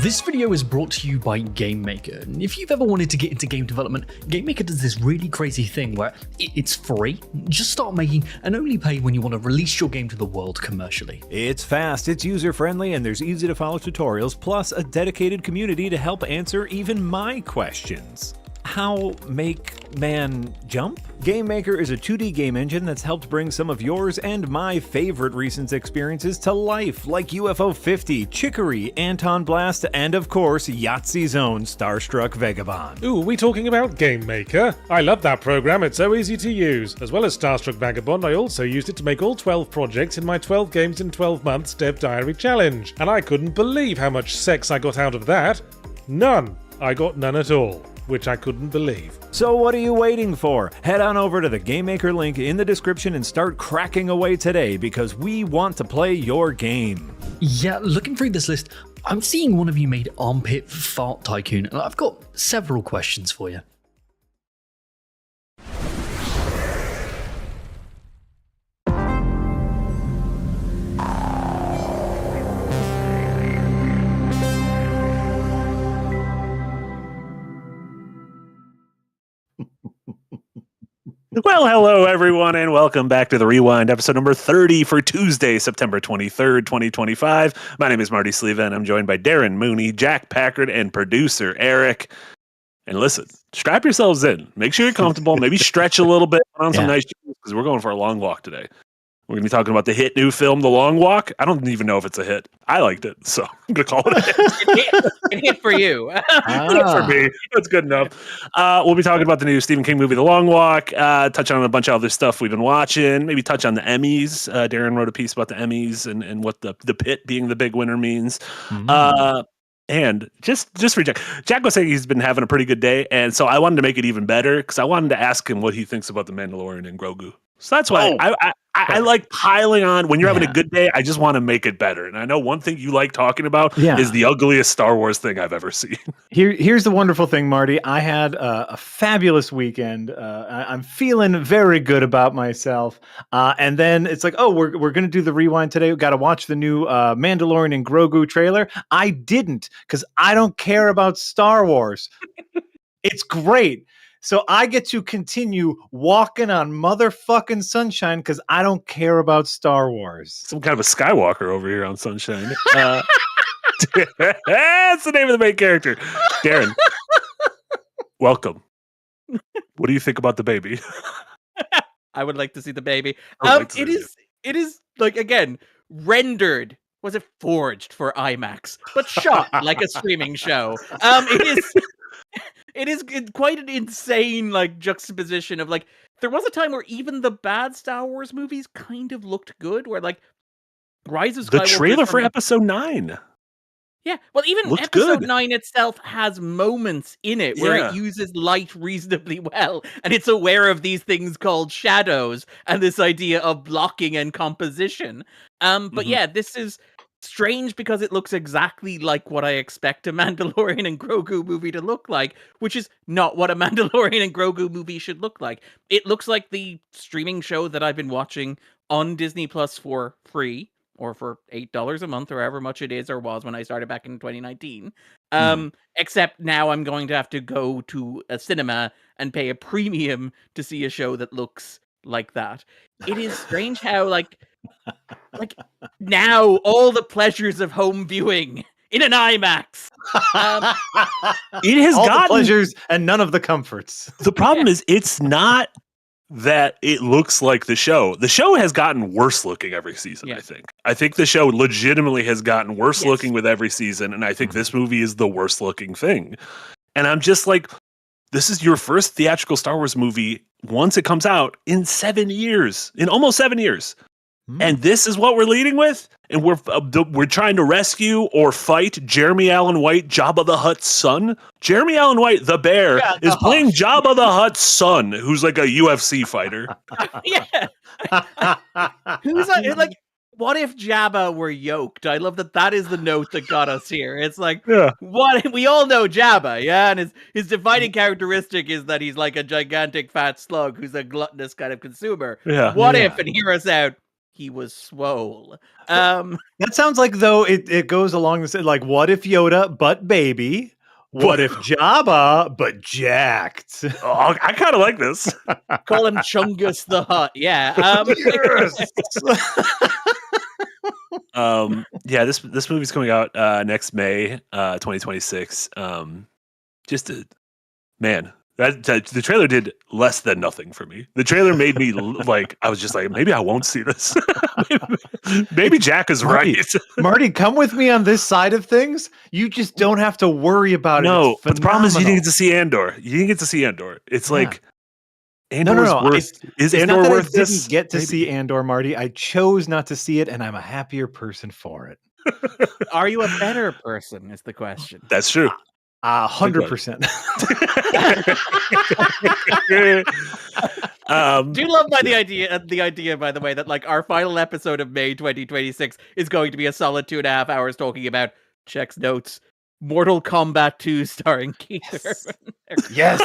This video is brought to you by GameMaker. And if you've ever wanted to get into game development, GameMaker does this really crazy thing where it's free. Just start making and only pay when you want to release your game to the world commercially. It's fast, it's user-friendly, and there's easy-to-follow tutorials, plus a dedicated community to help answer even my questions. How make man jump? GameMaker is a 2D game engine that's helped bring some of yours and my favorite recent experiences to life, like UFO 50, Chicory, Anton Blast, and of course, Yahtzee's own Starstruck Vagabond. Ooh, we talking about Game Maker? I love that program, it's so easy to use. As well as Starstruck Vagabond, I also used it to make all 12 projects in my 12 games in 12 months Dev Diary challenge. And I couldn't believe how much sex I got out of that. None. I got none at all. Which I couldn't believe. So what are you waiting for? Head on over to the GameMaker link in the description and start cracking away today, because we want to play your game. Yeah, looking through this list, I'm seeing one of you made Armpit Fart Tycoon, and I've got several questions for you. Well, hello everyone, and welcome back to The Rewind, episode number 30 for Tuesday, September 23rd, 2025. My name is Marty Sleva, and I'm joined by Darren Mooney, Jack Packard, and producer Eric. And listen, strap yourselves in. Make sure you're comfortable. Maybe stretch a little bit on some nice shoes, because we're going for a long walk today. We're going to be talking about the hit new film, The Long Walk. I don't even know if it's a hit. I liked it, so I'm going to call it a hit. It hit for you. Hit for me. That's good enough. We'll be talking about the new Stephen King movie, The Long Walk, touch on a bunch of other stuff we've been watching, maybe touch on the Emmys. Darren wrote a piece about the Emmys and what the pit being the big winner means. And just for Jack was saying he's been having a pretty good day, and so I wanted to make it even better because I wanted to ask him what he thinks about the Mandalorian and Grogu. So that's why I like piling on. When you're having a good day, I just want to make it better. And I know one thing you like talking about is the ugliest Star Wars thing I've ever seen. Here's the wonderful thing, Marty. I had a fabulous weekend. I'm feeling very good about myself. And then it's like, oh, we're going to do the rewind today. We've got to watch the new Mandalorian and Grogu trailer. I didn't, because I don't care about Star Wars. It's great. So I get to continue walking on motherfucking sunshine because I don't care about Star Wars. Some kind of a Skywalker over here on Sunshine. That's the name of the main character. Darren, welcome. What do you think about the baby? I would like to see the baby. It It is like, again, rendered. Was it forged for IMAX, but shot like a streaming show? It is quite an insane like juxtaposition of like there was a time where even the bad Star Wars movies kind of looked good, where like Rise of Skywalker. The trailer for Episode 9. Yeah, well, even looked Episode good. 9 itself has moments in it where it uses light reasonably well, and it's aware of these things called shadows and this idea of blocking and composition. But yeah, this is strange because it looks exactly like what I expect a Mandalorian and Grogu movie to look like, which is not what a Mandalorian and Grogu movie should look like. It looks like the streaming show that I've been watching on Disney Plus for free, or for $8 a month, or however much it is or was when I started back in 2019. Except now I'm going to have to go to a cinema and pay a premium to see a show that looks like that. It is strange how like now all the pleasures of home viewing in an IMAX. It has all gotten the pleasures and none of the comforts. The problem is it's not that it looks like the show. The show has gotten worse looking every season, I think. I think the show legitimately has gotten worse looking with every season, and I think this movie is the worst looking thing. And I'm just like, this is your first theatrical Star Wars movie once it comes out in 7 years, in almost 7 years. And this is what we're leading with, and we're trying to rescue or fight Jeremy Allen White, Jabba the Hutt's son. Jeremy Allen White, the bear, is playing Jabba the Hutt's son, who's like a UFC fighter. Who's like? What if Jabba were yoked? I love that is the note that got us here. It's like, what we all know Jabba, and his defining characteristic is that he's like a gigantic fat slug who's a gluttonous kind of consumer. What if, and hear us out, he was swole. That sounds like though it goes along the same, like what if Yoda but baby? What if Jabba but jacked? Oh, I kind of like this. Call him Chungus the Hutt. Yeah. Yeah, this movie's coming out next May, 2026. Man, the trailer did less than nothing for me. The trailer made me like, I was just like, maybe I won't see this. maybe Jack is Marty, right. Marty, come with me on this side of things. You just don't have to worry about it. No, It's but the problem is you didn't phenomenal. get to see Andor. You didn't get to see Andor. It's Yeah. like Andor's No. worth. Is It's not Andor that worth I this? didn't get to Maybe. see Andor, Marty. I chose not to see it, and I'm a happier person for it. Are you a better person? Is the question. That's true. 100%. Do love the idea, by the way, that like our final episode of May 2026 is going to be a solid 2.5 hours talking about checks notes. Mortal Kombat 2 starring Keith Urban. Yes.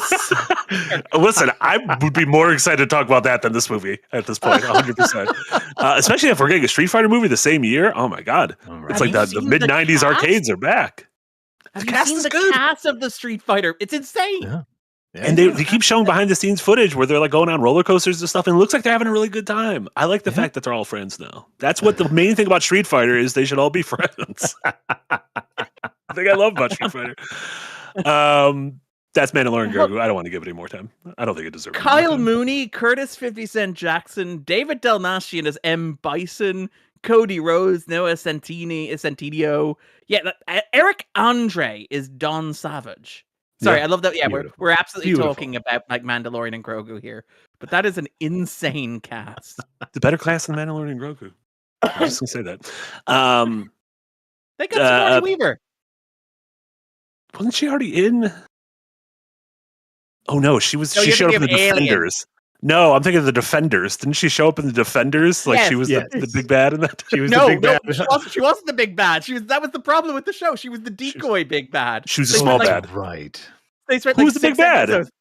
Listen, I would be more excited to talk about that than this movie at this point, 100%. Especially if we're getting a Street Fighter movie the same year. Oh my God. It's like the mid 90s arcades are back. Have The you cast seen is the good. cast of the Street Fighter? It's insane. Yeah. And they keep showing behind the scenes footage where they're like going on roller coasters and stuff, and it looks like they're having a really good time. I like the fact that they're all friends now. That's what the main thing about Street Fighter is. They should all be friends. I think I love about Street Fighter. That's Mandalorian Grogu. I don't want to give it any more time. I don't think it deserves Kyle Mooney, Curtis 50 Cent Jackson, David Dalmatian as M. Bison, Cody Rose, Noah Centineo. Yeah, Eric Andre is Don Savage. Sorry, Yeah, I love that. Yeah, we're absolutely Beautiful. talking about like Mandalorian and Grogu here, but that is an insane cast. The better class than Mandalorian Grogu. I'm just gonna say that. They got Sigourney Weaver. Wasn't she already in? Oh no, she was. No, she you're showed up in the thinking of Alien. Defenders. No, I'm thinking of the Defenders. Didn't she show up in the Defenders? Like she was the big bad in that. She was No, the big bad. she wasn't the big bad. That was the problem with the show. She was the decoy big bad. She was a They small spent, bad. Right. They spent Who's like the big 6 bad? episodes.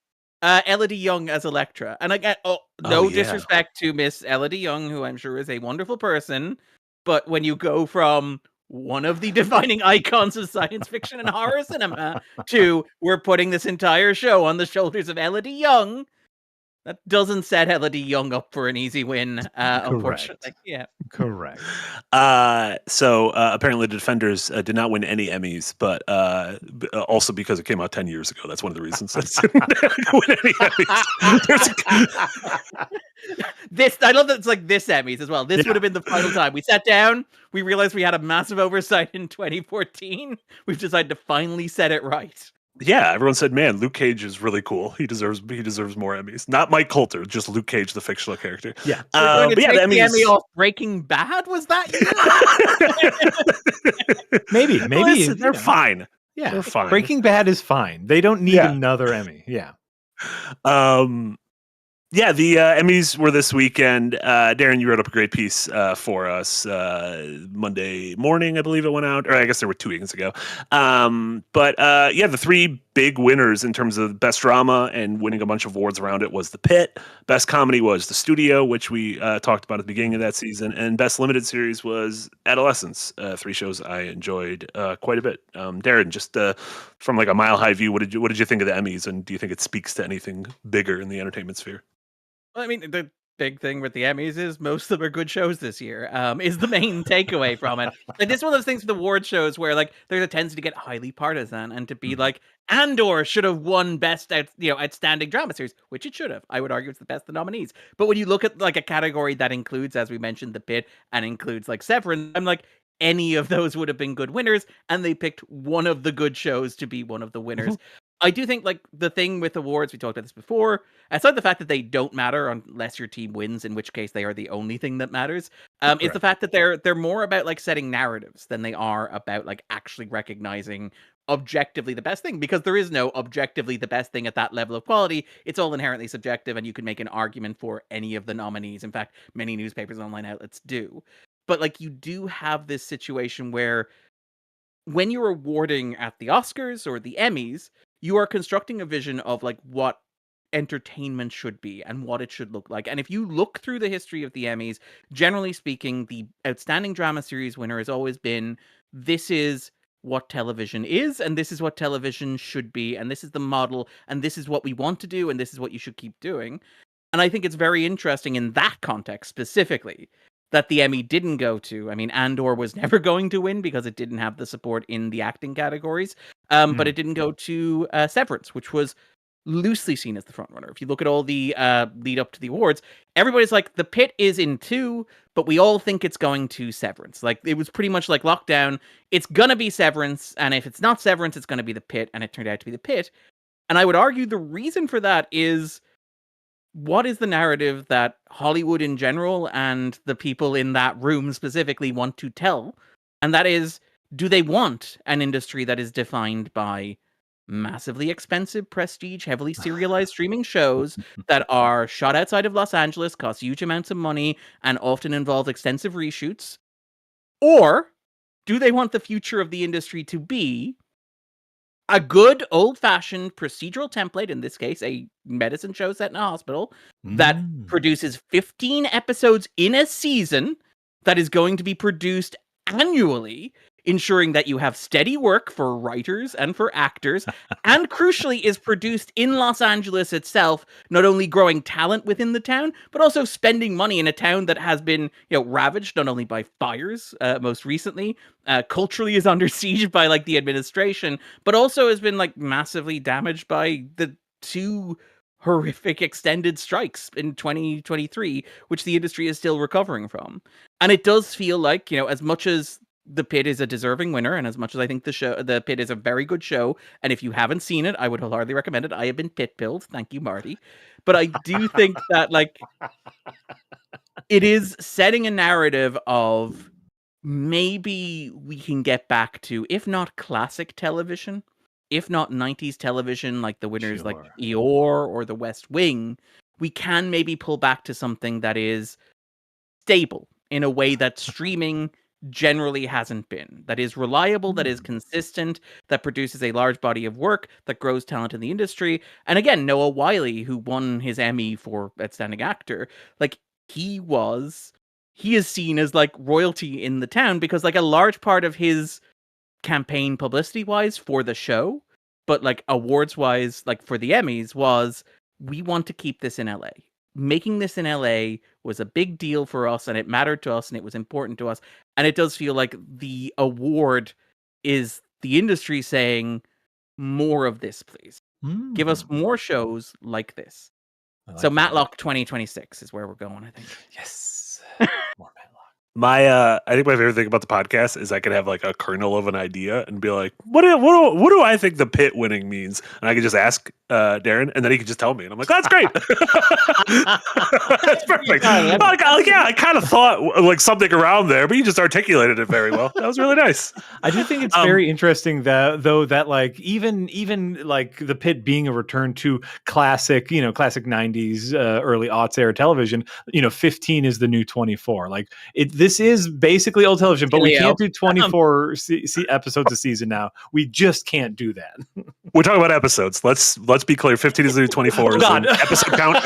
Elodie Young as Elektra. And again, no disrespect to Miss Elodie Young, who I'm sure is a wonderful person, but when you go from one of the defining icons of science fiction and horror cinema to we're putting this entire show on the shoulders of Elodie Young, that doesn't set Elodie Young up for an easy win, unfortunately. Yeah. Correct. So apparently the Defenders did not win any Emmys, but also because it came out 10 years ago. That's one of the reasons. It didn't win any Emmys. I love that it's like this Emmys as well. This would have been the final time. We sat down, we realized we had a massive oversight in 2014. We've decided to finally set it right. Yeah, everyone said, "Man, Luke Cage is really cool. He deserves more Emmys." Not Mike Coulter, just Luke Cage, the fictional character. Yeah, but yeah, the the Emmys. Emmy off Breaking Bad was that year? maybe Listen, they're fine. Yeah, They're fine. Breaking Bad is fine. They don't need Yeah. another Emmy. Yeah. Yeah, the Emmys were this weekend. Darren, you wrote up a great piece for us Monday morning, I believe it went out, or I guess there were 2 weekends ago. But the 3 big winners in terms of best drama and winning a bunch of awards around it was The Pit. Best comedy was The Studio, which we talked about at the beginning of that season, and best limited series was Adolescence. 3 shows I enjoyed quite a bit. Darren, just from like a mile high view, what did you think of the Emmys, and do you think it speaks to anything bigger in the entertainment sphere? Well, I mean, the big thing with the Emmys is most of them are good shows this year, is the main takeaway from it. Like, this is one of those things with award shows where, like, there's a tendency to get highly partisan and to be like, Andor should have won best outstanding drama series, which it should have. I would argue it's the best of the nominees. But when you look at, like, a category that includes, as we mentioned, The Pit and includes, like, Severance, I'm like, any of those would have been good winners, and they picked one of the good shows to be one of the winners. I do think, like, the thing with awards, we talked about this before, aside the fact that they don't matter unless your team wins, in which case they are the only thing that matters, is the fact that they're more about, like, setting narratives than they are about, like, actually recognizing objectively the best thing, because there is no objectively the best thing at that level of quality. It's all inherently subjective, and you can make an argument for any of the nominees. In fact, many newspapers and online outlets do. But, like, you do have this situation where when you're awarding at the Oscars or the Emmys, you are constructing a vision of, like, what entertainment should be and what it should look like. And if you look through the history of the Emmys, generally speaking, the Outstanding Drama Series winner has always been, this is what television is, and this is what television should be, and this is the model, and this is what we want to do, and this is what you should keep doing. And I think it's very interesting in that context specifically that the Emmy didn't go to. I mean, Andor was never going to win because it didn't have the support in the acting categories, but it didn't go to Severance, which was loosely seen as the front runner. If you look at all the lead up to the awards, everybody's like, The Pit is in 2, but we all think it's going to Severance. Like, it was pretty much like lockdown. It's gonna be Severance, and if it's not Severance, it's gonna be The Pit, and it turned out to be The Pit. And I would argue the reason for that is, what is the narrative that Hollywood in general and the people in that room specifically want to tell? And that is, do they want an industry that is defined by massively expensive, prestige, heavily serialized streaming shows that are shot outside of Los Angeles, cost huge amounts of money, and often involve extensive reshoots? Or do they want the future of the industry to be a good old-fashioned procedural template, in this case, a medicine show set in a hospital, that produces 15 episodes in a season, that is going to be produced annually, ensuring that you have steady work for writers and for actors, and crucially is produced in Los Angeles itself, not only growing talent within the town, but also spending money in a town that has been, ravaged not only by fires, most recently, culturally is under siege by like the administration, but also has been like massively damaged by the 2 horrific extended strikes in 2023, which the industry is still recovering from. And it does feel like, as much as The Pit is a deserving winner, and as much as I think The Pit is a very good show, and if you haven't seen it, I would wholeheartedly recommend it. I have been pit-pilled. Thank you, Marty. But I do think that, like, it is setting a narrative of maybe we can get back to, if not classic television, if not 90s television, like the winners like Eeyore or The West Wing, we can maybe pull back to something that is stable in a way that streaming generally hasn't been, that is reliable, that is consistent, that produces a large body of work, that grows talent in the industry. And again, Noah Wyle, who won his Emmy for Outstanding Actor, like, he is seen as like royalty in the town, because like a large part of his campaign publicity wise for the show, but like awards wise, like for the Emmys, was, we want to keep this in LA. Making this in LA was a big deal for us, and it mattered to us, and it was important to us. And it does feel like the award is the industry saying, more of this, please. Give us more shows like this. Like so Matlock 2026 is where we're going, I think. Yes. More Matlock. I think my favorite thing about the podcast is I could have like a kernel of an idea and be like, what do I think The Pit winning means? And I could just ask Darren, and then he could just tell me, and I'm like, that's great. That's perfect. I kind of thought like something around there, but you just articulated it very well. That was really nice. I do think it's very interesting that like even like The Pit being a return to classic 90s, early aughts era television, 15 is the new 24. Like this is basically old television, but we can't do 24 episodes a season now. We just can't do that. We're talking about episodes. Let's be clear. 15 is the new 24. Episode count.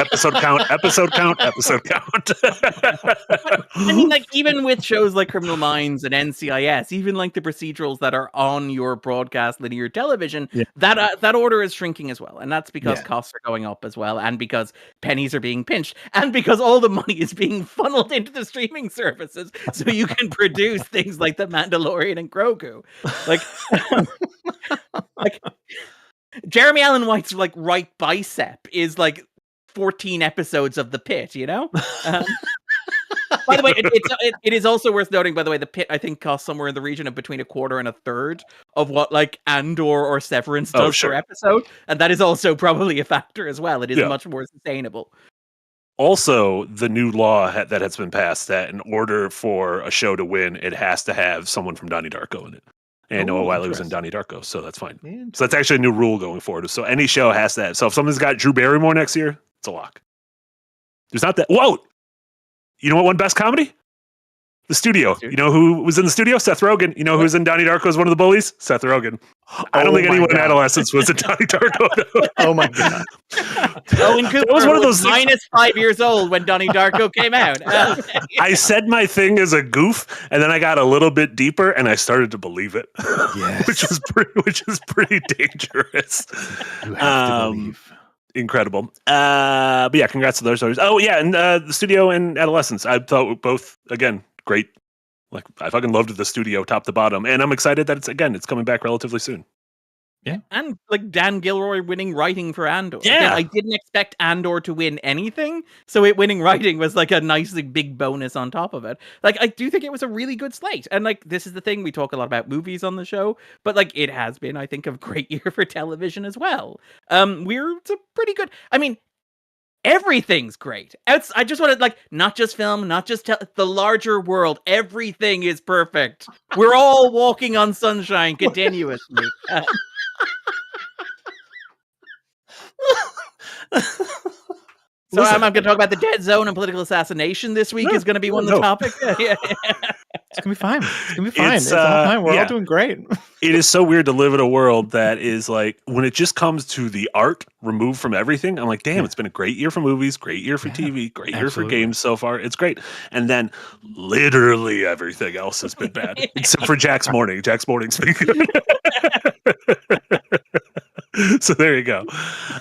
I mean, like, even with shows like Criminal Minds and NCIS, even like the procedurals that are on your broadcast linear television, that order is shrinking as well. And that's because costs are going up as well, and because pennies are being pinched, and because all the money is being funneled into the streaming services so you can produce things like The Mandalorian and Grogu. Like, like Jeremy Allen White's like right bicep is like 14 episodes of The Pit, By the way, it is also worth noting, by the way, The Pit, I think, costs somewhere in the region of between a quarter and a third of what like Andor or Severance does per episode. And that is also probably a factor as well. It is much more sustainable. Also, the new law that has been passed that in order for a show to win, it has to have someone from Donnie Darko in it. And Noah Wyle was in Donnie Darko, so that's fine. So that's actually a new rule going forward. So any show has that. So if someone's got Drew Barrymore next year, it's a lock. There's not that. Whoa! You know what won Best Comedy? The studio. You know who was in the studio? Seth Rogen. You know who was in Donnie Darko as one of the bullies? Seth Rogen. I don't think anyone in adolescence was in Donnie Darko. Oh my god. Owen Cooper was one of those minus 5 years old when Donnie Darko came out. I said my thing as a goof, and then I got a little bit deeper, and I started to believe it, Yes. which is pretty dangerous. You have to believe. Incredible. But yeah, congrats to those stories. Oh yeah, and the studio and adolescence. I thought both again great. Like I fucking loved the studio top to bottom, and I'm excited that it's coming back relatively soon. Yeah, and like Dan Gilroy winning writing for Andor. Yeah, again, I didn't expect Andor to win anything, so it winning writing was like a nice like, big bonus on top of it. Like I do think it was a really good slate, and like this is the thing, we talk a lot about movies on the show, but like it has been, I think, a great year for television as well. It's a pretty good. I mean, everything's great. I just want to like not just film, not just the larger world. Everything is perfect. We're all walking on sunshine continuously. So I'm going to talk about the dead zone and political assassination this week is going to be one of the topics. Yeah. It's going to be fine. It's going to be fine. It's all fine. We're all doing great. It is so weird to live in a world that is like, when it just comes to the art removed from everything, I'm like, damn, it's been a great year for movies, great year for TV, great year for games so far. It's great. And then literally everything else has been bad, except for Jack's Morning. Jack's Morning's been good. So there you go.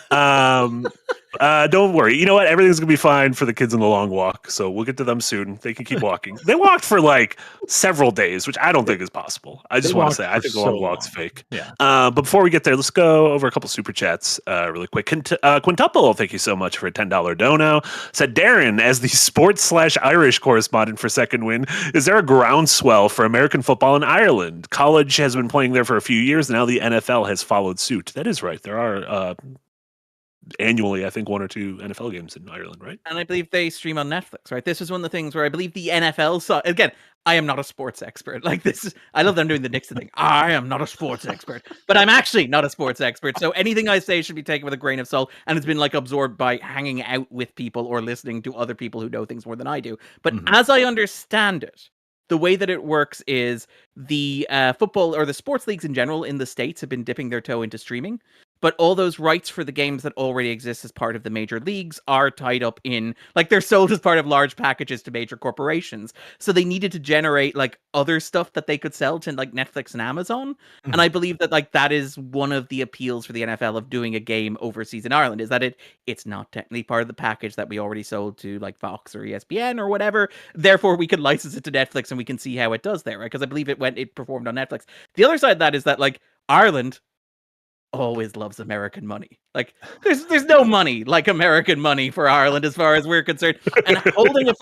Don't worry. You know what? Everything's gonna be fine for the kids on the long walk. So we'll get to them soon. They can keep walking. They walked for like several days, which I don't think is possible. I just want to say I think the long walk's fake. Yeah. But before we get there, let's go over a couple super chats really quick. Quintuple, thank you so much for a $10 dono. Said Darren, as the sports/Irish correspondent for Second Win, is there a groundswell for American football in Ireland? College has been playing there for a few years. Now the NFL has followed suit. That is right. There are annually, I think, 1 or 2 NFL games in Ireland, right? And I believe they stream on Netflix, right? This was one of the things where I believe the NFL saw. Again, I am not a sports expert. Like this is, I love them doing the Nixon thing. I am not a sports expert, but I'm actually not a sports expert. So anything I say should be taken with a grain of salt. And it's been like absorbed by hanging out with people or listening to other people who know things more than I do. But as I understand it, the way that it works is the football or the sports leagues in general in the States have been dipping their toe into streaming. But all those rights for the games that already exist as part of the major leagues are tied up in, like, they're sold as part of large packages to major corporations. So they needed to generate, like, other stuff that they could sell to, like, Netflix and Amazon. Mm-hmm. And I believe that, like, that is one of the appeals for the NFL of doing a game overseas in Ireland, is that it's not technically part of the package that we already sold to, like, Fox or ESPN or whatever. Therefore, we could license it to Netflix and we can see how it does there, right? Because I believe it performed on Netflix. The other side of that is that, like, Ireland always loves American money. Like there's no money like American money for Ireland as far as we're concerned. And holding a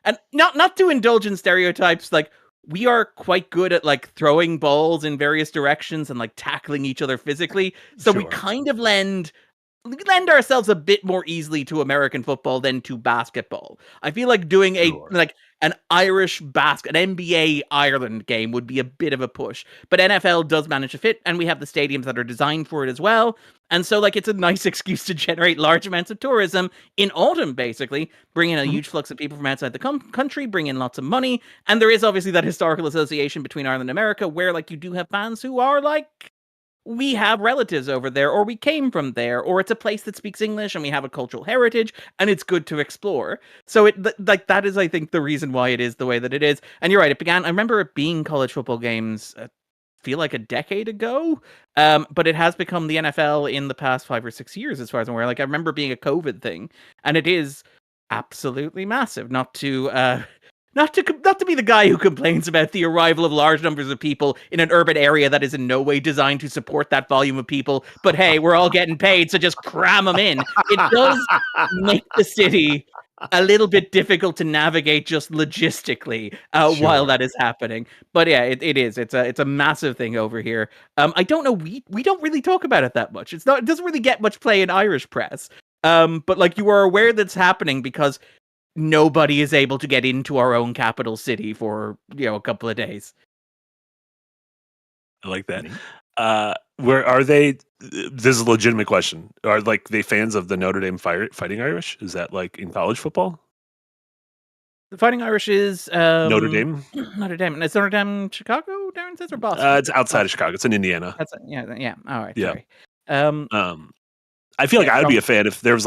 and not to indulge in stereotypes, like we are quite good at like throwing balls in various directions and like tackling each other physically. So we kind of lend ourselves a bit more easily to American football than to basketball. I feel like doing an Irish an NBA Ireland game would be a bit of a push, but NFL does manage to fit, and we have the stadiums that are designed for it as well. And so, like, it's a nice excuse to generate large amounts of tourism in autumn, basically, bring in a huge flux of people from outside the country, bring in lots of money. And there is obviously that historical association between Ireland and America where, like, you do have fans who are like, we have relatives over there, or we came from there, or it's a place that speaks English and we have a cultural heritage and it's good to explore. So that is, I think, the reason why it is the way that it is. And you're right, I remember it being college football games, feel like a decade ago, but it has become the NFL in the past 5 or 6 years, as far as I'm aware. Like, I remember being a COVID thing, and it is absolutely massive. Not to be the guy who complains about the arrival of large numbers of people in an urban area that is in no way designed to support that volume of people. But hey, we're all getting paid, so just cram them in. It does make the city a little bit difficult to navigate just logistically while that is happening. But yeah, it is. It's a massive thing over here. I don't know. We don't really talk about it that much. It doesn't really get much play in Irish press. But like, you are aware that's happening because nobody is able to get into our own capital city for, a couple of days. I like that. Where are they? This is a legitimate question. Are like they fans of the Notre Dame Fighting Irish? Is that like in college football? The Fighting Irish is Notre Dame. Notre Dame. And it's Notre Dame, Chicago, Darren says, or Boston? It's outside of Chicago. It's in Indiana. Yeah. All right, Yeah. sorry. I feel like I'd be a fan if there was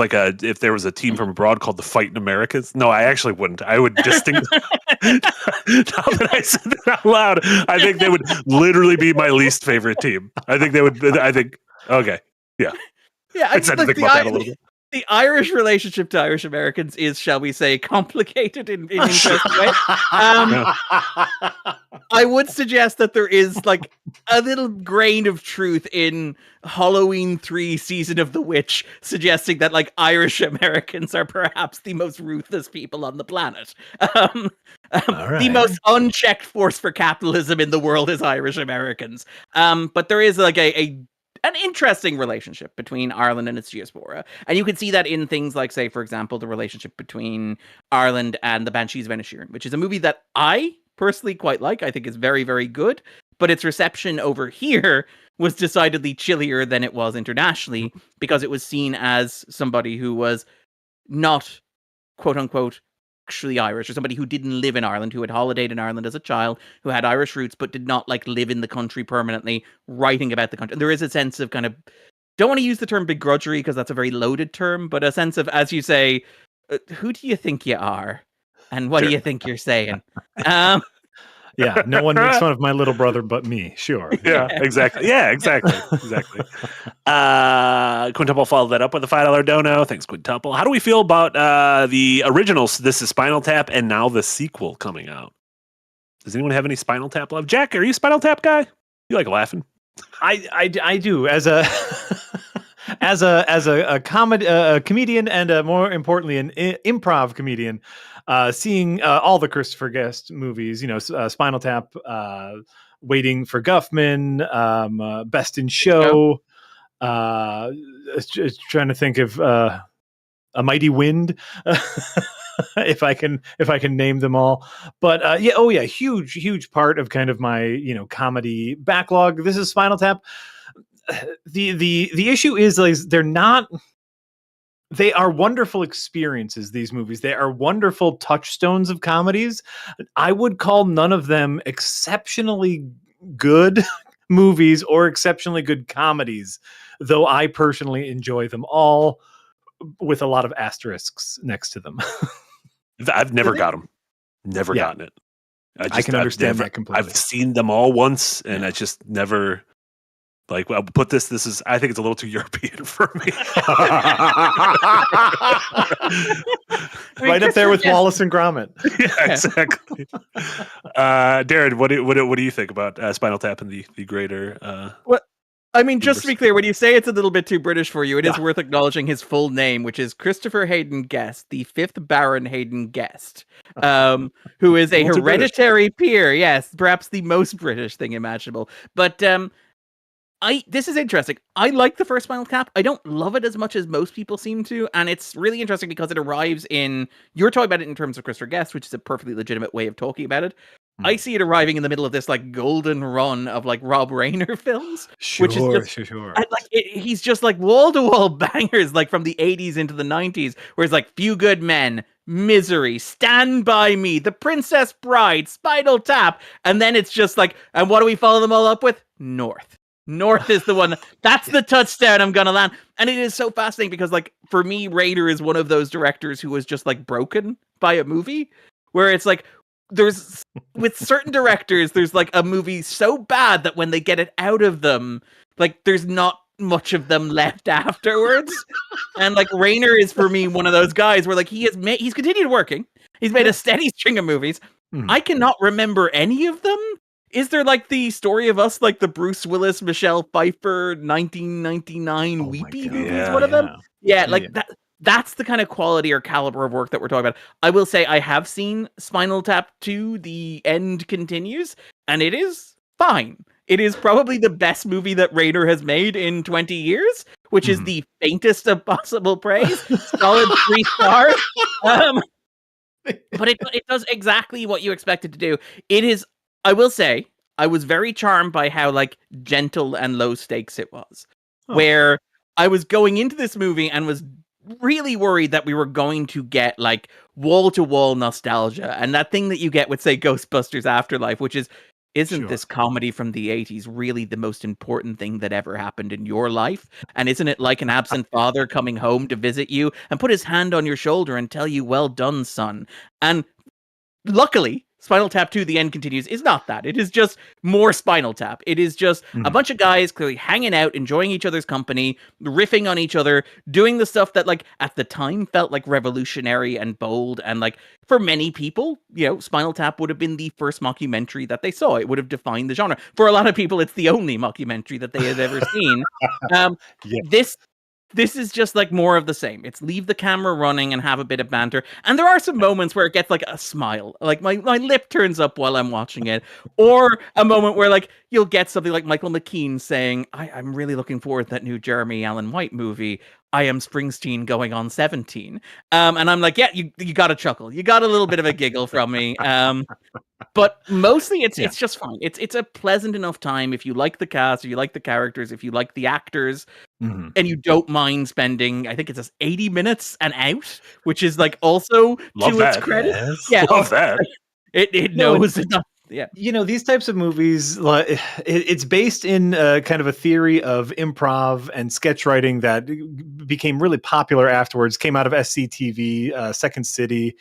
a team from abroad called the Fighting Americans. No, I actually wouldn't. I would distinctly. Now that I said that out loud, I think they would literally be my least favorite team. I think they would. I think. Okay. Yeah. Yeah. I just had to think about that a little bit. The Irish relationship to Irish Americans is, shall we say, complicated in interesting way. I would suggest that there is like a little grain of truth in Halloween 3 Season of the Witch, suggesting that like Irish Americans are perhaps the most ruthless people on the planet. The most unchecked force for capitalism in the world is Irish Americans. But there is like an interesting relationship between Ireland and its diaspora. And you can see that in things like, say, for example, the relationship between Ireland and the Banshees of Inisherin, which is a movie that I personally quite like. I think is very, very good. But its reception over here was decidedly chillier than it was internationally because it was seen as somebody who was not, quote unquote, actually Irish, or somebody who didn't live in Ireland, who had holidayed in Ireland as a child, who had Irish roots, but did not like live in the country permanently, writing about the country. And there is a sense of kind of, don't want to use the term begrudgery because that's a very loaded term, but a sense of, as you say, who do you think you are? And what do you think you're saying? Yeah, no one makes fun of my little brother but me. Sure. Yeah, exactly. Yeah, exactly. Quintuple followed that up with a $5 dono. Thanks, Quintuple. How do we feel about the originals? This is Spinal Tap, and now the sequel coming out. Does anyone have any Spinal Tap love? Jack, are you a Spinal Tap guy? You like laughing? I do as a as a comedian and more importantly an improv comedian. Seeing all the Christopher Guest movies, Spinal Tap, Waiting for Guffman, Best in Show, trying to think of A Mighty Wind, if I can name them all. But huge part of kind of my comedy backlog. This is Spinal Tap. The issue is like they are wonderful experiences, these movies. They are wonderful touchstones of comedies. I would call none of them exceptionally good movies or exceptionally good comedies, though I personally enjoy them all with a lot of asterisks next to them. I've never got them. Never gotten it. I can understand that completely. I've seen them all once, and I just never... Like, I'll put this is, I think it's a little too European for me. Right up there with Wallace and Gromit. Yeah, exactly. Darren, what do you think about Spinal Tap and the greater? I mean, just to be clear, when you say it's a little bit too British for you, it is worth acknowledging his full name, which is Christopher Hayden Guest, the 5th Baron Hayden Guest, who is a hereditary peer. Yes, perhaps the most British thing imaginable. But this is interesting. I like the first Spinal Tap. I don't love it as much as most people seem to, and it's really interesting because it arrives in... You're talking about it in terms of Christopher Guest, which is a perfectly legitimate way of talking about it. I see it arriving in the middle of this like golden run of like Rob Reiner films, which is just, he's just like wall to wall bangers, like from the 80s into the 90s, where it's like Few Good Men, Misery, Stand By Me, The Princess Bride, Spinal Tap, and then it's just like, and what do we follow them all up with? North is the one. That's the touchdown I'm gonna land. And it is so fascinating because, like, for me, Rader is one of those directors who was just like broken by a movie, where it's like there's with certain directors, there's like a movie so bad that when they get it out of them, like there's not much of them left afterwards. And like Rainer is for me one of those guys where like he's continued working. He's made a steady string of movies. I cannot remember any of them. Is there like the Story of Us, like the Bruce Willis, Michelle Pfeiffer, 1999 Weepy movie is one of them? Yeah, like that. That's the kind of quality or caliber of work that we're talking about. I will say I have seen Spinal Tap 2, The End Continues, and it is fine. It is probably the best movie that Rader has made in 20 years, which is the faintest of possible praise. Solid 3 stars. But it does exactly what you expect it to do. It is... I will say, I was very charmed by how like gentle and low stakes it was. Where I was going into this movie and was really worried that we were going to get like wall-to-wall nostalgia, and that thing that you get with, say, Ghostbusters Afterlife, which is, isn't this comedy from the 80s really the most important thing that ever happened in your life? And isn't it like an absent father coming home to visit you and put his hand on your shoulder and tell you, well done, son? And luckily, Spinal Tap 2, The End Continues, is not that. It is just more Spinal Tap. It is just a bunch of guys clearly hanging out, enjoying each other's company, riffing on each other, doing the stuff that, like, at the time felt like revolutionary and bold. And, like, for many people, you know, Spinal Tap would have been the first mockumentary that they saw. It would have defined the genre. For a lot of people, it's the only mockumentary that they had ever seen. This is just like more of the same. It's leave the camera running and have a bit of banter. And there are some moments where it gets like a smile. Like my lip turns up while I'm watching it. Or a moment where like you'll get something like Michael McKean saying, I'm really looking forward to that new Jeremy Allen White movie. I am Springsteen going on 17. And I'm like, yeah, you got a chuckle. You got a little bit of a giggle from me. But mostly it's just fine. It's a pleasant enough time if you like the cast, if you like the characters, if you like the actors, and you don't mind spending, I think it's 80 minutes and out, which is like also Love to that. its credit. Yes. Yeah, Love that. It knows enough. Yeah. You know, these types of movies, like, it's based in kind of a theory of improv and sketch writing that became really popular afterwards, came out of SCTV, Second City.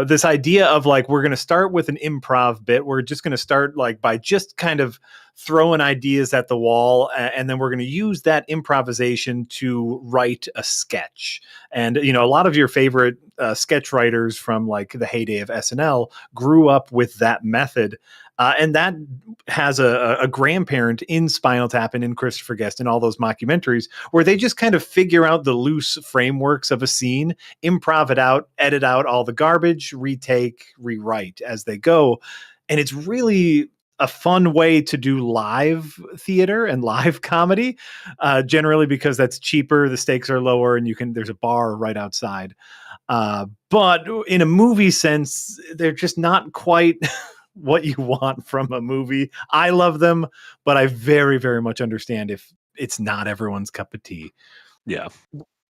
This idea of like, we're going to start with an improv bit. We're just going to start like by just kind of throwing ideas at the wall. And then we're going to use that improvisation to write a sketch. And, you know, a lot of your favorite sketch writers from like the heyday of SNL grew up with that method. And that has a grandparent in Spinal Tap and in Christopher Guest and all those mockumentaries where they just kind of figure out the loose frameworks of a scene, improv it out, edit out all the garbage, retake, rewrite as they go. And it's really a fun way to do live theater and live comedy, generally because that's cheaper, the stakes are lower, and there's a bar right outside. But in a movie sense, they're just not quite what you want from a movie. I love them, but I very, very much understand if it's not everyone's cup of tea. Yeah.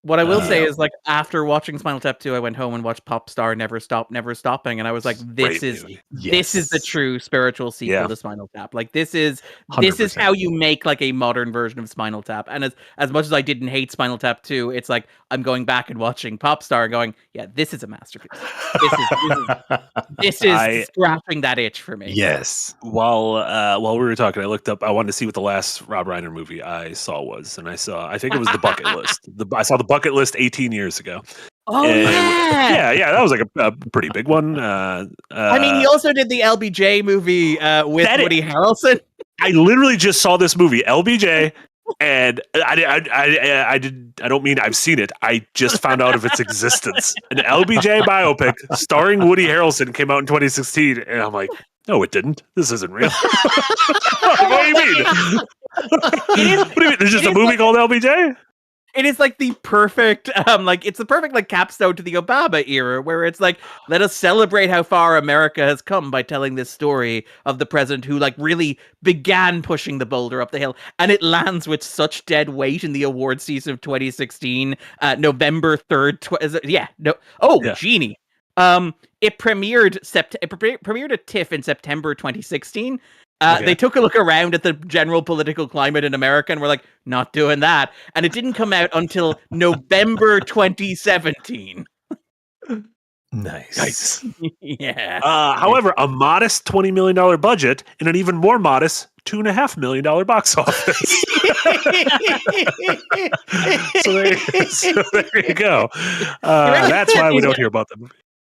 What I will say is, like, after watching Spinal Tap 2, I went home and watched Pop Star Never Stop, Never Stopping, and I was like, this is the true spiritual sequel to Spinal Tap. Like, this is 100%. How you make like a modern version of Spinal Tap. And as much as I didn't hate Spinal Tap 2, it's like I'm going back and watching Pop Star and going, yeah, this is a masterpiece. This is scratching that itch for me. Yes. While we were talking, I looked up. I wanted to see what the last Rob Reiner movie I saw was, and I think it was The Bucket List. I saw The Bucket List 18 years ago. Oh, yeah, that was like a pretty big one. I mean, he also did the LBJ movie with Woody Harrelson. I literally just saw this movie, LBJ, and I don't mean I've seen it. I just found out of its existence. An LBJ biopic starring Woody Harrelson came out in 2016, and I'm like, no, it didn't. This isn't real. What do you mean? What do you mean? There's just a movie called LBJ? It is like the perfect, it's the perfect like capstone to the Obama era, where it's like, let us celebrate how far America has come by telling this story of the president who like really began pushing the boulder up the hill, and it lands with such dead weight in the award season of 2016, November 3rd. Genie. It premiered at TIFF in September 2016. They took a look around at the general political climate in America and were like, not doing that. And it didn't come out until November 2017. Nice. Yeah. However, a modest $20 million budget and an even more modest $2.5 million box office. so there you go. That's why we don't hear about them.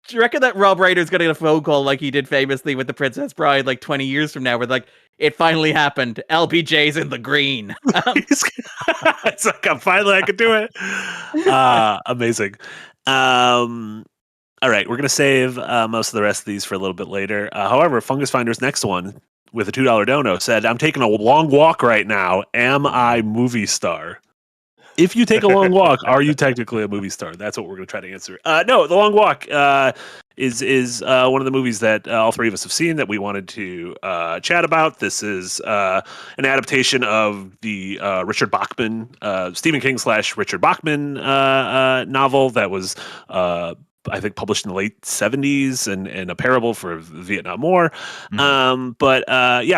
Do you reckon that Rob Reiner's going to get a phone call like he did famously with The Princess Bride like 20 years from now, where like, it finally happened. LBJ's in the green. It's like, I could do it. Amazing. All right, we're going to save most of the rest of these for a little bit later. However, Fungus Finder's next one with a $2 dono said, I'm taking a long walk right now. Am I movie star? If you take a long walk, are you technically a movie star? That's what we're going to try to answer. No, The Long Walk is one of the movies that all three of us have seen that we wanted to chat about. This is an adaptation of the Richard Bachman, Stephen King / Richard Bachman novel that was I think published in the late 70s and a parable for the Vietnam War.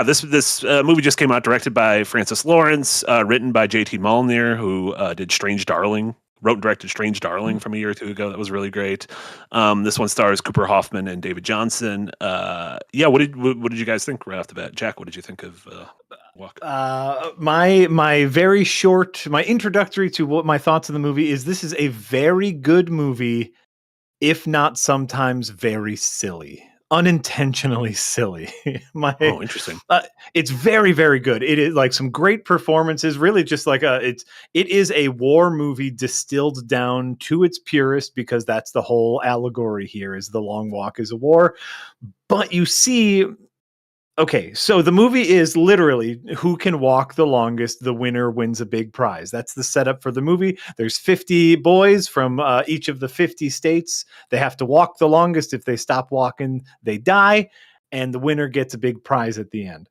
This movie just came out, directed by Francis Lawrence, written by J.T. Molyneux, who did Strange Darling, wrote and directed Strange Darling from a year or two ago. That was really great. This one stars Cooper Hoffman and David Johnson. What did you guys think right off the bat? Jack, what did you think of Walk? My very short, my introductory to what my thoughts of the movie is, this is a very good movie, if not sometimes very silly, unintentionally silly. Interesting. It's very, very good. It is like some great performances, really just like it is a war movie distilled down to its purest, because that's the whole allegory here, is The Long Walk is a war. But you see, okay, so the movie is literally who can walk the longest, the winner wins a big prize. That's the setup for the movie. There's 50 boys from each of the 50 states. They have to walk the longest. If they stop walking, they die, and the winner gets a big prize at the end.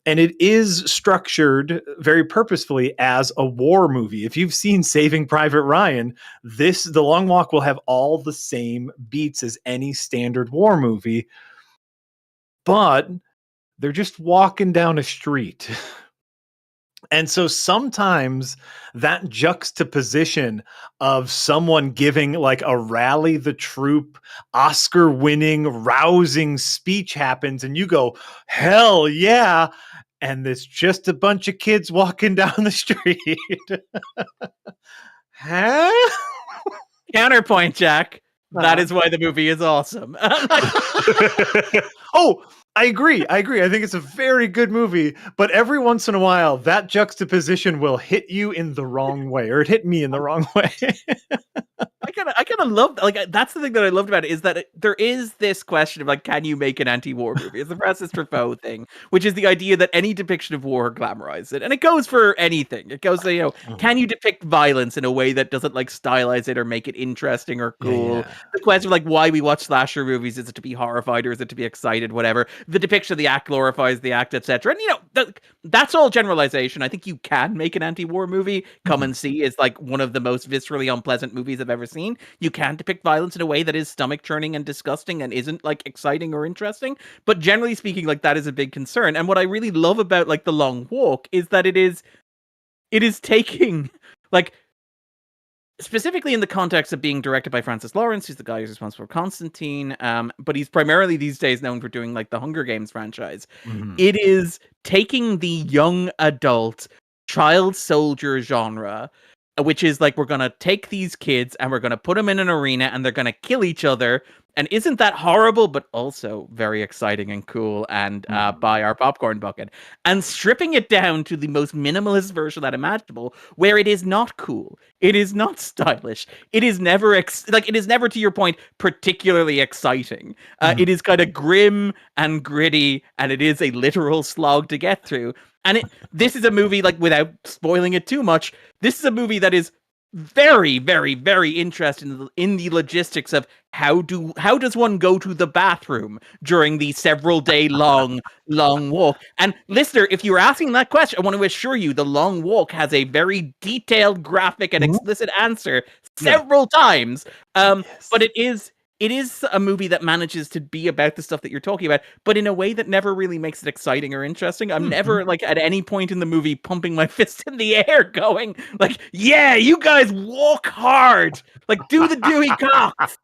And it is structured very purposefully as a war movie. If you've seen Saving Private Ryan, The Long Walk will have all the same beats as any standard war movie, but they're just walking down a street. And so sometimes that juxtaposition of someone giving like a rally the troop, Oscar-winning, rousing speech happens, and you go, hell yeah. And it's just a bunch of kids walking down the street. Huh? Counterpoint, Jack. That is why the movie is awesome. Oh, I agree. I think it's a very good movie, but every once in a while, that juxtaposition will hit you in the wrong way, or it hit me in the wrong way. I kind of love, like, that's the thing that I loved about it, is that there is this question of, like, can you make an anti-war movie? It's the Francis Truffaut thing, which is the idea that any depiction of war glamorizes it, and it goes for anything. It goes to, can you depict violence in a way that doesn't, like, stylize it or make it interesting or cool? Yeah. The question of, like, why we watch slasher movies, is it to be horrified or is it to be excited, whatever. The depiction of the act glorifies the act, etc. And, that's all generalization. I think you can make an anti-war movie. Come and See is, like, one of the most viscerally unpleasant movies I've ever seen. You can depict violence in a way that is stomach churning and disgusting and isn't, like, exciting or interesting, but generally speaking, like, that is a big concern. And what I really love about, like, The Long Walk is that it is taking, like, specifically in the context of being directed by Francis Lawrence, who's the guy who's responsible for Constantine, but he's primarily these days known for doing, like, the Hunger Games franchise. It is taking the young adult child soldier genre, which is like, we're going to take these kids and we're going to put them in an arena and they're going to kill each other. And isn't that horrible, but also very exciting and cool, and buy our popcorn bucket. And stripping it down to the most minimalist version that imaginable, where it is not cool. It is not stylish. It is never, it is never, to your point, particularly exciting. It is kind of grim and gritty, and it is a literal slog to get through. And this is a movie, like, without spoiling it too much, this is a movie that is very, very, very interested in the logistics of how does one go to the bathroom during the several day long walk. And listener, if you're asking that question, I want to assure you The Long Walk has a very detailed, graphic, and explicit answer several times. But it is a movie that manages to be about the stuff that you're talking about, but in a way that never really makes it exciting or interesting. I'm never, like, at any point in the movie pumping my fist in the air going, like, yeah, you guys walk hard, like, do the Dewey Cox,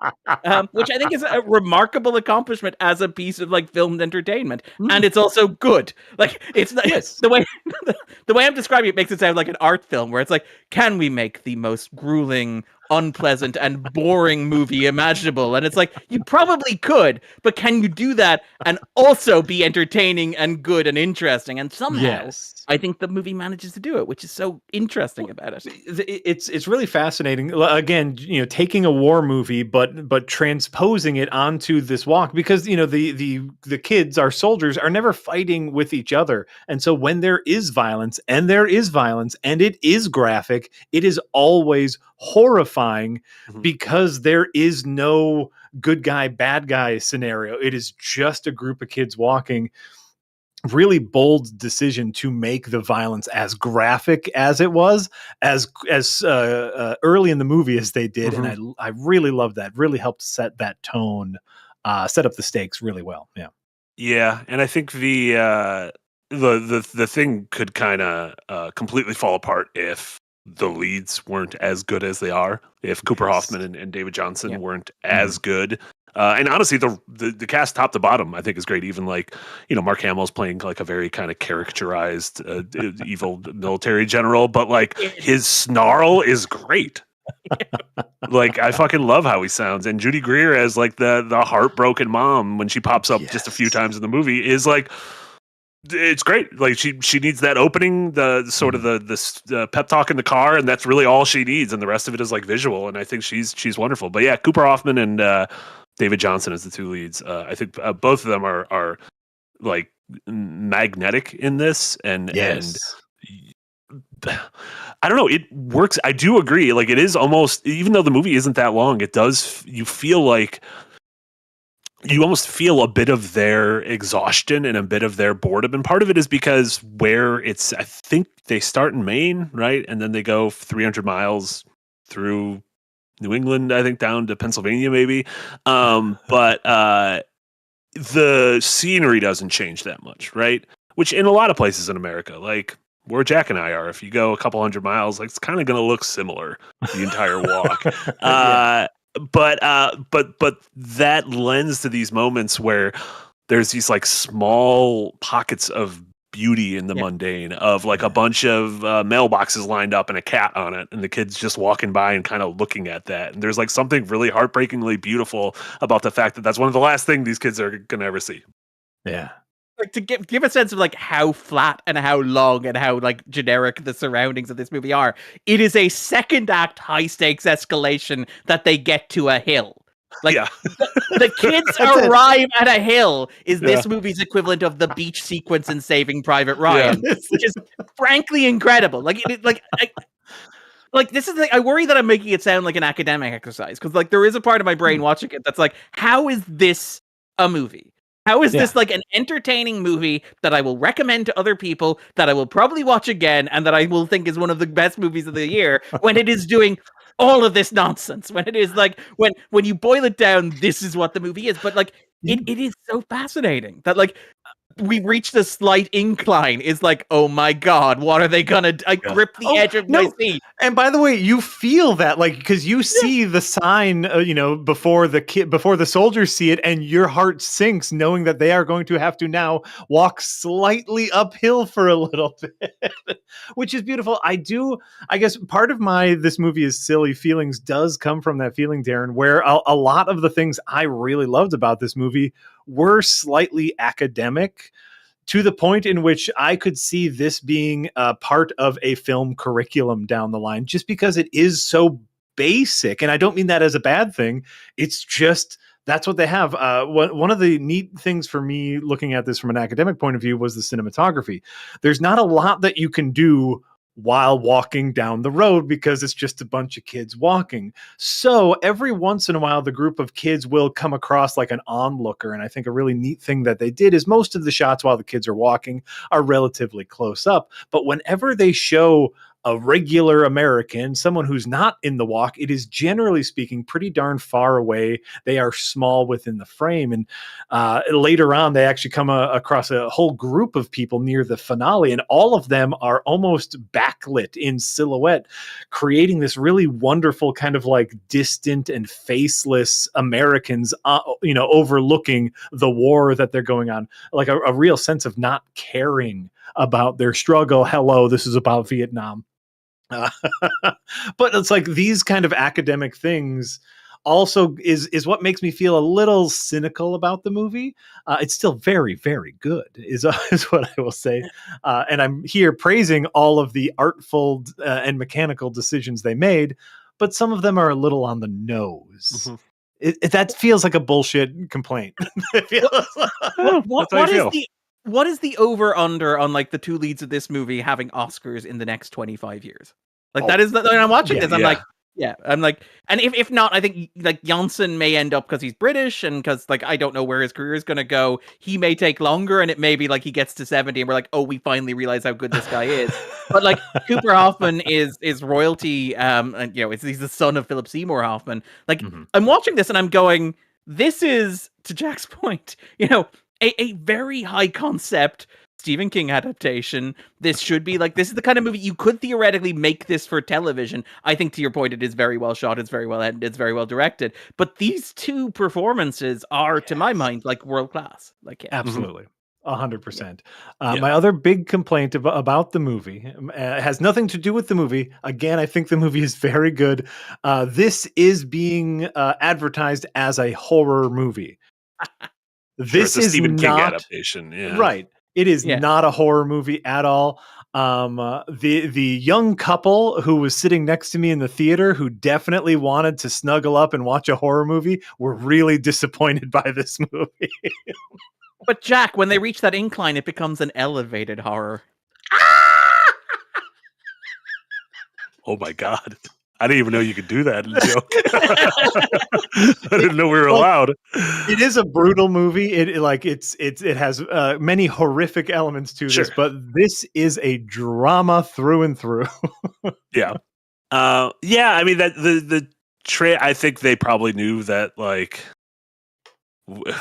which I think is a remarkable accomplishment as a piece of, like, filmed entertainment. And it's also good. Like, it's the way I'm describing it makes it sound like an art film where it's like, can we make the most grueling, unpleasant and boring movie imaginable. And it's like, you probably could, but can you do that and also be entertaining and good and interesting? And somehow I think the movie manages to do it, which is so interesting about it. It's really fascinating. Again, taking a war movie, but transposing it onto this walk, because the kids, our soldiers, are never fighting with each other, and so when there is violence, and it is graphic, it is always horrifying, because there is no good guy, bad guy scenario. It is just a group of kids walking. Really bold decision to make the violence as graphic as it was, as early in the movie as they did, and I really love that. Really helped set that tone, set up the stakes really well. Yeah, and I think the thing could kind of completely fall apart if the leads weren't as good as they are. If Cooper Hoffman and David Johnson weren't as good. And honestly, the cast top to bottom, I think, is great. Even Mark Hamill's playing like a very kind of caricaturized evil military general, but like his snarl is great. Like, I fucking love how he sounds. And Judy Greer as like the heartbroken mom when she pops up just a few times in the movie is like, it's great. Like she needs that opening, the sort of the pep talk in the car, and that's really all she needs. And the rest of it is like visual. And I think she's wonderful. But yeah, Cooper Hoffman and David Johnson as the two leads. I think both of them are like magnetic in this, and I don't know, it works. I do agree. Like, it is almost, even though the movie isn't that long, it does. You almost feel a bit of their exhaustion and a bit of their boredom, and part of it is because I think they start in Maine, right, and then they go 300 miles through New England, I think, down to Pennsylvania, maybe. But the scenery doesn't change that much, right? Which in a lot of places in America, like where Jack and I are, if you go a couple hundred miles, like, it's kind of going to look similar the entire walk. But that lends to these moments where there's these like small pockets of beauty in the mundane, of like a bunch of mailboxes lined up and a cat on it, and the kids just walking by and kind of looking at that. And there's like something really heartbreakingly beautiful about the fact that that's one of the last things these kids are going to ever see. Yeah. Like, to give a sense of like how flat and how long and how like generic the surroundings of this movie are, it is a second act high stakes escalation that they get to a hill. Like, the kids arrive at a hill is this movie's equivalent of the beach sequence in Saving Private Ryan, which is frankly incredible. Like, this is like, I worry that I'm making it sound like an academic exercise, because like there is a part of my brain watching it that's like, how is this a movie? How is this like an entertaining movie that I will recommend to other people, that I will probably watch again, and that I will think is one of the best movies of the year, when it is doing all of this nonsense? When it is like, when you boil it down, this is what the movie is. But like, it is so fascinating that like we reached a slight incline. Is like, oh my god, what are they gonna do? I grip the edge of my seat. And by the way, you feel that, like, because you see the sign, before the soldiers see it, and your heart sinks knowing that they are going to have to now walk slightly uphill for a little bit, which is beautiful. I guess part of this movie is silly feelings does come from that feeling, Darren, where a lot of the things I really loved about this movie were slightly academic, to the point in which I could see this being a part of a film curriculum down the line, just because it is so basic. And I don't mean that as a bad thing. It's just, that's what they have. One of the neat things for me looking at this from an academic point of view was the cinematography. There's not a lot that you can do while walking down the road, because it's just a bunch of kids walking. So every once in a while, the group of kids will come across like an onlooker. And I think a really neat thing that they did is most of the shots while the kids are walking are relatively close up. But whenever they show a regular American, someone who's not in the walk, it is generally speaking pretty darn far away. They are small within the frame. And later on, they actually come across a whole group of people near the finale, and all of them are almost backlit in silhouette, creating this really wonderful kind of like distant and faceless Americans, overlooking the war that they're going on, like a real sense of not caring about their struggle. Hello, this is about Vietnam. But it's like these kind of academic things also is what makes me feel a little cynical about the movie. It's still very, very good, is is what I will say. And I'm here praising all of the artful and mechanical decisions they made, but some of them are a little on the nose. Mhm. That feels like a bullshit complaint. It feels- What is the over under on like the two leads of this movie having Oscars in the next 25 years? Like that is when I'm watching this, I'm like, and if not, I think like Janssen may end up because he's British and because like I don't know where his career is gonna go. He may take longer, and it may be like he gets to 70 and we're like, oh, we finally realize how good this guy is. But like Cooper Hoffman is royalty, and he's the son of Philip Seymour Hoffman. Like I'm watching this and I'm going, this is, to Jack's point, a very high concept Stephen King adaptation. This should be like, this is the kind of movie you could theoretically make this for television. I think, to your point, it is very well shot, it's very well edited, it's very well directed. But these two performances are, to my mind, like world class. Like, absolutely. 100%. My other big complaint about the movie has nothing to do with the movie. Again, I think the movie is very good. This is being advertised as a horror movie. This is Stephen King not adaptation. Yeah. Right. It is not a horror movie at all. The young couple who was sitting next to me in the theater, who definitely wanted to snuggle up and watch a horror movie, were really disappointed by this movie. But Jack, when they reach that incline, it becomes an elevated horror. Oh my God. I didn't even know you could do that in a joke. I didn't know we were allowed. It is a brutal movie. It has many horrific elements to this, but this is a drama through and through. Yeah. I mean that I think they probably knew that like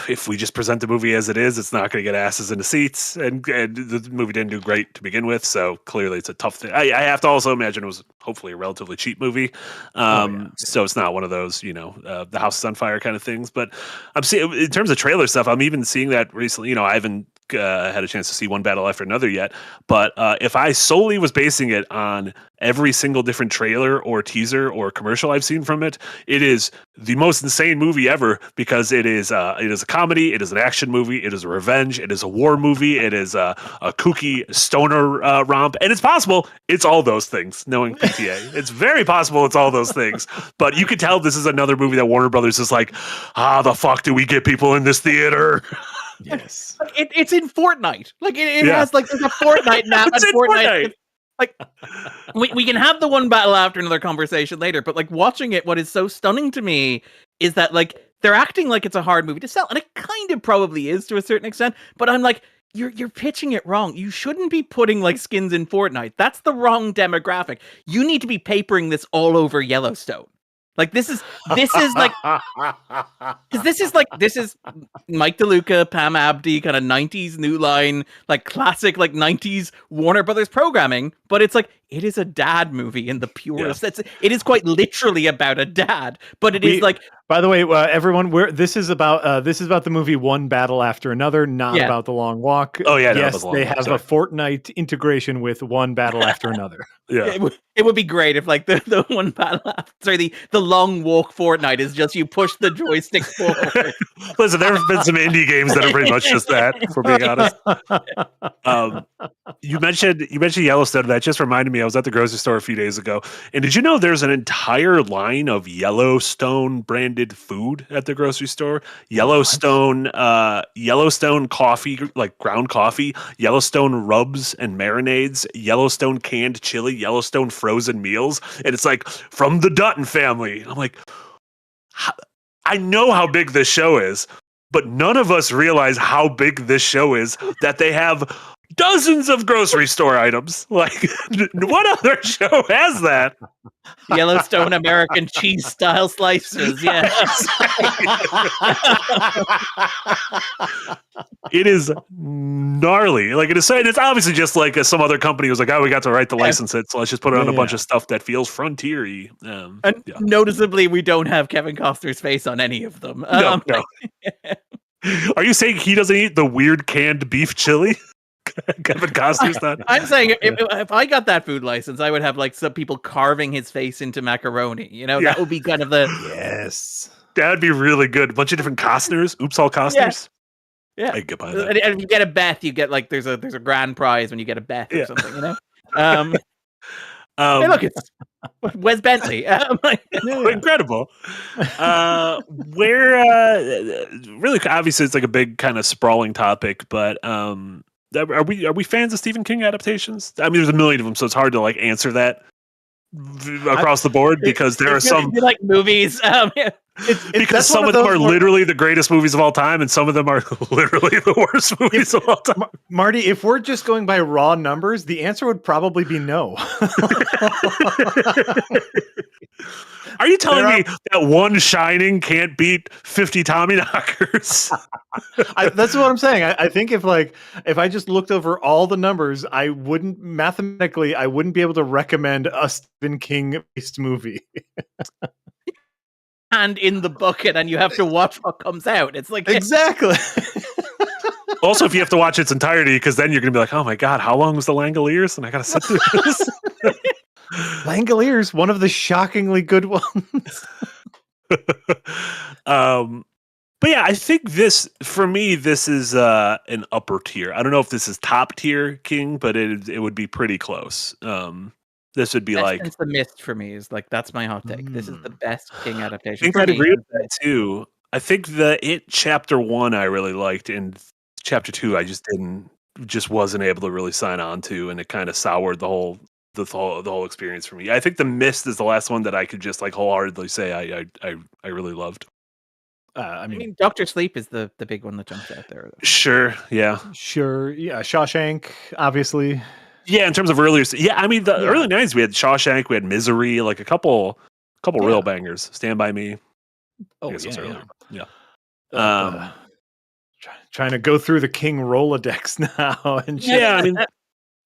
if we just present the movie as it is, it's not going to get asses into seats, and the movie didn't do great to begin with. So clearly, it's a tough thing. I have to also imagine it was hopefully a relatively cheap movie, so it's not one of those the house is on fire kind of things. But I'm seeing in terms of trailer stuff, I'm even seeing that recently. I haven't had a chance to see One Battle After Another yet, but if I solely was basing it on every single different trailer or teaser or commercial I've seen from it, it is the most insane movie ever, because it is a comedy, it is an action movie, it is a revenge, it is a war movie, it is a kooky stoner romp, and it's possible it's all those things. Knowing PTA, it's very possible it's all those things. But you can tell this is another movie that Warner Brothers is like, how the fuck do we get people in this theater? Yes, it's in Fortnite. Like it has like there's a Fortnite map. It's and in Fortnite. Like we can have the One Battle After Another conversation later, but like watching it, what is so stunning to me is that like they're acting like it's a hard movie to sell, and it kind of probably is to a certain extent. But I'm like, you're pitching it wrong. You shouldn't be putting like skins in Fortnite. That's the wrong demographic. You need to be papering this all over Yellowstone. Like this is like, because this is Mike DeLuca, Pam Abdi, kind of 90s New Line, like classic like 90s Warner Brothers programming, but it's like it is a dad movie in the purest. It is quite literally about a dad, but it is like. By the way, everyone, this is about the movie One Battle After Another, not about The Long Walk. Oh yeah, yes, they have a Fortnite integration with One Battle After Another. Yeah, it would be great if like the One Battle After the Long Walk Fortnite is just you push the joystick forward. Listen, there have been some indie games that are pretty much just that, if we're being honest. You mentioned Yellowstone. That just reminded me. I was at the grocery store a few days ago, and did you know there's an entire line of Yellowstone branded food at the grocery store? Yellowstone coffee, like ground coffee, Yellowstone rubs and marinades, Yellowstone canned chili, Yellowstone frozen meals, and it's like from the Dutton family. I'm like, I know how big this show is, but none of us realize how big this show is, that they have dozens of grocery store items. Like, what other show has that? Yellowstone American cheese style slices. Yeah. It is gnarly. Like, it's obviously just like some other company was like, oh, we got to write to license it, so let's just put it on a bunch of stuff that feels frontier-y. And noticeably, we don't have Kevin Costner's face on any of them. No. Are you saying he doesn't eat the weird canned beef chili? Kevin Costner's not. I'm saying if I got that food license, I would have like some people carving his face into macaroni. You know, that would be kind of the Yes. That would be really good. A bunch of different Costners. Oops, all Costners. Yeah. I can get by that. And if you get a bet, you get like there's a grand prize when you get a bet or something. You know. Hey, look, it's Wes Bentley. Incredible. Where really, obviously, it's like a big kind of sprawling topic, but are we fans of Stephen King adaptations? I mean, there's a million of them, so it's hard to like answer that across the board because there are some like movies. Because some of them are literally the greatest movies of all time, and some of them are literally the worst movies of all time. Marty, if we're just going by raw numbers, the answer would probably be no. Are you telling me that one Shining can't beat 50 Tommyknockers? That's what I'm saying. I think if I just looked over all the numbers, I wouldn't be able to recommend a Stephen King based movie. And in the bucket, and you have to watch what comes out. It's like exactly. Also, if you have to watch its entirety, because then you're going to be like, "Oh my god, how long was the Langoliers?" And I got to sit through this. Langoliers, one of the shockingly good ones. But yeah, I think this for me, this is an upper tier. I don't know if this is top tier King, but it would be pretty close. This would be like The Mist for me is like that's my hot take. This is the best King adaptation. I think I'd agree with that too. I think the chapter 1 I really liked, and chapter 2 I just wasn't able to really sign on to, and it kind of soured the whole experience for me. I think the Mist is the last one that I could just like wholeheartedly say I really loved. I mean, Dr. Sleep is the big one that jumps out there. Sure, yeah, Shawshank, obviously. Yeah, in terms of earlier, I mean, the early 90s, we had Shawshank, we had Misery, like a couple real bangers. Stand By Me. Oh, yeah. Trying to go through the King Rolodex now. And I mean,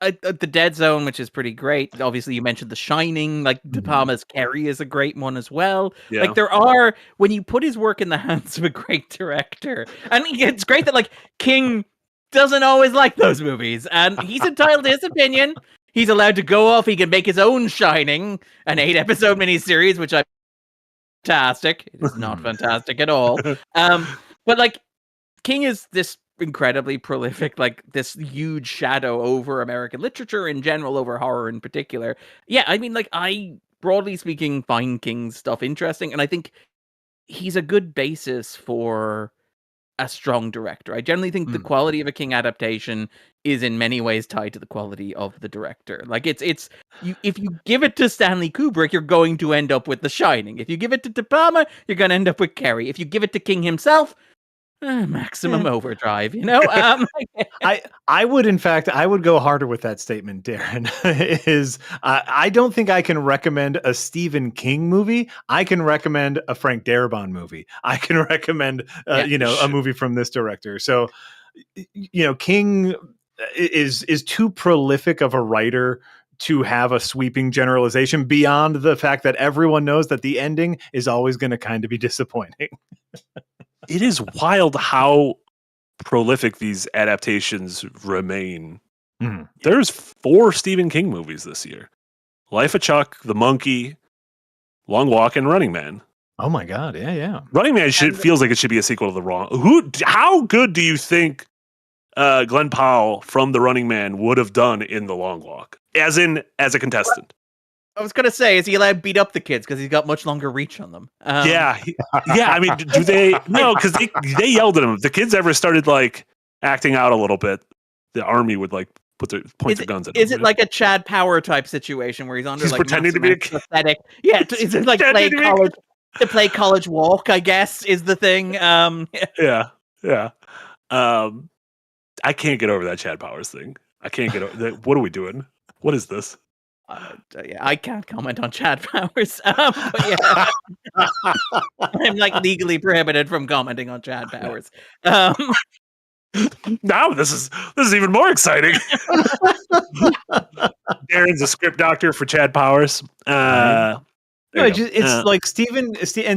the Dead Zone, which is pretty great. Obviously, you mentioned The Shining. Like De Palma's Carrie is a great one as well. Yeah. Like there are, when you put his work in the hands of a great director, and it's great that like King doesn't always like those movies, and he's entitled to his opinion. He's allowed to go off. He can make his own Shining, an 8-episode miniseries, which I'm fantastic. It is not fantastic at all. But like King is this incredibly prolific, like this huge shadow over American literature in general, over horror in particular. Yeah, I mean, like I broadly speaking find King's stuff interesting, and I think he's a good basis for a strong director. I generally think the quality of a King adaptation is in many ways tied to the quality of the director. Like it's if you give it to Stanley Kubrick, you're going to end up with The Shining. If you give it to De Palma, you're going to end up with Carrie. If you give it to King himself, maximum overdrive, you know? I would go harder with that statement, Darren. I don't think I can recommend a Stephen King movie. I can recommend a Frank Darabont movie. I can recommend a movie from this director. So King is too prolific of a writer to have a sweeping generalization beyond the fact that everyone knows that the ending is always going to kind of be disappointing. It is wild how prolific these adaptations remain. There's 4 Stephen King movies this year: Life of Chuck, The Monkey, Long Walk, and Running Man. Oh my god, yeah. Running Man feels like it should be a sequel to The Wrong. How good do you think Glenn Powell from The Running Man would have done in The Long Walk, as a contestant? I was gonna say, is he allowed to beat up the kids because he's got much longer reach on them? Yeah. I mean, do they? No, because they yelled at him. If the kids ever started like acting out a little bit, the army would like point their guns at him. Is it like a Chad Power type situation where he's under like pretending to be a kid? Pathetic? Yeah, is it like play college walk? I guess is the thing. Yeah. I can't get over that Chad Powers thing. I can't get over that. What are we doing? What is this? I can't comment on Chad Powers. But yeah, I'm like legally prohibited from commenting on Chad Powers. Now this is even more exciting. Darren's a script doctor for Chad Powers. It's like Stephen, and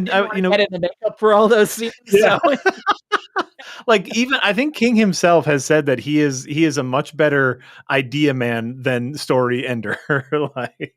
get in the makeup for all those scenes. Yeah. So. Like, even I think King himself has said that he is a much better idea man than story ender. Like,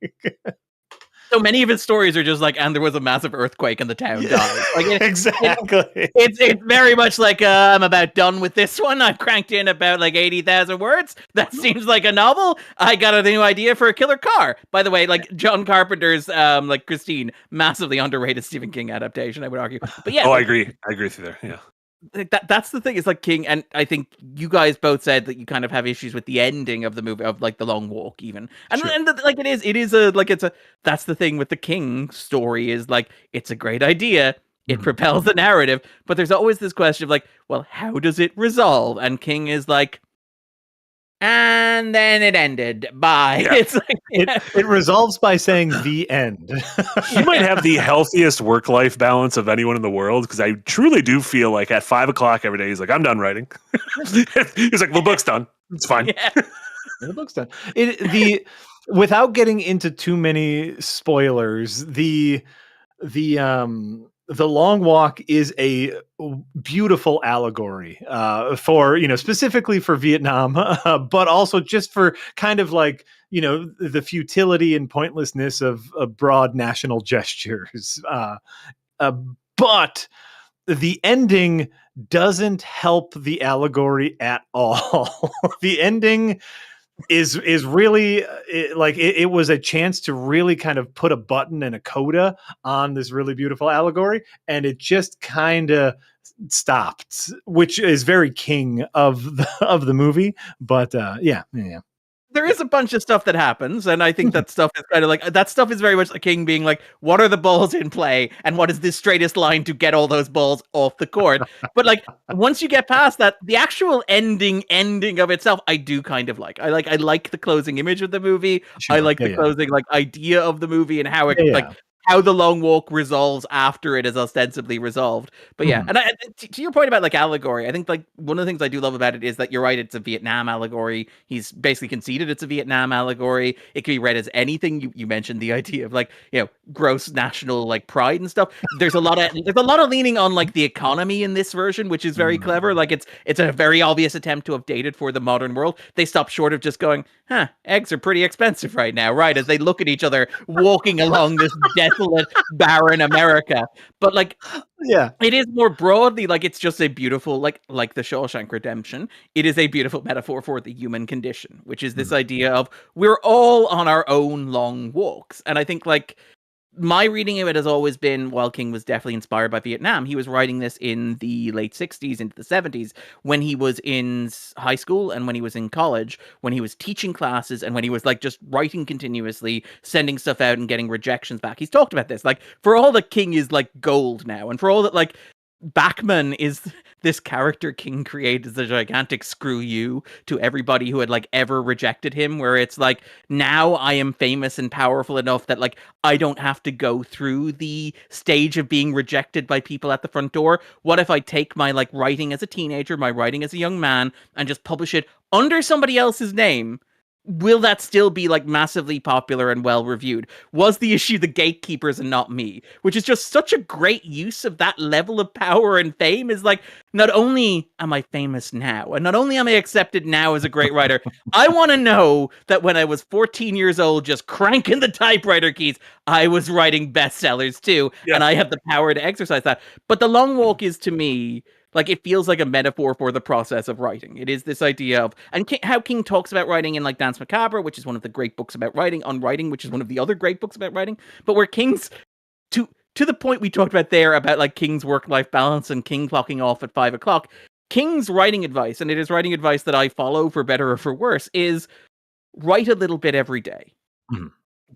So many of his stories are just like, and there was a massive earthquake and the town died. Like exactly. it's very much like I'm about done with this one. I've cranked in about like 80,000 words. That seems like a novel. I got a new idea for a killer car. By the way, like John Carpenter's like Christine, massively underrated Stephen King adaptation, I would argue. But yeah, I agree with you there. Yeah. Like that's the thing. It's like King, and I think you guys both said that you kind of have issues with the ending of the movie, of like the long walk, even, and Sure. like it is a like it's a that's the thing with the King story, is like it's a great idea, it propels the narrative, but there's always this question of like, well, how does it resolve? And King is like, and then it ended. Bye. Yeah. It's like It resolves by saying the end. He might have the healthiest work-life balance of anyone in the world, because I truly do feel like at 5 o'clock every day, he's like, I'm done writing. He's like, the book's done. It's fine. Yeah. The book's done. Without getting into too many spoilers, the long walk is a beautiful allegory for, specifically for Vietnam, but also just for kind of like, the futility and pointlessness of broad national gestures. But the ending doesn't help the allegory at all. The ending is really it was a chance to really kind of put a button and a coda on this really beautiful allegory, and it just kind of stopped, which is very King of the movie. But yeah. There is a bunch of stuff that happens, and I think that stuff is kind of like, that stuff is very much like King being like, what are the balls in play, and what is the straightest line to get all those balls off the court? But like, once you get past that, the actual ending of itself, I do kind of like. I like the closing image of the movie. Sure. I like the closing like idea of the movie, and how it like how the long walk resolves after it is ostensibly resolved. But yeah, and to your point about like allegory, I think like one of the things I do love about it is that you're right, it's a Vietnam allegory. He's basically conceded it's a Vietnam allegory. It can be read as anything. You mentioned the idea of like, gross national like pride and stuff. There's a lot of leaning on like the economy in this version, which is very clever. Like it's a very obvious attempt to update it for the modern world. They stop short of just going, eggs are pretty expensive right now, right? As they look at each other walking along this desolate, barren America. But like, it is more broadly like, it's just a beautiful, like the Shawshank Redemption. It is a beautiful metaphor for the human condition, which is this idea of we're all on our own long walks. And I think like my reading of it has always been, while King was definitely inspired by Vietnam, he was writing this in the late 60s into the 70s, when he was in high school and when he was in college, when he was teaching classes, and when he was like just writing continuously, sending stuff out and getting rejections back. He's talked about this, like, for all that King is like gold now, and for all that like Bachman is this character King created as a gigantic screw you to everybody who had like ever rejected him, where it's like, now I am famous and powerful enough that like I don't have to go through the stage of being rejected by people at the front door. What if I take my like writing as a teenager, my writing as a young man, and just publish it under somebody else's name? Will that still be like massively popular and well reviewed? Was the issue the gatekeepers and not me? Which is just such a great use of that level of power and fame. Is like, not only am I famous now, and not only am I accepted now as a great writer, I want to know that when I was 14 years old, just cranking the typewriter keys, I was writing bestsellers too, and I have the power to exercise that. But The Long Walk is, to me, like, it feels like a metaphor for the process of writing. It is this idea of, and how King talks about writing in like Dance Macabre, which is one of the great books about writing, on writing, which is one of the other great books about writing, but where King's, to the point we talked about there about like King's work-life balance and King clocking off at 5 o'clock, King's writing advice, and it is writing advice that I follow for better or for worse, is write a little bit every day.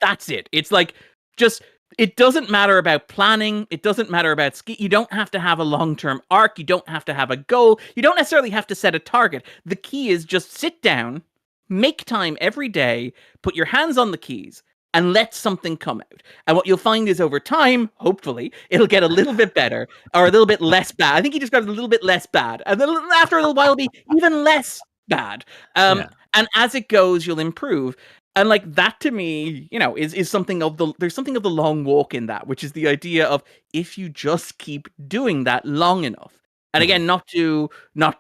That's it. It's like, just, it doesn't matter about planning. It doesn't matter about you don't have to have a long-term arc. You don't have to have a goal. You don't necessarily have to set a target. The key is just sit down, make time every day, put your hands on the keys, and let something come out. And what you'll find is, over time, hopefully, it'll get a little bit better, or a little bit less bad. I think you just got a little bit less bad. And then after a little while, it'll be even less bad. And as it goes, you'll improve. And like, that to me, is something of there's something of the long walk in that, which is the idea of, if you just keep doing that long enough, And again, not to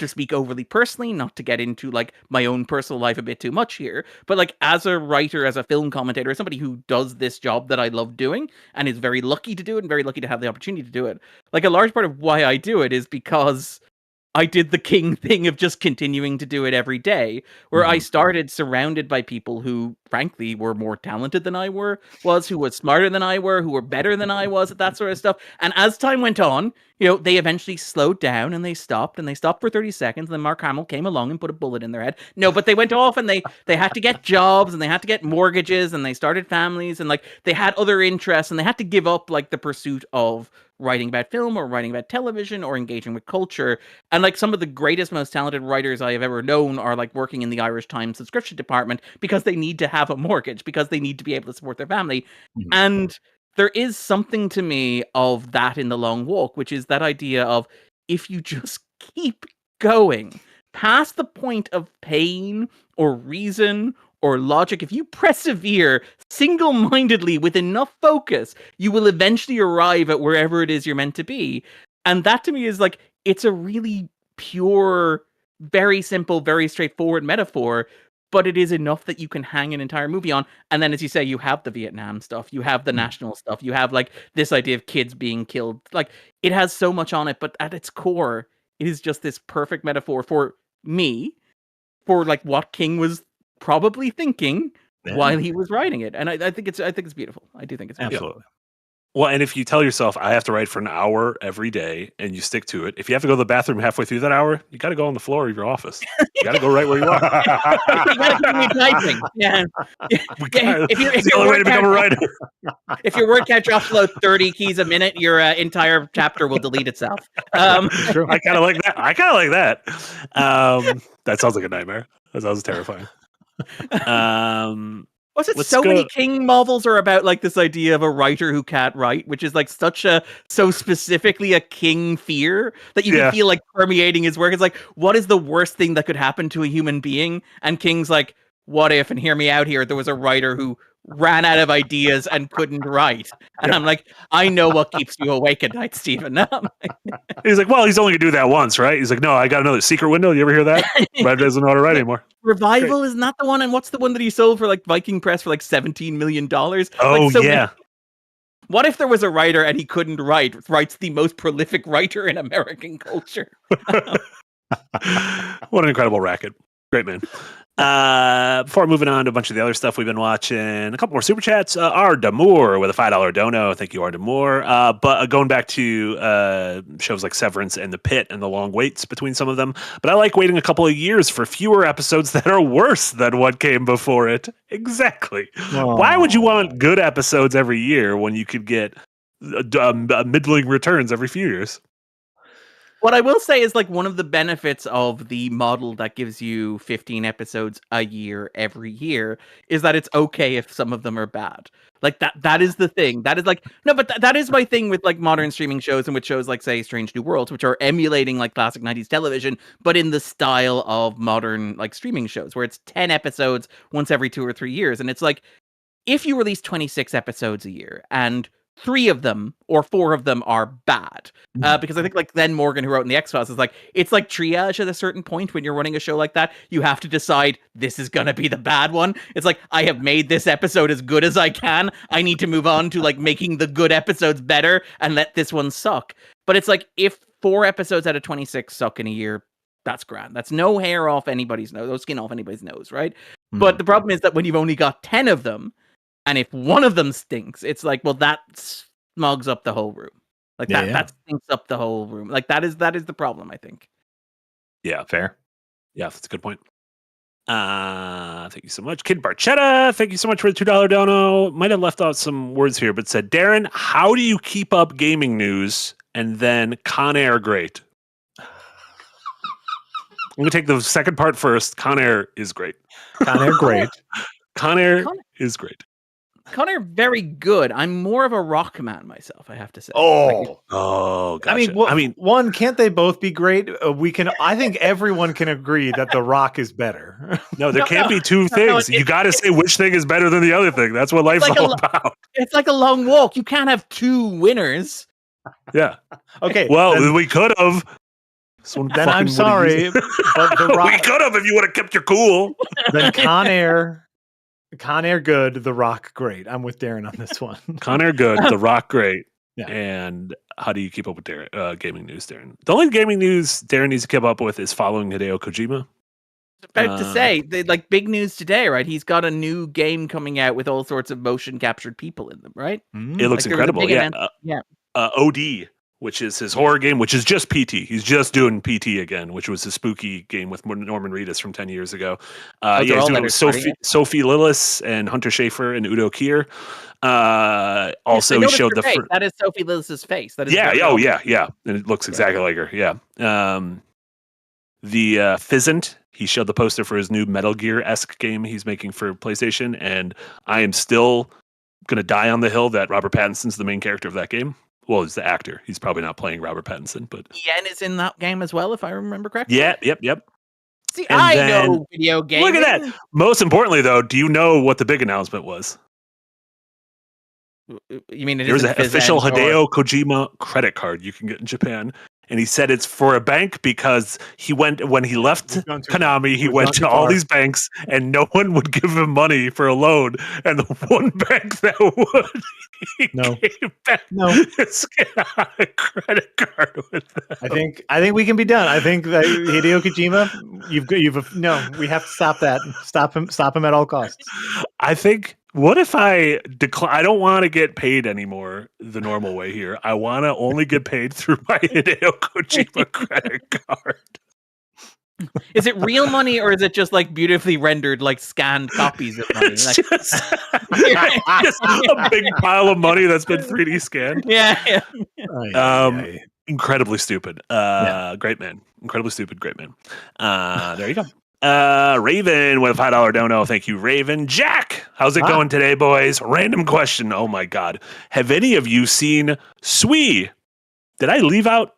speak overly personally, not to get into like my own personal life a bit too much here, but like as a writer, as a film commentator, as somebody who does this job that I love doing and is very lucky to do it and very lucky to have the opportunity to do it, like a large part of why I do it is because I did the king thing of just continuing to do it every day, where I started surrounded by people who, frankly, were more talented than I was, who was smarter than I were, who were better than I was at that sort of stuff. And as time went on, they eventually slowed down and they stopped for 30 seconds. And then Mark Hamill came along and put a bullet in their head. No, but they went off and they had to get jobs and they had to get mortgages and they started families and like they had other interests and they had to give up like the pursuit of writing about film or writing about television or engaging with culture. And like some of the greatest, most talented writers I have ever known are like working in the Irish Times subscription department because they need to have a mortgage, because they need to be able to support their family. And there is something to me of that in The Long Walk, which is that idea of if you just keep going past the point of pain or reason or logic, if you persevere single-mindedly with enough focus, you will eventually arrive at wherever it is you're meant to be. And that to me is like, it's a really pure, very simple, very straightforward metaphor, but it is enough that you can hang an entire movie on. And then, as you say, you have the Vietnam stuff, you have the national stuff, you have like this idea of kids being killed. Like, it has so much on it, but at its core, it is just this perfect metaphor for me, for like what King was probably thinking while he was writing it. And I think it's beautiful. I do think it's beautiful. Absolutely. Well, and if you tell yourself, I have to write for an hour every day, and you stick to it, if you have to go to the bathroom halfway through that hour, you got to go on the floor of your office. You got to go right where you are. You got to keep typing. Yeah. It's the only way to become a writer. If your word count drops below 30 keys a minute, your entire chapter will delete itself. I kind of like that. That sounds like a nightmare. That sounds terrifying. Many King novels are about like this idea of a writer who can't write, which is like so specifically a King fear that you can feel like permeating his work. It's like, what is the worst thing that could happen to a human being? And King's like, what if, and hear me out here, there was a writer who ran out of ideas and couldn't write. And I'm like, I know what keeps you awake at night, Stephen. He's like, well, he's only gonna do that once, right? He's like, no, I got another secret window. You ever hear that? Brad doesn't know how to write anymore. Revival is not the one, and what's the one that he sold for like Viking Press for like $17 million? Oh, yeah. What if there was a writer and he couldn't writes the most prolific writer in American culture? What an incredible racket. Great man. Before moving on to a bunch of the other stuff we've been watching, a couple more super chats. R. Damour with a $5 dono. Thank you, R. Damour. But going back to shows like Severance and The Pit and the long waits between some of them. But I like waiting a couple of years for fewer episodes that are worse than what came before it. Exactly. Aww. Why would you want good episodes every year when you could get middling returns every few years? What I will say is like one of the benefits of the model that gives you 15 episodes a year every year is that it's okay if some of them are bad. Like that is the thing. That is like, no, but that is my thing with like modern streaming shows and with shows like, say, Strange New Worlds, which are emulating like classic 90s television, but in the style of modern like streaming shows where it's 10 episodes once every 2 or 3 years. And it's like, if you release 26 episodes a year and 3 of them or 4 of them are bad, because I think like Glenn Morgan, who wrote in the X-Files, is like, it's like triage at a certain point when you're running a show like that. You have to decide this is going to be the bad one. It's like, I have made this episode as good as I can. I need to move on to like making the good episodes better and let this one suck. But it's like, if 4 episodes out of 26 suck in a year, that's grand. That's no hair off anybody's nose, no skin off anybody's nose, right? But the problem is that when you've only got 10 of them, and if one of them stinks, it's like, well, that smugs up the whole room. Like that stinks up the whole room. Like that is the problem, I think. Yeah, fair. Yeah, that's a good point. Thank you so much. Kid Barchetta, thank you so much for the $2 dono. Might have left out some words here, but said, Darren, how do you keep up gaming news and then Con Air great? I'm going to take the second part first. Con Air is great. Con Air great. Con Air is great. Con Air very good. I'm more of a rock man myself, I have to say. Gotcha. I mean, one, can't they both be great? I think everyone can agree that The Rock is better. No, there can't be two things. You got to say which thing is better than the other thing. That's what life's all about. It's like a long walk. You can't have 2 winners. Yeah. Okay. Well, we could have. Then I'm sorry, but The Rock. We could have if you would have kept your cool. Then Con Air good, The Rock great. I'm with Darren on this one. Con Air good, The Rock great. Yeah. And how do you keep up with gaming news, Darren? The only gaming news Darren needs to keep up with is following Hideo Kojima. About to say, like big news today, right? He's got a new game coming out with all sorts of motion captured people in them, right? It looks incredible. Yeah. OD, which is his horror game, which is just PT. He's just doing PT again, which was his spooky game with Norman Reedus from 10 years ago. He's doing it with Sophie Lillis and Hunter Schafer and Udo Kier. Also, he showed that is Sophie Lillis's face. That is yeah. And it looks exactly like her. Yeah. The Fizzant, he showed the poster for his new Metal Gear-esque game he's making for PlayStation, and I am still going to die on the hill that Robert Pattinson's the main character of that game. Well, he's the actor. He's probably not playing Robert Pattinson, but Yen is in that game as well, if I remember correctly. Yeah, yep. See, I know video games. Look at that. Most importantly, though, do you know what the big announcement was? You mean there's an official Hideo Kojima credit card you can get in Japan? And he said it's for a bank because when he left Konami, he went to all these banks and no one would give him money for a loan. And the one bank that would, he gave back his credit card with them. I think we can be done. I think that Hideo Kojima, we have to stop that. Stop him at all costs. I think. What if I decline? I don't want to get paid anymore the normal way here. I want to only get paid through my Hideo Kojima credit card. Is it real money or is it just like beautifully rendered, like scanned copies of money? It's just a big pile of money that's been 3D scanned. Yeah. Incredibly stupid. Great man. Incredibly stupid. Great man. There you go. Raven with a $5 dono. Thank you, Raven. Jack, how's it going today, boys? Random question. Oh my God. Have any of you seen Sui? Did I leave out?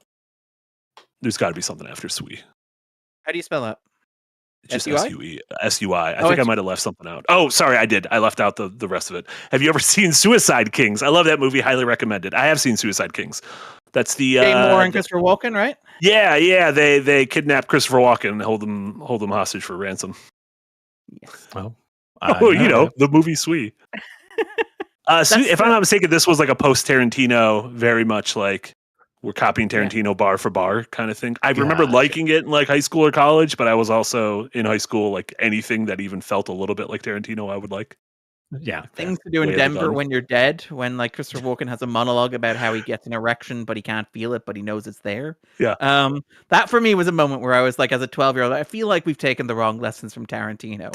There's got to be something after Sui. How do you spell that? Just S-U-E. S-U-I. I think I might have left something out. Oh, sorry, I did. I left out the rest of it. Have you ever seen Suicide Kings? I love that movie. Highly recommended. I have seen Suicide Kings. That's the Jay Moore and Christopher Walken, right? Yeah. They kidnap Christopher Walken and hold him hostage for ransom. Yes. Well, the movie Sui. If I'm not mistaken, this was like a post Tarantino, very much like we're copying Tarantino bar for bar kind of thing. I remember liking it in like high school or college, but I was also in high school like anything that even felt a little bit like Tarantino, I would like. Yeah. Things to do in Denver when you're dead, when like Christopher Walken has a monologue about how he gets an erection, but he can't feel it, but he knows it's there. Yeah. That for me was a moment where I was like, as a 12-year-old, I feel like we've taken the wrong lessons from Tarantino.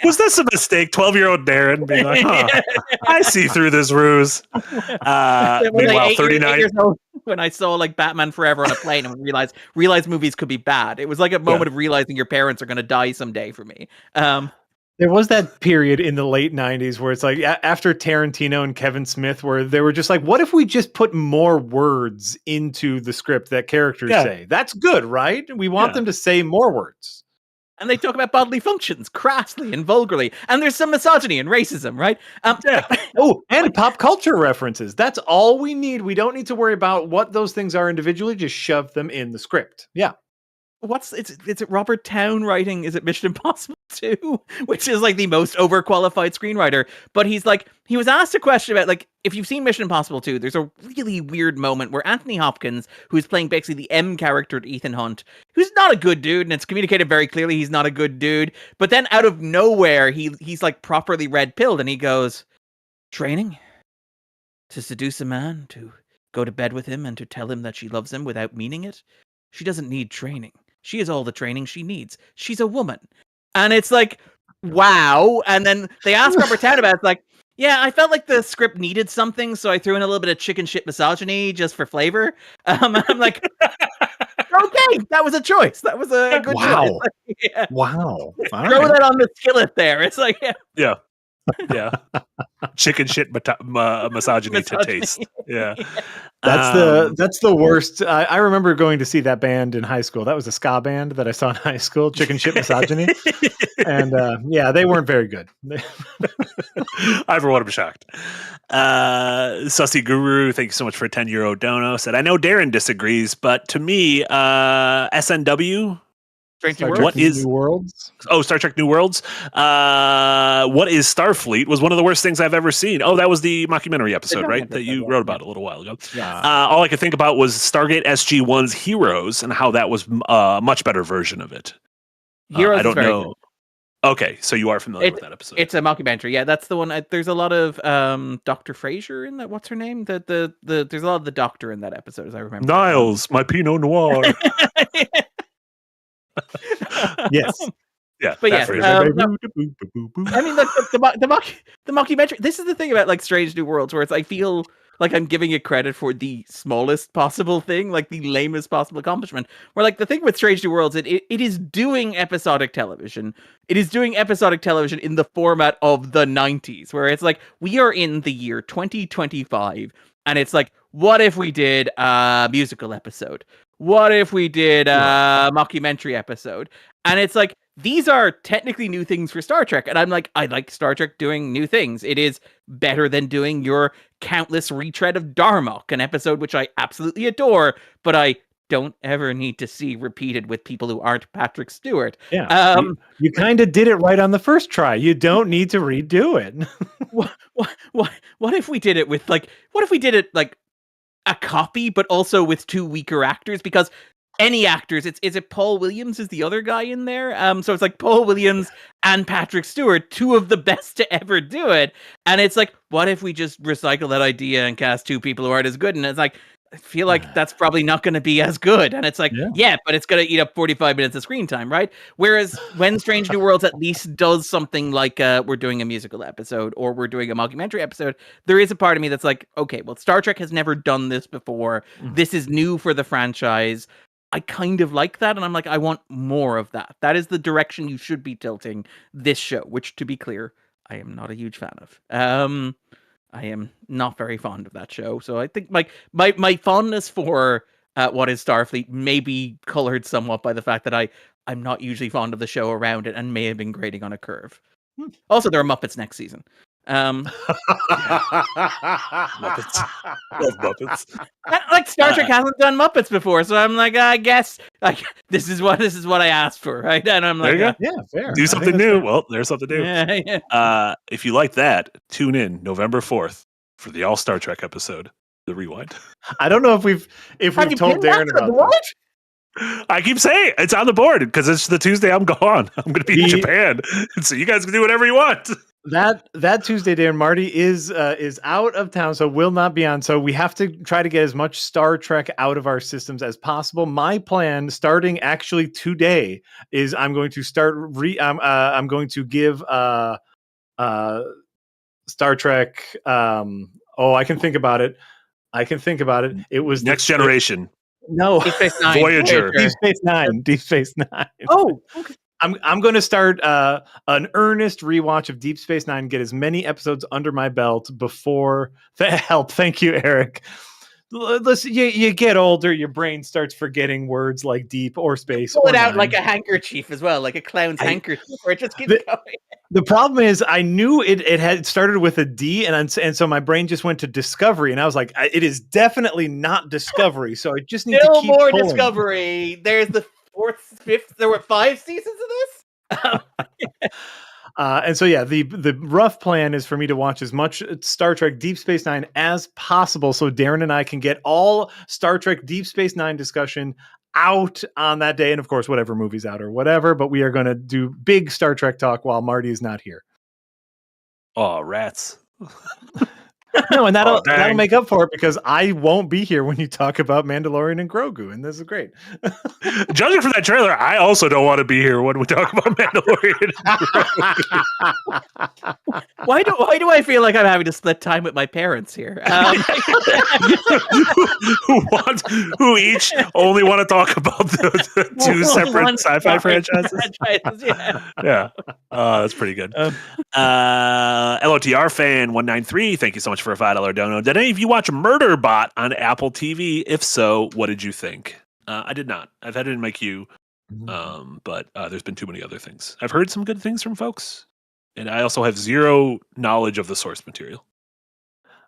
Was this a mistake? 12-year-old Darren being like, I see through this ruse. Meanwhile, 39 years old, when I saw like Batman Forever on a plane and realized movies could be bad. It was like a moment of realizing your parents are going to die someday for me. There was that period in the late 90s where it's like after Tarantino and Kevin Smith where they were just like, what if we just put more words into the script that characters say? That's good, right? We want them to say more words. And they talk about bodily functions crassly and vulgarly. And there's some misogyny and racism, right? And pop culture references. That's all we need. We don't need to worry about what those things are individually. Just shove them in the script. Yeah. Is it Robert Towne writing? Is it Mission Impossible 2? Which is like the most overqualified screenwriter. But he was asked a question about like, if you've seen Mission Impossible 2, there's a really weird moment where Anthony Hopkins, who's playing basically the M character to Ethan Hunt, who's not a good dude, and it's communicated very clearly he's not a good dude. But then out of nowhere, he's like properly red pilled and he goes, training to seduce a man, to go to bed with him and to tell him that she loves him without meaning it. She doesn't need training. She has all the training she needs. She's a woman. And it's like, wow. And then they asked Robert Towne about it. It's like, yeah, I felt like the script needed something, so I threw in a little bit of chicken shit misogyny just for flavor. I'm like, okay, that was a choice. That was a good choice. Like, Wow. Throw that on the skillet there. It's like, Yeah. chicken shit misogyny to taste. Yeah. That's the worst. I remember going to see that band in high school. That was a ska band that I saw in high school, Chicken Shit Misogyny. And yeah, they weren't very good. I for one am shocked. Sussy Guru, thank you so much for a €10 dono. Said, I know Darren disagrees, but to me, SNW. What is New Worlds? Oh, Star Trek New Worlds. What is Starfleet was one of the worst things I've ever seen. Oh, that was the mockumentary episode, right? That you wrote about a little while ago. Yeah. All I could think about was Stargate SG-1's Heroes and how that was a much better version of it. Heroes I don't is very know. good. Okay, so you are familiar with that episode. It's a mockumentary. Yeah, that's the one. There's a lot of Dr. Frasier in that. What's her name? There's a lot of the Doctor in that episode, as I remember. Niles, my Pinot Noir. Yes. Yeah, but yeah, Frasier. I mean, the mockumentary. This is the thing about like Strange New Worlds, where it's I feel like I'm giving it credit for the smallest possible thing, like the lamest possible accomplishment. Where like the thing with Strange New Worlds, it is doing episodic television. It is doing episodic television in the format of the 90s, where it's like we are in the year 2025, and it's like, what if we did a musical episode? What if we did a mockumentary episode? And it's like, these are technically new things for Star Trek. And I'm like, I like Star Trek doing new things. It is better than doing your countless retread of Darmok, an episode which I absolutely adore, but I don't ever need to see repeated with people who aren't Patrick Stewart. Yeah. You kind of did it right on the first try. You don't need to redo it. What if we did it with like, what if we did it like a copy, but also with two weaker actors? Because any actors, is it Paul Williams is the other guy in there? So it's like Paul Williams and Patrick Stewart, two of the best to ever do it. And it's like, what if we just recycle that idea and cast two people who aren't as good? And it's like, I feel like that's probably not going to be as good. And it's like, yeah, but it's going to eat up 45 minutes of screen time, right? Whereas when Strange New Worlds at least does something like we're doing a musical episode or we're doing a mockumentary episode, there is a part of me that's like, okay, well, Star Trek has never done this before. This is new for the franchise. I kind of like that, and I'm like, I want more of that. That is the direction you should be tilting this show, which, to be clear, I am not a huge fan of. I am not very fond of that show, so I think like my fondness for what is Starfleet may be colored somewhat by the fact that I'm not usually fond of the show around it and may have been grading on a curve. Also, there are Muppets next season. Muppets. Love Muppets. Like Star Trek hasn't done Muppets before, so I'm like, I guess like this is what I asked for, right? And I'm like, there you go. Yeah, fair. Do something new. Well, there's something new. Yeah. If you like that, tune in November 4th for the All Star Trek episode, The Rewind. I don't know if we've told Darren about that. I keep saying it's on the board because it's the Tuesday I'm gone. I'm going to be in Japan, so you guys can do whatever you want. That Tuesday, Darren, Marty is out of town, so will not be on. So we have to try to get as much Star Trek out of our systems as possible. My plan, starting actually today, is I'm going to start. I'm going to give Star Trek. I can think think about it. It was Next Generation. No, Deep Space Nine. Voyager. Deep Space Nine. Oh, okay. I'm going to start an earnest rewatch of Deep Space Nine, get as many episodes under my belt before help. Thank you, Eric. Listen, you get older, your brain starts forgetting words like deep or space. Pull or it out nine. like a handkerchief as well, like a clown's handkerchief, where it just keeps going. The problem is, I knew it had started with a D, and so my brain just went to Discovery, and I was like, it is definitely not Discovery. So I just need to keep more pulling. Discovery. There's the 4th, 5th. There were 5 seasons of this. And so, yeah, the rough plan is for me to watch as much Star Trek Deep Space Nine as possible, so Darren and I can get all Star Trek Deep Space Nine discussion out on that day, and of course, whatever movie's out or whatever. But we are going to do big Star Trek talk while Marty is not here. Oh, rats. No, and that'll dang. make up for it because I won't be here when you talk about Mandalorian and Grogu, and this is great. Judging from that trailer, I also don't want to be here when we talk about Mandalorian. Why do I feel like I'm having to split time with my parents here? Who each only want to talk about the two separate sci-fi franchises? Yeah. That's pretty good. LOTR fan 193, thank you so much for a $5 dono. Did any of you watch Murderbot on Apple TV? If so, what did you think? I did not. I've had it in my queue, but there's been too many other things. I've heard some good things from folks, and I also have zero knowledge of the source material.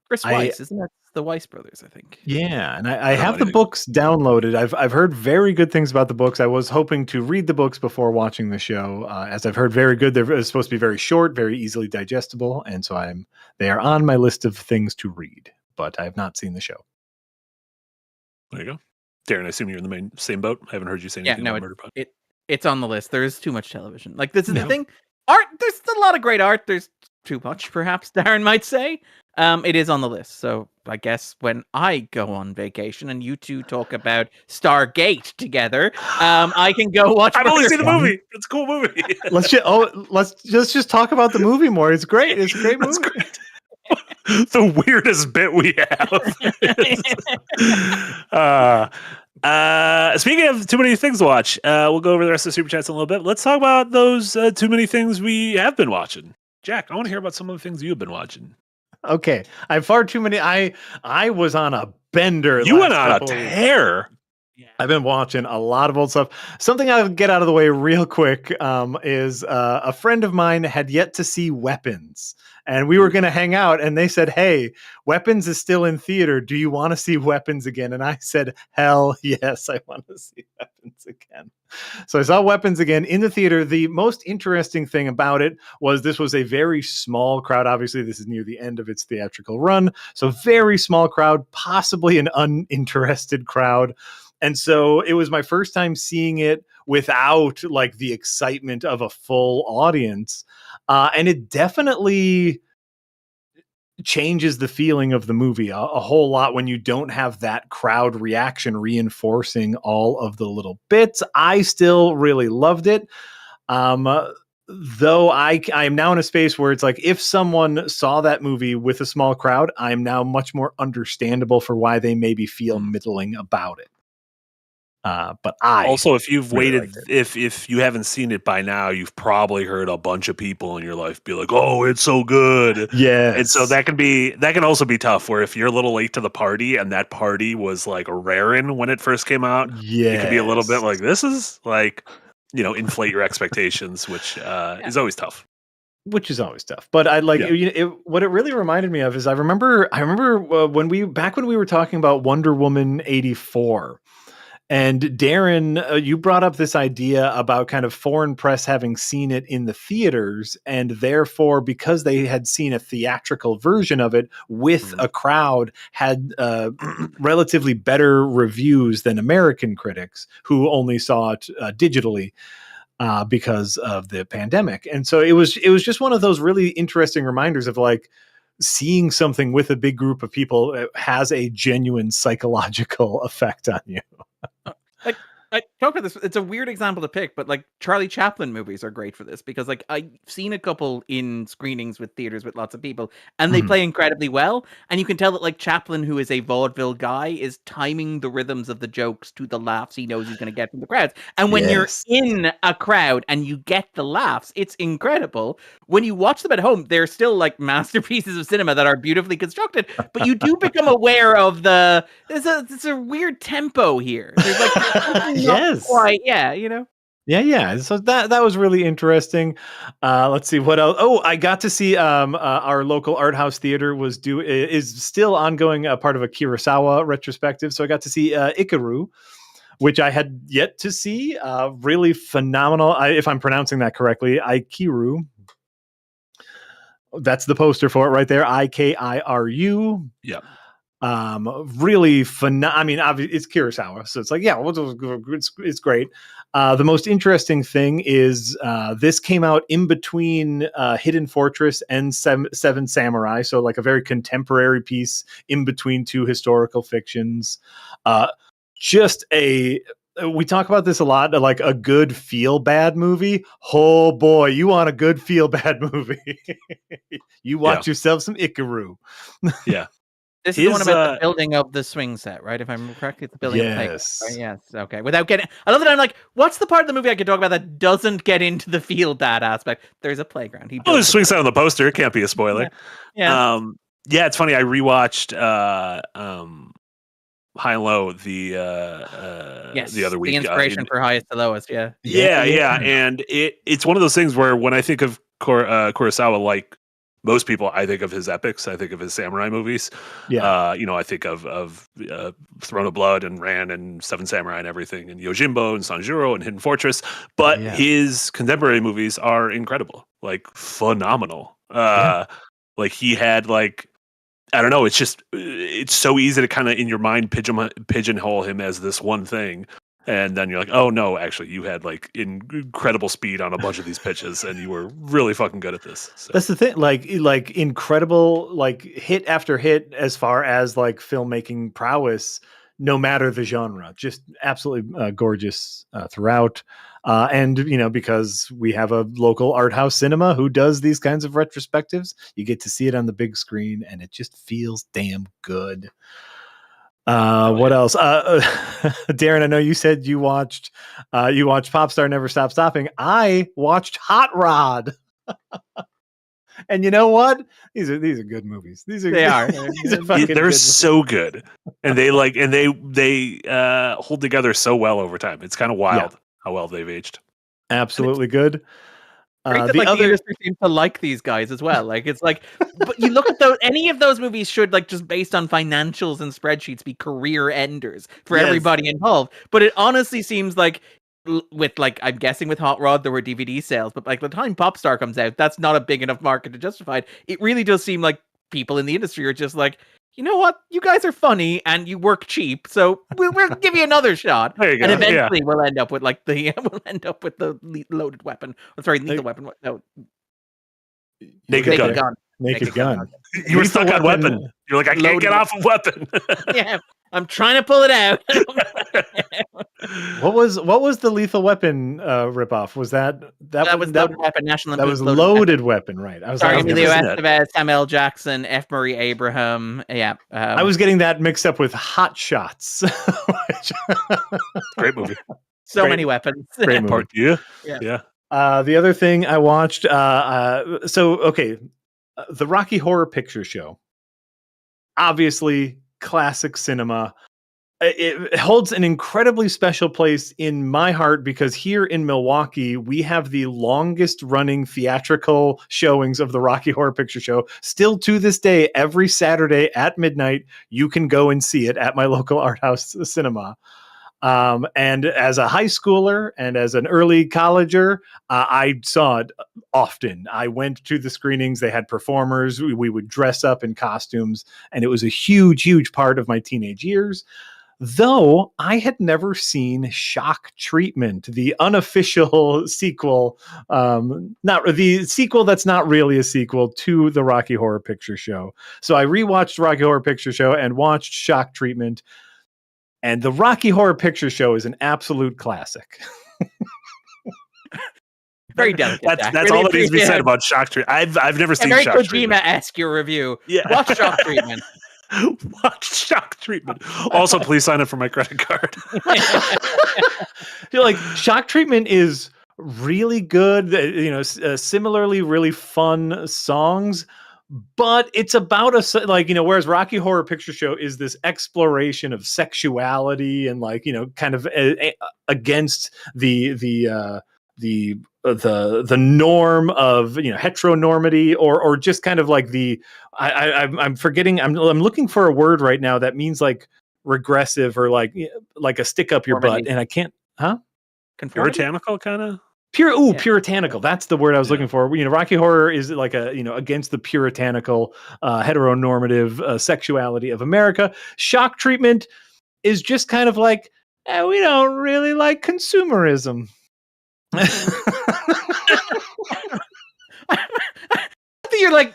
Chris Weiss, isn't that the Weiss brothers, I think? Yeah, and I have the books downloaded. I've heard very good things about the books. I was hoping to read the books before watching the show, as I've heard very good. They're supposed to be very short, very easily digestible, and so they are on my list of things to read, but I have not seen the show. There you go. Darren, I assume you're in the same boat. I haven't heard you say anything about Murderbot. It's on the list. There's too much television. Like, this is the thing. Art, there's a lot of great art. There's too much, perhaps, Darren might say. It is on the list. So I guess when I go on vacation and you two talk about Stargate together, I can go watch. I've only seen the movie. It's a cool movie. Let's just talk about the movie more. It's great. It's a great movie. Great. The weirdest bit we have. Speaking of too many things to watch, we'll go over the rest of the super chats in a little bit. Let's talk about those too many things we have been watching. Jack, I want to hear about some of the things you've been watching. Okay, I have far too many. I was on a bender. You went on a tear. I've been watching a lot of old stuff. Something I'll get out of the way real quick is a friend of mine had yet to see Weapons. And we were going to hang out, and they said, hey, Weapons is still in theater. Do you want to see Weapons again? And I said, hell yes, I want to see Weapons again. So I saw Weapons again in the theater. The most interesting thing about it was this was a very small crowd. Obviously, this is near the end of its theatrical run. So very small crowd, possibly an uninterested crowd. And so it was my first time seeing it without like the excitement of a full audience. And it definitely changes the feeling of the movie a whole lot when you don't have that crowd reaction reinforcing all of the little bits. I still really loved it. Though I am now in a space where it's like, if someone saw that movie with a small crowd, I'm now much more understandable for why they maybe feel middling about it. But if you've waited, if you haven't seen it by now, you've probably heard a bunch of people in your life be like, "Oh, it's so good." Yeah, and so that can also be tough. Where if you're a little late to the party and that party was like a rarin' when it first came out, it could be a little bit like, this is like, inflate your expectations, which is always tough. Which is always tough, but I like what it really reminded me of is I remember when we were talking about Wonder Woman 84. And Darren, you brought up this idea about kind of foreign press having seen it in the theaters, and therefore, because they had seen a theatrical version of it with a crowd, had relatively better reviews than American critics who only saw it digitally because of the pandemic. And so it was just one of those really interesting reminders of like, seeing something with a big group of people has a genuine psychological effect on you. I talk about this. It's a weird example to pick, but like Charlie Chaplin movies are great for this because like I've seen a couple in screenings with theaters with lots of people and they play incredibly well. And you can tell that like Chaplin, who is a vaudeville guy, is timing the rhythms of the jokes to the laughs he knows he's going to get from the crowds. And when you're in a crowd and you get the laughs, it's incredible. When you watch them at home, they're still like masterpieces of cinema that are beautifully constructed, but you do become aware of there's a weird tempo here. There's like quite, yeah. So that was really interesting. Let's see what else. Oh, I got to see our local art house theater is still ongoing, part of a Kurosawa retrospective. So I got to see Ikaru, which I had yet to see. Really phenomenal. If I'm pronouncing that correctly, Ikiru. That's the poster for it right there. Ikiru. Yeah. Really I mean, obviously it's Kurosawa, so it's like, yeah, it's great. The most interesting thing is this came out in between Hidden Fortress and Seven Samurai, so like a very contemporary piece in between two historical fictions. We talk about this a lot, like a good feel bad movie. Oh boy, you want a good feel bad movie. You watch yourself some Ikaru. Yeah. This is the one about the building of the swing set, right? If I remember correctly, it's the building of the playground, right? Yes. Okay. Without getting, I love that I'm like, what's the part of the movie I could talk about that doesn't get into the feel bad aspect? There's a playground. There's a swing set on the poster. It can't be a spoiler. Yeah. Yeah. It's funny. I rewatched High and Low the other week. The inspiration for Highest to Lowest. Yeah. Yeah. And it's one of those things where when I think of Kurosawa, like most people, I think of his epics. I think of his samurai movies. Yeah. I think of Throne of Blood and Ran and Seven Samurai and everything, and Yojimbo and Sanjuro and Hidden Fortress. But his contemporary movies are incredible, like phenomenal. Like he had like, I don't know. It's so easy to kind of in your mind pigeonhole him as this one thing. And then you're like, oh no, actually you had like incredible speed on a bunch of these pitches and you were really fucking good at this. So. That's the thing. Like incredible, like hit after hit as far as like filmmaking prowess, no matter the genre, just absolutely gorgeous throughout. And, because we have a local art house cinema who does these kinds of retrospectives, you get to see it on the big screen and it just feels damn good. What else? Darren, I know you said you watched Popstar Never Stop Stopping. I watched Hot Rod. And you know what? These are good movies. They're so good. And they hold together so well over time. It's kind of wild how well they've aged. Absolutely good. The industry seems to like these guys as well. Like it's like, but you look at those. Any of those movies should, like, just based on financials and spreadsheets, be career enders for everybody involved. But it honestly seems like, with like, I'm guessing with Hot Rod there were DVD sales, but like by the time Popstar comes out, that's not a big enough market to justify it. It really does seem like people in the industry are just like, you know what? You guys are funny and you work cheap, so we'll give you another shot. There you go. And eventually we'll end up with like the loaded weapon. Lethal weapon. No, Naked gun. Naked gun. You were stuck on weapon. You're like, I can't get off of weapon. Yeah, I'm trying to pull it out. What was the Lethal Weapon ripoff? Was that was Loaded Weapon? National. That was Loaded Weapon, right? I was sorry, Emilio Estevez, Samuel Jackson, F. Murray Abraham. Yeah, I was getting that mixed up with Hot Shots. Great movie. Many weapons. Great movie. Yeah. The other thing I watched. The Rocky Horror Picture Show. Obviously, classic cinema. It holds an incredibly special place in my heart because here in Milwaukee, we have the longest running theatrical showings of the Rocky Horror Picture Show. Still to this day, every Saturday at midnight, you can go and see it at my local art house cinema. And as a high schooler and as an early colleger, I saw it often. I went to the screenings. They had performers. We would dress up in costumes, and it was a huge, huge part of my teenage years. Though I had never seen Shock Treatment, the unofficial sequel, not the sequel that's not really a sequel to the Rocky Horror Picture Show. So I rewatched Rocky Horror Picture Show and watched Shock Treatment. And the Rocky Horror Picture Show is an absolute classic. Very delicate. That's really all that needs to be said about Shock Treatment. I've never seen Shock Treatment. Kojima-esque your review. Yeah. Watch Shock Treatment. Watch Shock Treatment. Also, please sign up for my credit card. You're like, Shock Treatment is really good. Similarly, really fun songs. But it's about whereas Rocky Horror Picture Show is this exploration of sexuality and kind of against the norm of heteronormity or just kind of like I'm forgetting. I'm looking for a word right now that means like regressive or like a stick up your butt, and I can't. Puritanical kind of. puritanical. That's the word I was looking for. Rocky Horror is like against the puritanical, heteronormative sexuality of America. Shock Treatment is just kind of like, we don't really like consumerism. I think you're like,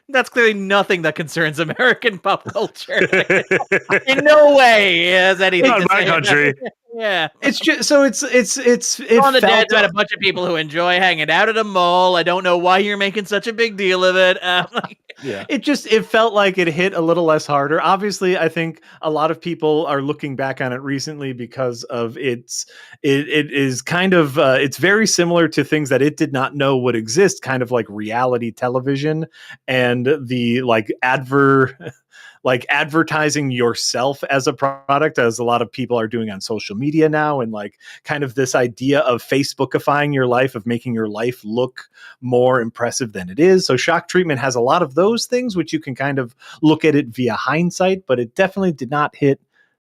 that's clearly nothing that concerns American pop culture. In no way has anything Not to my say country. Yeah. It's just so it's On the Dead had a bunch of people who enjoy hanging out at a mall. I don't know why you're making such a big deal of it. It felt like it hit a little less harder. Obviously, I think a lot of people are looking back on it recently because of it is kind of it's very similar to things that it did not know would exist, kind of like reality television and the advertising yourself as a product, as a lot of people are doing on social media now, and like kind of this idea of Facebookifying your life, of making your life look more impressive than it is. So Shock Treatment has a lot of those things, which you can kind of look at it via hindsight, but it definitely did not hit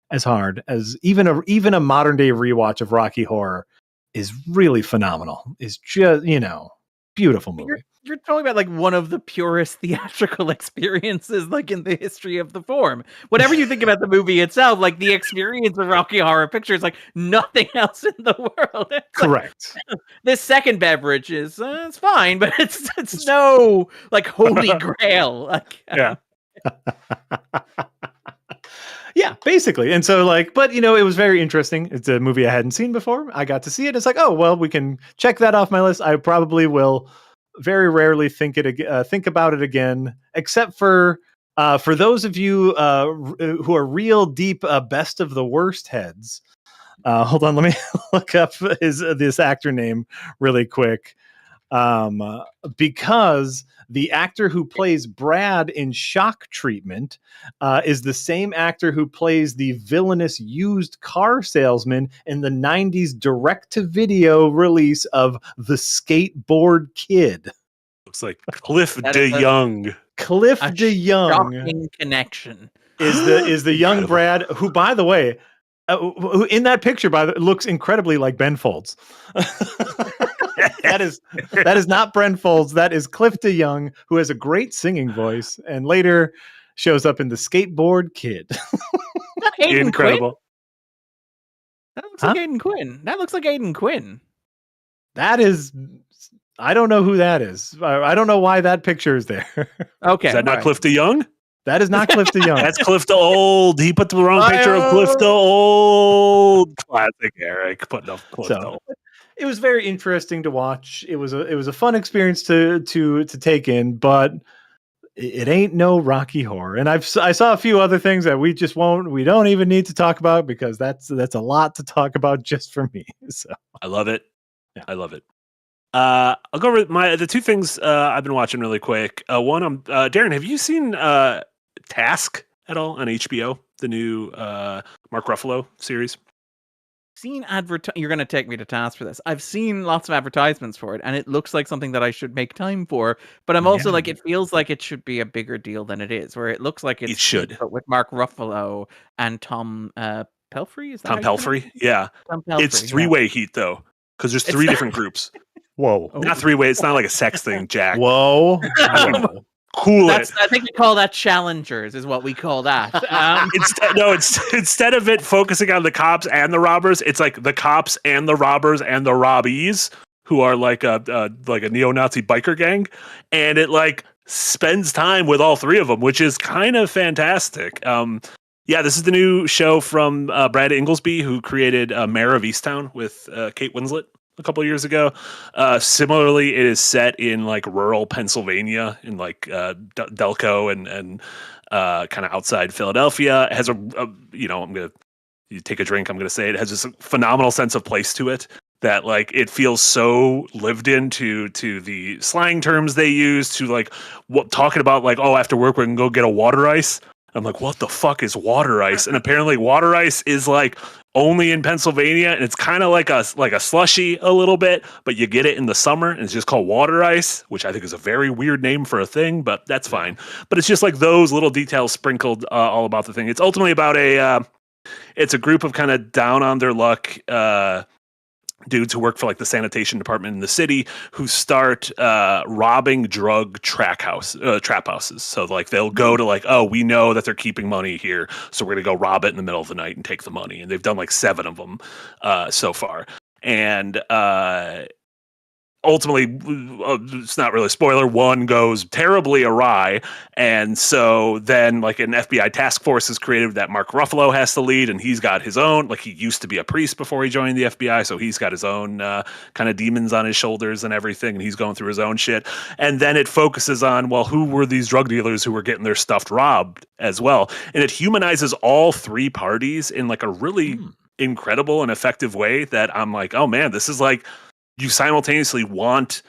as hard as even a modern day rewatch of Rocky Horror is really phenomenal. It's just, beautiful movie. You're talking about like one of the purest theatrical experiences like in the history of the form. Whatever you think about the movie itself, like the experience of Rocky Horror Picture is like nothing else in the world. It's correct. Like, this second beverage is it's fine, but it's no like holy grail. Like, Yeah. Yeah, basically. And so but it was very interesting. It's a movie I hadn't seen before. I got to see it. It's like, oh, well, we can check that off my list. I probably will very rarely think about it again, except for those of you who are real deep best of the worst heads. Hold on, let me look up this actor name really quick. Because the actor who plays Brad in Shock Treatment is the same actor who plays the villainous used car salesman in the 90s direct-to-video release of The Skateboard Kid. Looks like Cliff DeYoung. Cliff DeYoung. Shocking connection. Is the young Brad, who, by the way, who in that picture looks incredibly like Ben Folds. That is not Brent Folds. That is Cliff DeYoung, who has a great singing voice and later shows up in The Skateboard Kid. Incredible. Quinn? That looks like Aiden Quinn. That looks like Aiden Quinn. That is, I don't know who that is. I don't know why that picture is there. Okay. Is that not Cliff DeYoung? That is not Cliff DeYoung. That's Cliff the Old. He put the wrong picture of Cliff the Old. Classic Eric putting up Cliff the Old. It was very interesting to watch. It was a fun experience to take in, but it ain't no Rocky Horror. And I saw a few other things that we don't even need to talk about because that's a lot to talk about just for me. So I love it. Yeah. I love it. I'll go over the two things I've been watching really quick. One, Darren, have you seen Task at all on HBO? The new Mark Ruffalo series? You're going to take me to task for this. I've seen lots of advertisements for it, and it looks like something that I should make time for. But I'm also like, it feels like it should be a bigger deal than it is. Where it looks like it should, but with Mark Ruffalo and Tom Pelphrey. Is that Tom Pelphrey? Yeah, Tom Pelphrey, it's three-way heat though, because there's three different groups. Whoa, not three-way. It's not like a sex thing, Jack. Whoa. Cool. I think we call that challengers, is what we call that. Instead of it focusing on the cops and the robbers, it's like the cops and the robbers and the robbies, who are like a neo-Nazi biker gang, and it like spends time with all three of them, which is kind of fantastic. This is the new show from Brad Inglesby, who created Mayor of Easttown with Kate Winslet a couple of years ago. Similarly, it is set in like rural Pennsylvania, in like Delco and kind of outside Philadelphia. It has you take a drink, I'm gonna say it has this phenomenal sense of place to it that like it feels so lived into the slang terms they use, to like talking about like, oh, after work we can go get a water ice. I'm like, what the fuck is water ice? And apparently water ice is like only in Pennsylvania, and it's kind of like a slushy a little bit, but you get it in the summer, and it's just called water ice, which I think is a very weird name for a thing, but that's fine. But it's just like those little details sprinkled all about the thing. It's ultimately about it's a group of kind of down on their luck dudes who work for like the sanitation department in the city who start robbing drug trap houses. So like they'll go to like, oh, we know that they're keeping money here, so we're gonna go rob it in the middle of the night and take the money. And they've done like 7 of them so far. And ultimately, it's not really a spoiler, one goes terribly awry. And so then like an FBI task force is created that Mark Ruffalo has to lead, and he's got his own, like he used to be a priest before he joined the FBI. So he's got his own kind of demons on his shoulders and everything. And he's going through his own shit. And then it focuses on, well, who were these drug dealers who were getting their stuff robbed as well? And it humanizes all 3 parties in like a really incredible and effective way that I'm like, oh man, this is like, you simultaneously want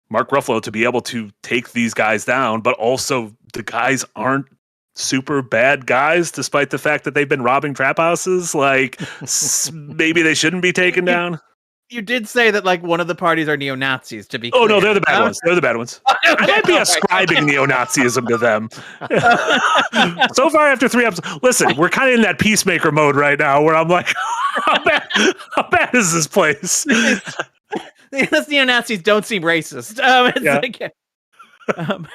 Mark Ruffalo to be able to take these guys down, but also the guys aren't super bad guys, despite the fact that they've been robbing trap houses. Like, maybe they shouldn't be taken down. You did say that like one of the parties are neo-Nazis, to be clear. Oh no, they're the bad ones. They're the bad ones. I might be ascribing neo-Nazism to them. So far after 3 episodes, listen, we're kind of in that peacemaker mode right now, where I'm like, how bad is this place? Those neo-Nazis don't seem racist. But I'm no,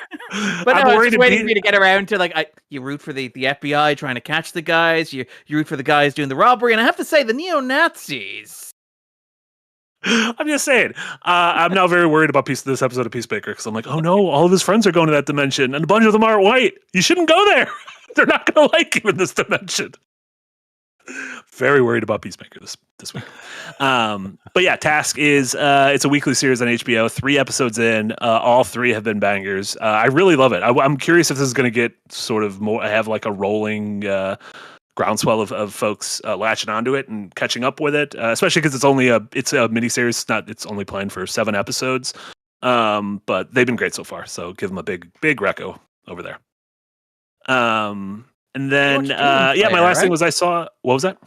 I was worried just waiting for you to get around to like you root for the FBI trying to catch the guys. You root for the guys doing the robbery, and I have to say the neo-Nazis. I'm just saying. I'm now very worried about this episode of Peacemaker because I'm like, oh no, all of his friends are going to that dimension, and a bunch of them aren't white. You shouldn't go there. They're not going to like you in this dimension. Very worried about Peacemaker this week. But yeah, Task is it's a weekly series on HBO. 3 episodes in, all 3 have been bangers. I really love it. I'm curious if this is going to get sort of more. I have like a rolling groundswell of folks latching onto it and catching up with it, especially because it's a miniseries. It's only planned for 7 episodes, but they've been great so far. So give them a big reco over there. And then, Slayer, my last thing was I saw, what was that?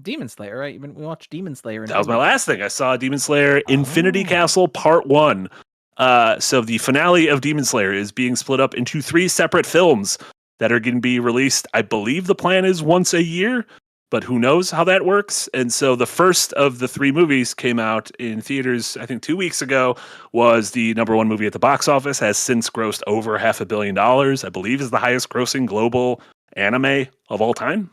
Demon Slayer, right? We watched Demon Slayer. That was my last thing. I saw Demon Slayer Infinity Castle Part 1. So the finale of Demon Slayer is being split up into 3 separate films that are going to be released. I believe the plan is once a year, but who knows how that works. And so the first of the 3 movies came out in theaters, I think 2 weeks ago, was the #1 movie at the box office, has since grossed over $500 million. I believe is the highest grossing global anime of all time,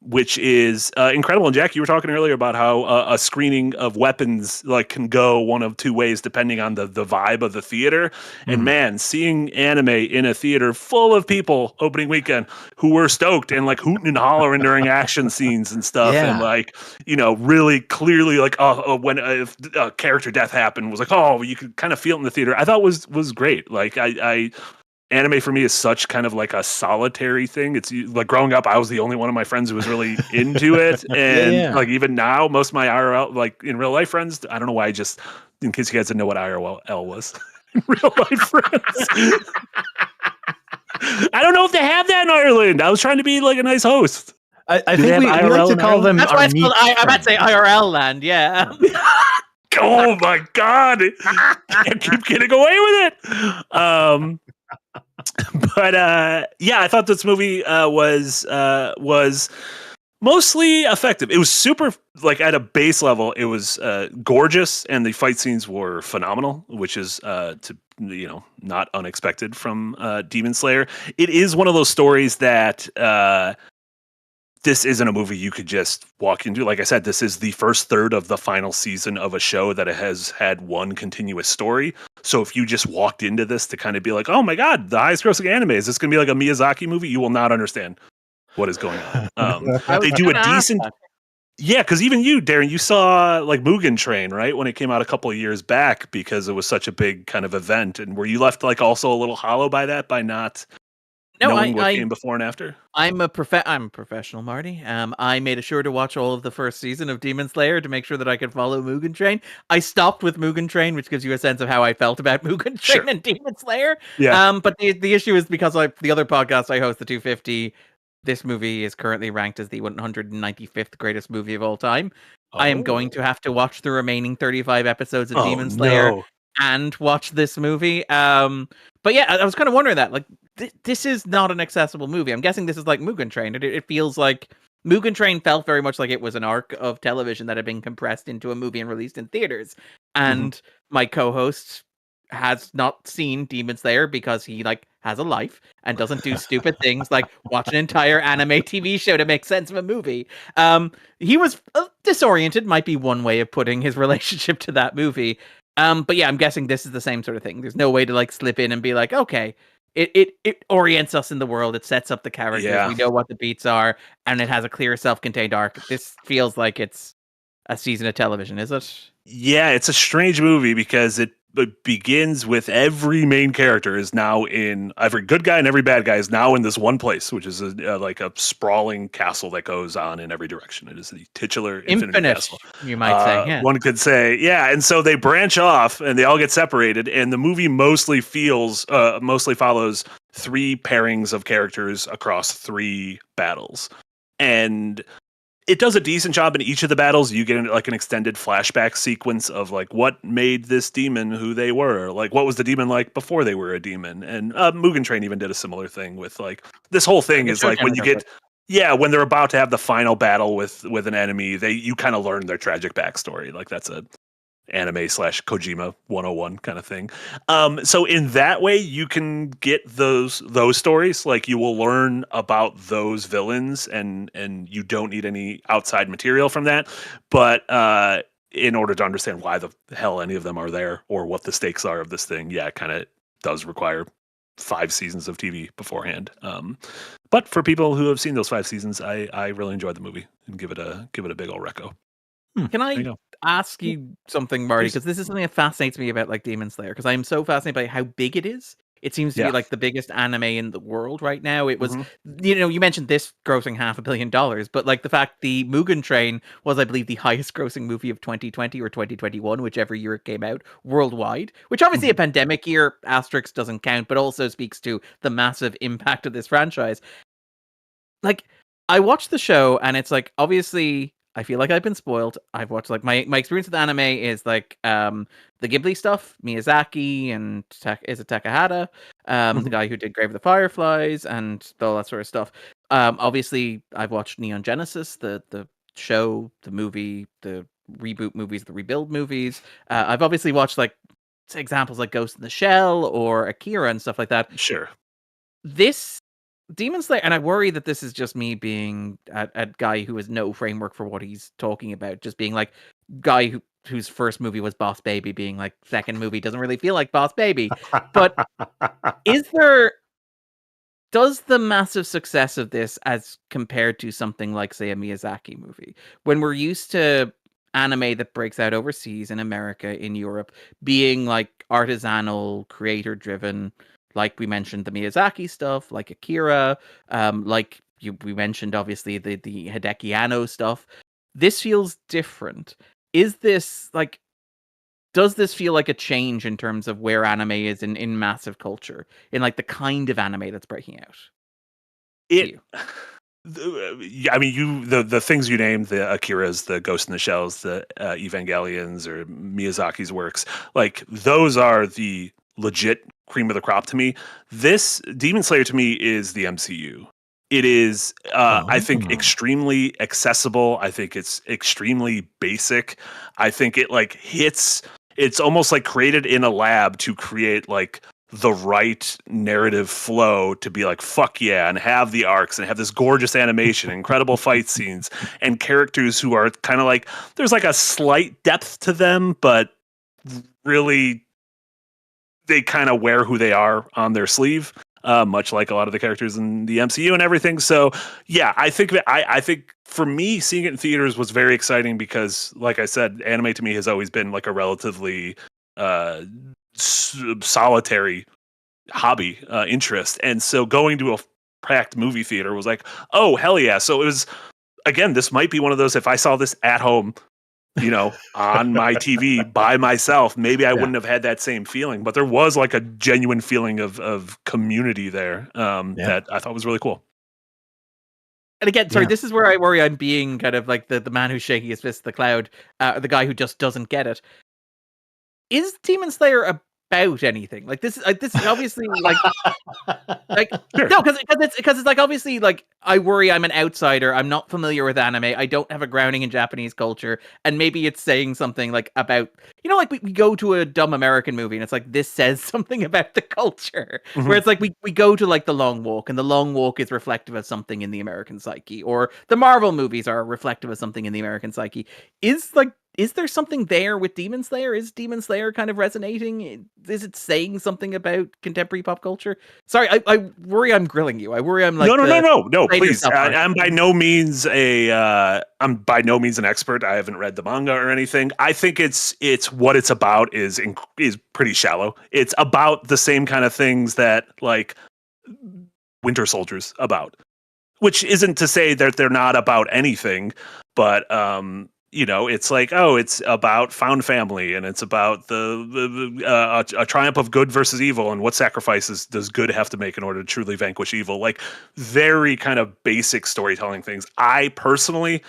which is incredible. And Jack, you were talking earlier about how a screening of weapons like can go one of 2 ways depending on the vibe of the theater. And man, seeing anime in a theater full of people opening weekend who were stoked and like hooting and hollering during action scenes and stuff, and like, you know, really clearly like when if a character death happened was like, oh, you could kind of feel it in the theater. I thought was great. Like I anime for me is such kind of like a solitary thing. It's like growing up, I was the only one of my friends who was really into it. And like even now, most of my IRL, like in real life friends, I don't know why, just in case you guys didn't know what IRL was. Real life friends. I don't know if they have that in Ireland. I was trying to be like a nice host. I think we like to call them. That's why it's called, I'm about to say IRL land, yeah. Oh my God. Can't keep getting away with it. But I thought this movie was mostly effective. It was super, like at a base level, it was gorgeous, and the fight scenes were phenomenal, which is not unexpected from Demon Slayer. It is one of those stories that this isn't a movie you could just walk into. Like I said, this is the first third of the final season of a show that has had one continuous story. So if you just walked into this to kind of be like, oh my God, the highest grossing anime, is this going to be like a Miyazaki movie? You will not understand what is going on. They do a decent... Yeah, because even you, Darren, you saw like Mugen Train, right? When it came out a couple of years back, because it was such a big kind of event. And were you left like also a little hollow by that, by not... knowing what came before and after? I'm a professional, Marty. I made sure to watch all of the first season of Demon Slayer to make sure that I could follow Mugen Train. I stopped with Mugen Train, which gives you a sense of how I felt about Mugen Train and Demon Slayer. Yeah. But the issue is because the other podcast I host, the 250, this movie is currently ranked as the 195th greatest movie of all time. I am going to have to watch the remaining 35 episodes of Demon Slayer and watch this movie. But yeah, I was kind of wondering that, like, this is not an accessible movie. I'm guessing this is like Mugen Train. It feels like Mugen Train felt very much like it was an arc of television that had been compressed into a movie and released in theaters. And my co-host has not seen Demon Slayer because he has a life and doesn't do stupid things like watch an entire anime TV show to make sense of a movie. He was disoriented, might be one way of putting his relationship to that movie. But yeah, I'm guessing this is the same sort of thing. There's no way to slip in and be like, okay, it orients us in the world. It sets up the characters. Yeah. We know what the beats are, and it has a clear self-contained arc. This feels like it's a season of television, is it? Yeah, it's a strange movie because it begins with every main character is now in every good guy and every bad guy is now in this one place, which is a sprawling castle that goes on in every direction. It is the titular Infinite Castle, you might say. Yeah. One could say, yeah. And so they branch off and they all get separated, and the movie mostly follows 3 pairings of characters across 3 battles, and it does a decent job in each of the battles. You get an extended flashback sequence of what made this demon who they were, what was the demon like before they were a demon. And Mugen Train even did a similar thing with this whole thing is when you get when they're about to have the final battle with an enemy, you kind of learn their tragic backstory. That's a anime / Kojima 101 kind of thing. So in that way, you can get those stories. You will learn about those villains, and you don't need any outside material from that. But in order to understand why the hell any of them are there or what the stakes are of this thing, it kind of does require 5 seasons of TV beforehand. But for people who have seen those 5 seasons, I really enjoyed the movie and give it a big ol' reco. Can I ask you something, Marty? Because this is something that fascinates me about Demon Slayer, because I'm so fascinated by how big it is. It seems to be the biggest anime in the world right now. It was, you mentioned this grossing $500 million, but the fact the Mugen Train was, I believe, the highest grossing movie of 2020 or 2021, whichever year it came out, worldwide, which obviously a pandemic year, asterisk, doesn't count, but also speaks to the massive impact of this franchise. I watched the show and it's obviously, I feel like I've been spoiled. I've watched my experience with anime is the Ghibli stuff, Miyazaki and Takahata, the guy who did Grave of the Fireflies and all that sort of stuff. Obviously, I've watched Neon Genesis, the show, the movie, the reboot movies, the rebuild movies. I've obviously watched examples like Ghost in the Shell or Akira and stuff like that. Sure. This Demon Slayer, and I worry that this is just me being a guy who has no framework for what he's talking about, just being guy whose first movie was Boss Baby, being second movie doesn't really feel like Boss Baby. But does the massive success of this as compared to something like, say, a Miyazaki movie, when we're used to anime that breaks out overseas in America, in Europe, being artisanal, creator driven, we mentioned the Miyazaki stuff, Akira, we mentioned obviously the Hideki Anno stuff. This feels different. Is this does this feel like a change in terms of where anime is in massive culture, in the kind of anime that's breaking out? I mean, the things you named, the Akiras, the Ghost in the Shells, the Evangelions, or Miyazaki's works, those are the legit cream of the crop to me. This Demon Slayer to me is the MCU. It is, I think, extremely accessible. I think it's extremely basic. I think it hits. It's almost created in a lab to create the right narrative flow to be fuck yeah, and have the arcs and have this gorgeous animation, incredible fight scenes, and characters who are kind of there's a slight depth to them, but really they kind of wear who they are on their sleeve, much like a lot of the characters in the MCU and everything. So yeah, I think for me, seeing it in theaters was very exciting because, like I said, anime to me has always been a relatively solitary hobby interest, and so going to a packed movie theater was oh hell yeah. So it was, again, this might be one of those, if I saw this at home, on my TV by myself, maybe I wouldn't have had that same feeling, but there was a genuine feeling of community there that I thought was really cool. And again, sorry, this is where I worry I'm being kind of the man who's shaking his fist at the cloud, the guy who just doesn't get it. Is Demon Slayer about anything? This is obviously Like, Sure. no, because it's like, obviously, like, I worry I'm an outsider. I'm not familiar with anime. I don't have a grounding in Japanese culture, and maybe it's saying something like about, like we go to a dumb American movie and it's like, this says something about the culture. Mhm. Where it's like we go to like The Long Walk, and The Long Walk is reflective of something in the American psyche, or the Marvel movies are reflective of something in the American psyche. Is there something there with Demon Slayer? Is Demon Slayer kind of resonating? Is it saying something about contemporary pop culture? Sorry, I worry I'm grilling you. I worry I'm like, no, Raider please. stuff part. I'm by no means an expert. I haven't read the manga or anything. I think it's what it's about is pretty shallow. It's about the same kind of things that like Winter Soldier's about, which isn't to say that they're not about anything, but it's like, it's about found family, and it's about a triumph of good versus evil, and what sacrifices does good have to make in order to truly vanquish evil. Like, very kind of basic storytelling things. I personally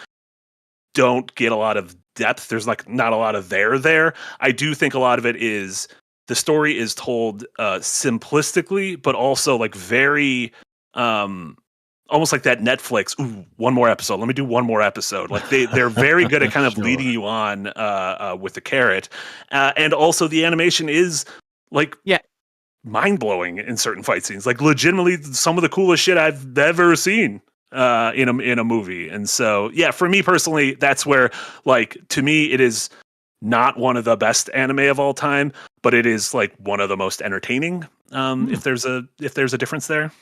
don't get a lot of depth. There's like not a lot of there. I do think a lot of it is the story is told simplistically, but also like very almost like that Netflix, ooh, one more episode. Let me do one more episode. Like they're very good at kind of leading you on with the carrot. And also the animation is like mind-blowing in certain fight scenes. Like legitimately some of the coolest shit I've ever seen in a movie. And so, yeah, for me personally, that's where, like, to me, it is not one of the best anime of all time, but it is like one of the most entertaining. If there's a difference there.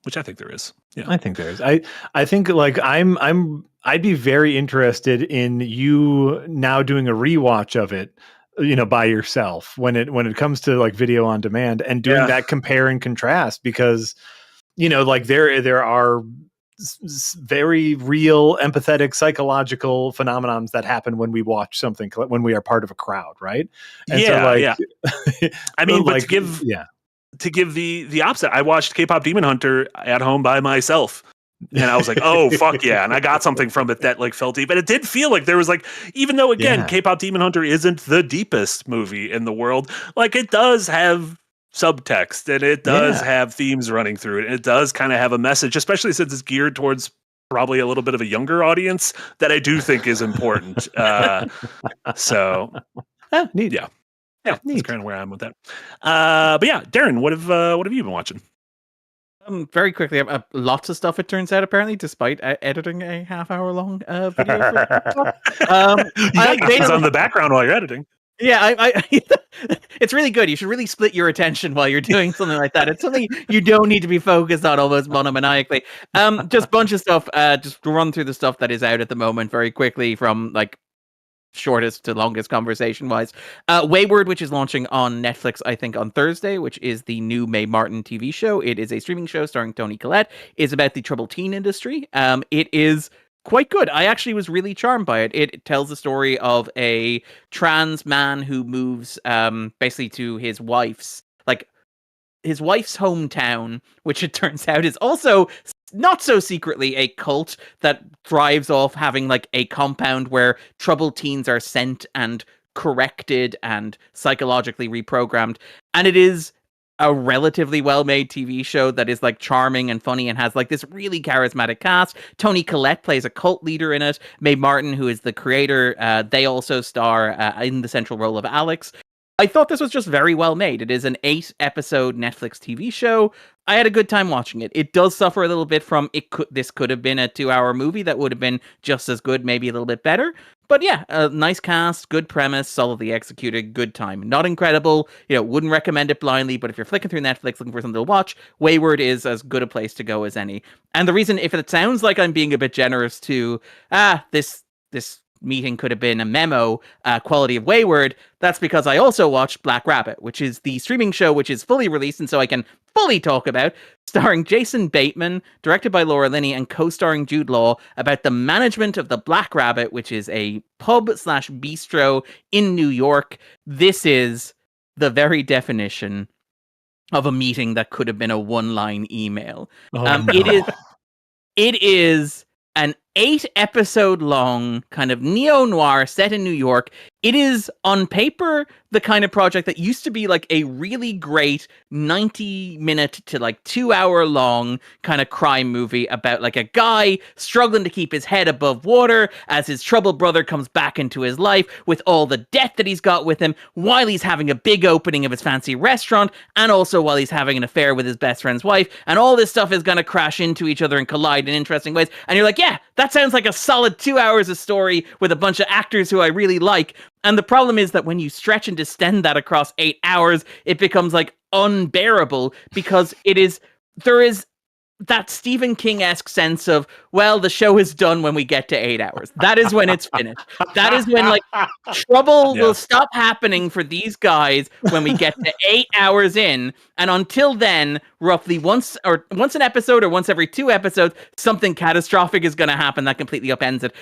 Which I think there is. Yeah, I think there is. I think like I'd be very interested in you now doing a rewatch of it, by yourself when it comes to like video on demand, and doing that compare and contrast, because like there are very real empathetic psychological phenomenons that happen when we watch something, when we are part of a crowd, right? And I mean, but to give the opposite, I watched K-pop Demon Hunter at home by myself, and I was like, oh fuck yeah, and I got something from it that like felt deep. But it did feel like there was like, even though again K-pop Demon Hunter isn't the deepest movie in the world, like it does have subtext, and it does have themes running through it, and it does kind of have a message, especially since it's geared towards probably a little bit of a younger audience, that I do think is important. So neat. Yeah, that's kind of where I'm with that. But yeah, Darren, what have you been watching? Very quickly, lots of stuff, it turns out, apparently, despite editing a half-hour-long video. It's on the background while you're editing. Yeah, it's really good. You should really split your attention while you're doing something like that. It's something you don't need to be focused on almost monomaniacally. Just a bunch of stuff. Just run through the stuff that is out at the moment very quickly, from like shortest to longest conversation wise. Wayward, which is launching on Netflix, I think, on Thursday, which is the new Mae Martin TV show. It is a streaming show starring Toni Collette. It's about the troubled teen industry. It is quite good. I actually was really charmed by it. It tells the story of a trans man who moves basically to his wife's hometown, which it turns out is also not so secretly a cult that thrives off having like a compound where troubled teens are sent and corrected and psychologically reprogrammed. And it is a relatively well-made TV show that is like charming and funny and has like this really charismatic cast. Toni Collette plays a cult leader in it. Mae Martin, who is the creator, they also star in the central role of Alex. I thought this was just very well made. It is an 8-episode Netflix TV show. I had a good time watching it. It does suffer a little bit from this could have been a 2-hour movie that would have been just as good, maybe a little bit better. But yeah, a nice cast, good premise, solidly executed, good time. Not incredible, wouldn't recommend it blindly, but if you're flicking through Netflix looking for something to watch, Wayward is as good a place to go as any. And the reason, if it sounds like I'm being a bit generous to, this meeting could have been a memo, quality of Wayward, that's because I also watched Black Rabbit, which is the streaming show which is fully released, and so I can fully talk about, starring Jason Bateman, directed by Laura Linney, and co-starring Jude Law, about the management of the Black Rabbit, which is a pub/bistro in New York. This is the very definition of a meeting that could have been a one-line email. It is an 8-episode long kind of neo-noir set in New York. It is, on paper, the kind of project that used to be like a really great 90-minute to like 2-hour long kind of crime movie about like a guy struggling to keep his head above water as his troubled brother comes back into his life with all the debt that he's got with him while he's having a big opening of his fancy restaurant and also while he's having an affair with his best friend's wife. And all this stuff is going to crash into each other and collide in interesting ways. And you're like, yeah, that sounds like a solid 2 hours of story with a bunch of actors who I really like. And the problem is that when you stretch and distend that across 8 hours, it becomes like unbearable because there is that Stephen King-esque sense of, well, the show is done when we get to 8 hours. That is when it's finished. That is when like trouble will stop happening for these guys when we get to 8 hours in. And until then, roughly once an episode or once every 2 episodes, something catastrophic is going to happen that completely upends it.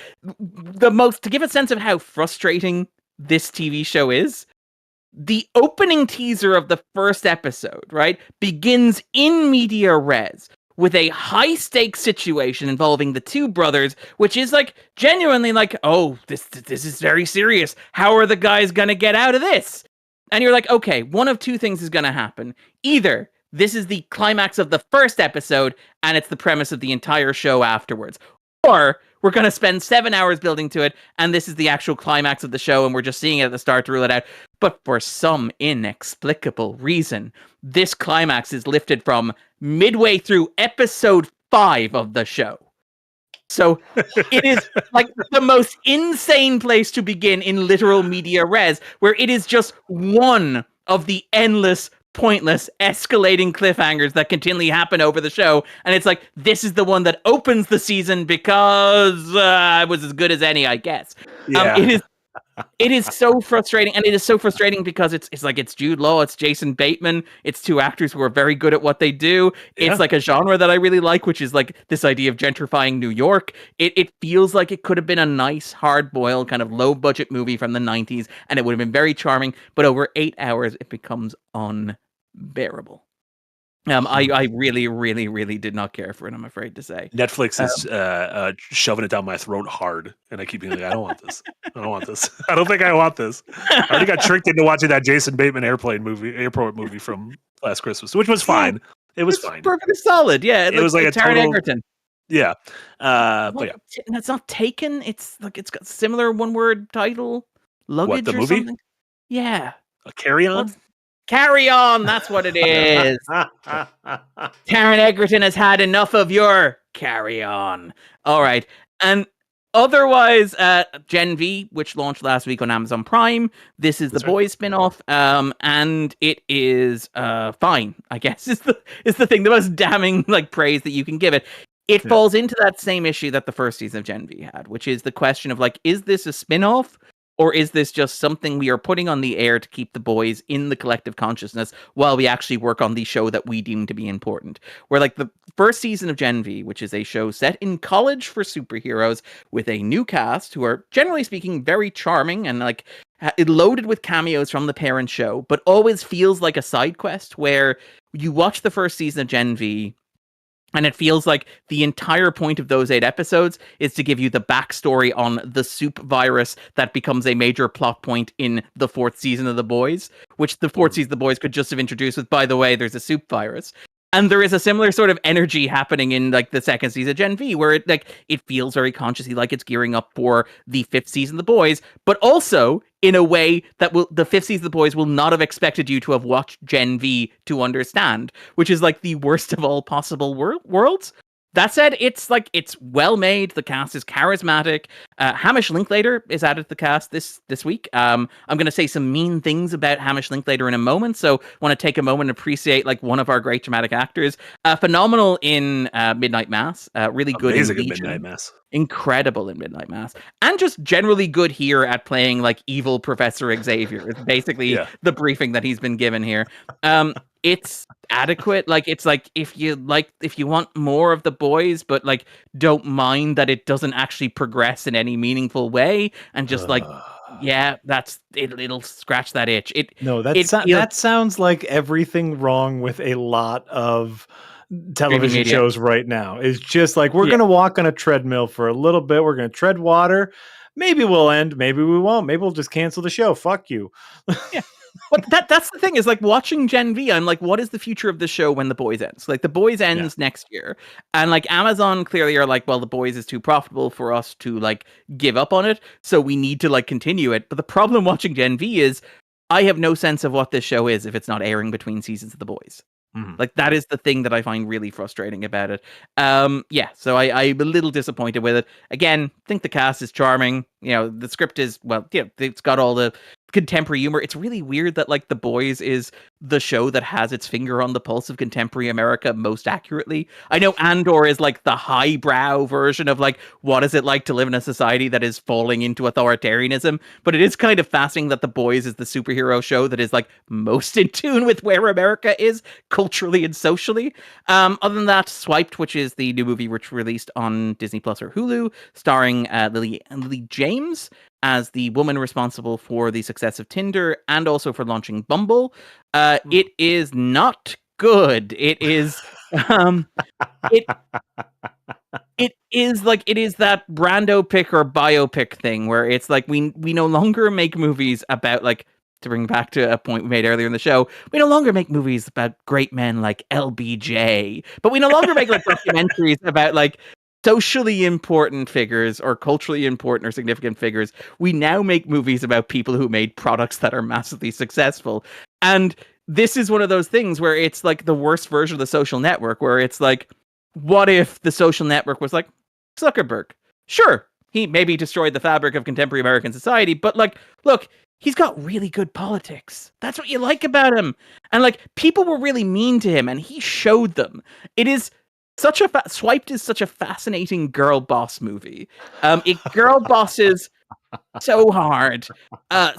To give a sense of how frustrating this TV show is, the opening teaser of the first episode, right, begins in media res with a high stakes situation involving the two brothers, which is like genuinely like, oh, this is very serious. How are the guys gonna get out of this? And you're like, okay, one of two things is gonna happen. Either this is the climax of the first episode and it's the premise of the entire show afterwards, or we're going to spend 7 hours building to it, and this is the actual climax of the show, and we're just seeing it at the start to rule it out. But for some inexplicable reason, this climax is lifted from midway through episode 5 of the show. So it is like the most insane place to begin in literal media res, where it is just one of the endless pointless escalating cliffhangers that continually happen over the show, and it's like, this is the one that opens the season because it was as good as any, I guess. It is so frustrating, and it is so frustrating because it's like, it's Jude Law, it's Jason Bateman, it's two actors who are very good at what they do. It's like a genre that I really like, which is like this idea of gentrifying New York. It feels like it could have been a nice, hard-boiled, kind of low-budget movie from the 90s, and it would have been very charming, but over 8 hours, it becomes unbearable. I really, really, really did not care for it, I'm afraid to say. Netflix is shoving it down my throat hard, and I keep being like, I don't want this. I don't want this. I don't think I want this. I already got tricked into watching that Jason Bateman airport movie from last Christmas, which was fine. It was fine. Perfectly solid. Yeah, it was like a Darren Egerton. Yeah, but yeah, it's not Taken. It's like it's got similar one-word title. Luggage the or movie? Something. Yeah, Carry On. Carry On, that's what it is. Taron Egerton has had enough of your Carry On. All right. And otherwise, Gen V, which launched last week on Amazon Prime. This is the Boys spin-off, and it is fine, I guess, is the thing. The most damning like praise that you can give it. It falls into that same issue that the first season of Gen V had, which is the question of like, is this a spin-off? Or is this just something we are putting on the air to keep the boys in the collective consciousness while we actually work on the show that we deem to be important? Where like the first season of Gen V, which is a show set in college for superheroes with a new cast who are generally speaking very charming and like loaded with cameos from the parent show, but always feels like a side quest where you watch the first season of Gen V, and it feels like the entire point of those 8 episodes is to give you the backstory on the soup virus that becomes a major plot point in the 4th season of The Boys, which the 4th season of The Boys could just have introduced with, by the way, there's a soup virus. And there is a similar sort of energy happening in like the second season of Gen V, where it feels very consciously like it's gearing up for the 5th season of The Boys, but also in a way that the 5th season of The Boys will not have expected you to have watched Gen V to understand, which is like the worst of all possible worlds. That said, it's well made. The cast is charismatic. Hamish Linklater is added to the cast this week. I'm going to say some mean things about Hamish Linklater in a moment, so want to take a moment and appreciate like one of our great dramatic actors. Phenomenal in Midnight Mass. Really good in Legion. Midnight Mass. Incredible in Midnight Mass, and just generally good here at playing like evil Professor Xavier. It's basically the briefing that he's been given here. It's adequate. Like it's like if you want more of The Boys, but like don't mind that it doesn't actually progress in any meaningful way, and just like that's it. It'll scratch that itch. That sounds like everything wrong with a lot of television shows right now. Is just like we're going to walk on a treadmill for a little bit. We're going to tread water, maybe we'll end, maybe we won't. Maybe we'll just cancel the show. Fuck you. Yeah. But that's the thing is like watching Gen V, I'm like, what is the future of the show when The Boys ends? Like The Boys ends next year. And like Amazon clearly are like, well, The Boys is too profitable for us to like give up on it. So we need to like continue it. But the problem watching Gen V is I have no sense of what this show is if it's not airing between seasons of The Boys. Like that is the thing that I find really frustrating about it. So I'm a little disappointed with it. Again, think the cast is charming. You know, the script is, well, it's got all the contemporary humor. It's really weird that like The Boys is the show that has its finger on the pulse of contemporary America most accurately. I know Andor is like the highbrow version of like what is it like to live in a society that is falling into authoritarianism, but it is kind of fascinating that The Boys is the superhero show that is like most in tune with where America is culturally and socially. Other than that, Swiped, which is the new movie which released on Disney Plus or Hulu, starring Lily James as the woman responsible for the success of Tinder and also for launching Bumble. It is not good. It is it is that Brando pick or biopic thing where it's like we no longer make movies about like, to bring back to a point we made earlier in the show, we no longer make movies about great men like LBJ, but we no longer make like documentaries about like socially important figures or culturally important or significant figures. We now make movies about people who made products that are massively successful. And this is one of those things where it's like the worst version of The Social Network, where it's like, what if The Social Network was like Zuckerberg? Sure, he maybe destroyed the fabric of contemporary American society, but like, look, he's got really good politics. That's what you like about him. And like, people were really mean to him and he showed them. It is such a Swiped is such a fascinating girl boss movie. It girl bosses so hard,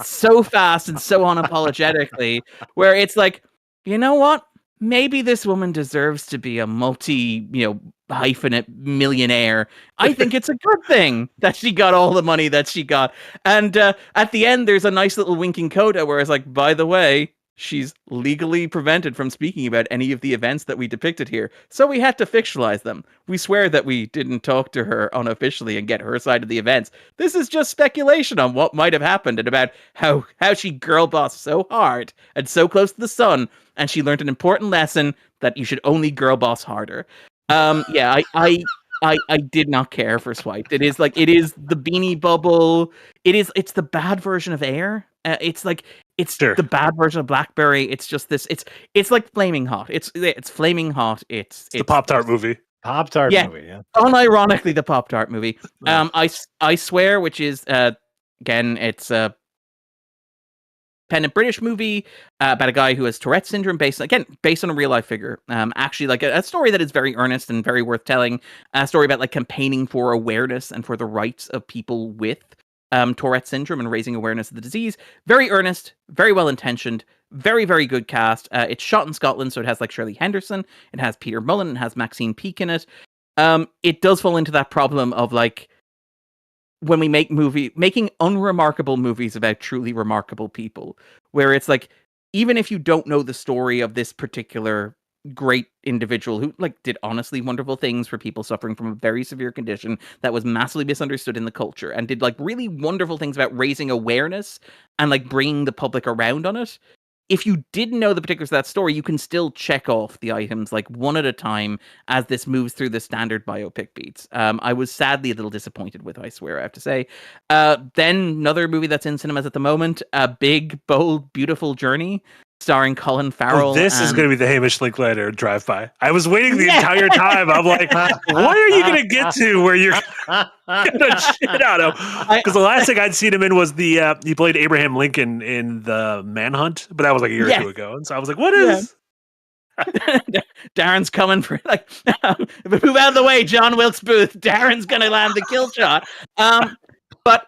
so fast, and so unapologetically. Where it's like, you know what? Maybe this woman deserves to be a hyphenate millionaire. I think it's a good thing that she got all the money that she got. And at the end, there's a nice little winking coda where it's like, by the way, she's legally prevented from speaking about any of the events that we depicted here. So we had to fictionalize them. We swear that we didn't talk to her unofficially and get her side of the events. This is just speculation on what might have happened and about how she girl bossed so hard and so close to the sun. And she learned an important lesson that you should only girl boss harder. I did not care for Swiped. It is the Beanie Bubble. It's the bad version of Air. It's the bad version of BlackBerry. It's just this. It's like Flaming Hot. It's Flaming Hot. It's the Pop-Tart movie. Pop-Tart movie. Yeah. Unironically, the Pop-Tart movie. I Swear, which is again, it's a independent British movie about a guy who has Tourette's syndrome, based on a real life figure. Actually, like a story that is very earnest and very worth telling. A story about like campaigning for awareness and for the rights of people with Tourette's syndrome and raising awareness of the disease. Very earnest, very well intentioned, very, very good cast. It's shot in Scotland, so it has like Shirley Henderson, it has Peter Mullen, it has Maxine Peake in it. It does fall into that problem of like, when we making unremarkable movies about truly remarkable people, where it's like, even if you don't know the story of this particular great individual who like did honestly wonderful things for people suffering from a very severe condition that was massively misunderstood in the culture and did like really wonderful things about raising awareness and like bringing the public around on it. If you didn't know the particulars of that story, you can still check off the items like one at a time as this moves through the standard biopic beats. I was sadly a little disappointed with I Swear, I have to say. Then another movie that's in cinemas at the moment, A Big, Bold, Beautiful Journey, starring Colin Farrell. Oh, this is going to be the Hamish Linklater drive-by. I was waiting the entire time. I'm like, what are you going to get to where you're going to shit out of? Because the last thing I'd seen him in was he played Abraham Lincoln in The Manhunt, but that was like a year or two ago. And so I was like, what is... Darren's coming for like, move out of the way, John Wilkes Booth. Darren's going to land the kill shot. But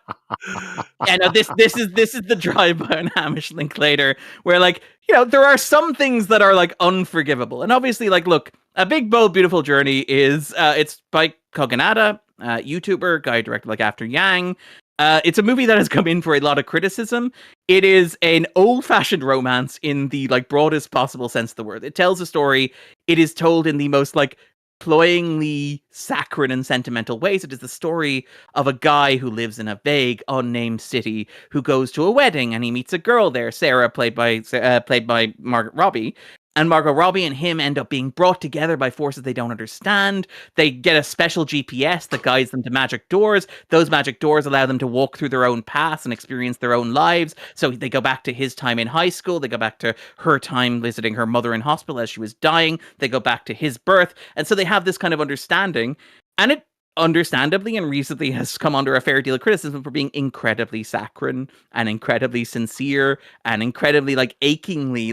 yeah, no, this is the drive-by on Hamish Linklater, where like, you know, there are some things that are like unforgivable, and obviously, like, look, A Big, Bold, Beautiful Journey is it's by Kogonada, YouTuber guy directed like After Yang. It's a movie that has come in for a lot of criticism. It is an old-fashioned romance in the like broadest possible sense of the word. It tells a story. It is told in the most like cloyingly saccharine and sentimental ways. It is the story of a guy who lives in a vague, unnamed city who goes to a wedding and he meets a girl there, Sarah, played by Margot Robbie. And Margot Robbie and him end up being brought together by forces they don't understand. They get a special GPS that guides them to magic doors. Those magic doors allow them to walk through their own paths and experience their own lives. So they go back to his time in high school. They go back to her time visiting her mother in hospital as she was dying. They go back to his birth. And so they have this kind of understanding. And it understandably and recently has come under a fair deal of criticism for being incredibly saccharine and incredibly sincere and incredibly achingly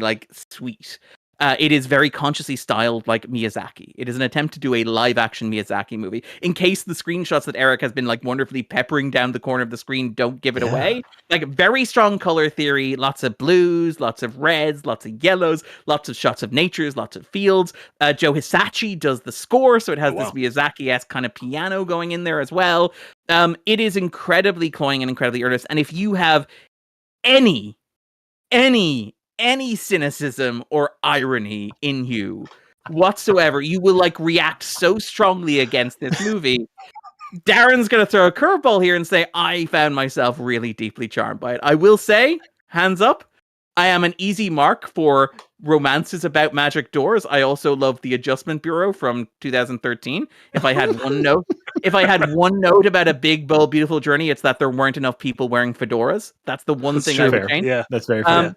sweet. It is very consciously styled like Miyazaki. It is an attempt to do a live-action Miyazaki movie. In case the screenshots that Eric has been wonderfully peppering down the corner of the screen don't give it away. Very strong color theory, lots of blues, lots of reds, lots of yellows, lots of shots of natures, lots of fields. Joe Hisaishi does the score, so it has this Miyazaki-esque kind of piano going in there as well. It is incredibly cloying and incredibly earnest. And if you have any cynicism or irony in you whatsoever, you will react so strongly against this movie. Darren's going to throw a curveball here and say, I found myself really deeply charmed by it. I will say, hands up, I am an easy mark for romances about magic doors. I also love The Adjustment Bureau from 2013. If I had one note about A Big, Bold, Beautiful Journey, it's that there weren't enough people wearing fedoras. That's the one thing I would change. Yeah, that's very fair.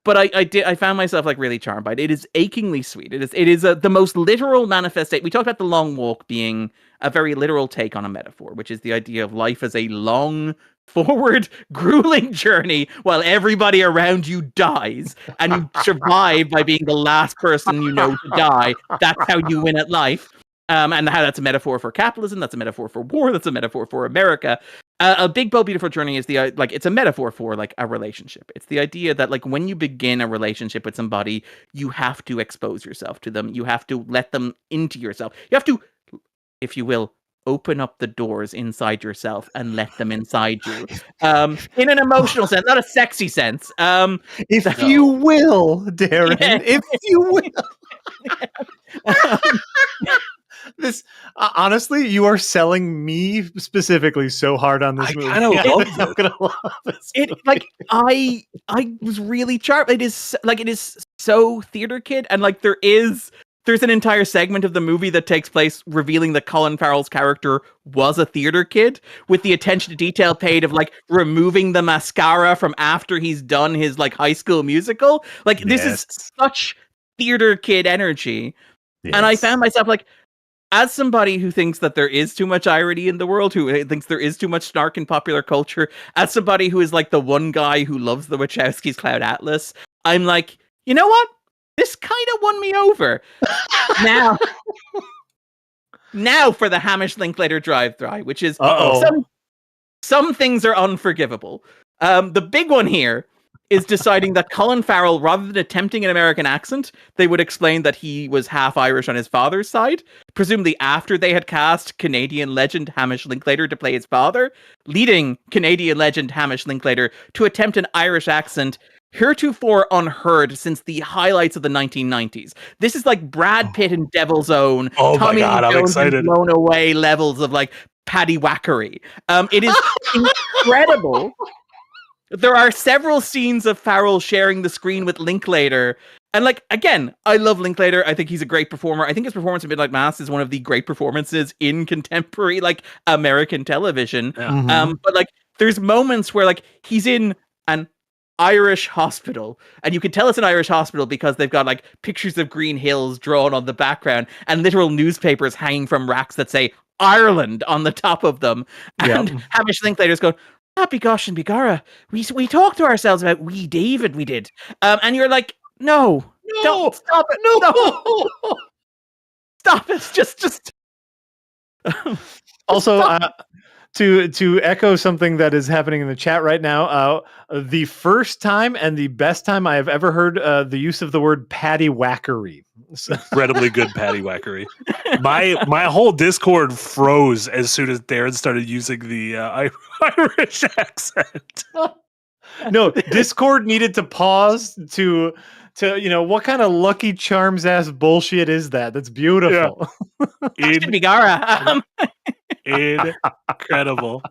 But I found myself really charmed by it. It is achingly sweet. It is the most literal manifestation. We talked about The Long Walk being a very literal take on a metaphor, which is the idea of life as a long, forward, grueling journey while everybody around you dies, and you survive by being the last person you know to die. That's how you win at life. And how that's a metaphor for capitalism. That's a metaphor for war. That's a metaphor for America. A Big, Bold, Beautiful Journey is it's a metaphor for a relationship. It's the idea that when you begin a relationship with somebody, you have to expose yourself to them. You have to let them into yourself. You have to, if you will, open up the doors inside yourself and let them inside you. In an emotional sense, not a sexy sense. If you will, Darren, if you will. This honestly, you are selling me specifically so hard on this movie. I love I'm gonna love this it. I was really charmed. It is so theater kid, and there's an entire segment of the movie that takes place revealing that Colin Farrell's character was a theater kid, with the attention to detail paid of removing the mascara from after he's done his high school musical. This is such theater kid energy, and I found myself as somebody who thinks that there is too much irony in the world, who thinks there is too much snark in popular culture, as somebody who is the one guy who loves the Wachowskis' Cloud Atlas, I'm you know what? This kind of won me over. Now for the Hamish Linklater drive-thru, which is some things are unforgivable. The big one here is deciding that Colin Farrell, rather than attempting an American accent, they would explain that he was half Irish on his father's side, presumably after they had cast Canadian legend Hamish Linklater to play his father, leading Canadian legend Hamish Linklater to attempt an Irish accent heretofore unheard since the highlights of the 1990s. This is Brad Pitt in Devil's Own, oh Tommy my God, I'm Jones excited. Blown away levels of Paddy Wackery. It is incredible. There are several scenes of Farrell sharing the screen with Linklater. And again, I love Linklater. I think he's a great performer. I think his performance in Midnight Mass is one of the great performances in contemporary American television. Yeah. But there's moments where he's in an Irish hospital, and you can tell it's an Irish hospital because they've got pictures of green hills drawn on the background and literal newspapers hanging from racks that say Ireland on the top of them. And Hamish Linklater's going, Begosh and Begara, we talked to ourselves about wee David, we did. And you're no, don't stop it. No. Stop it. Just. Also, to echo something that is happening in the chat right now, the first time and the best time I have ever heard the use of the word Paddy Wackery. Incredibly good Paddy Wackery. My whole Discord froze as soon as Darren started using the Irish accent. No, Discord needed to pause to to what kind of Lucky Charms ass bullshit is that? That's beautiful. It should be Gara. Incredible.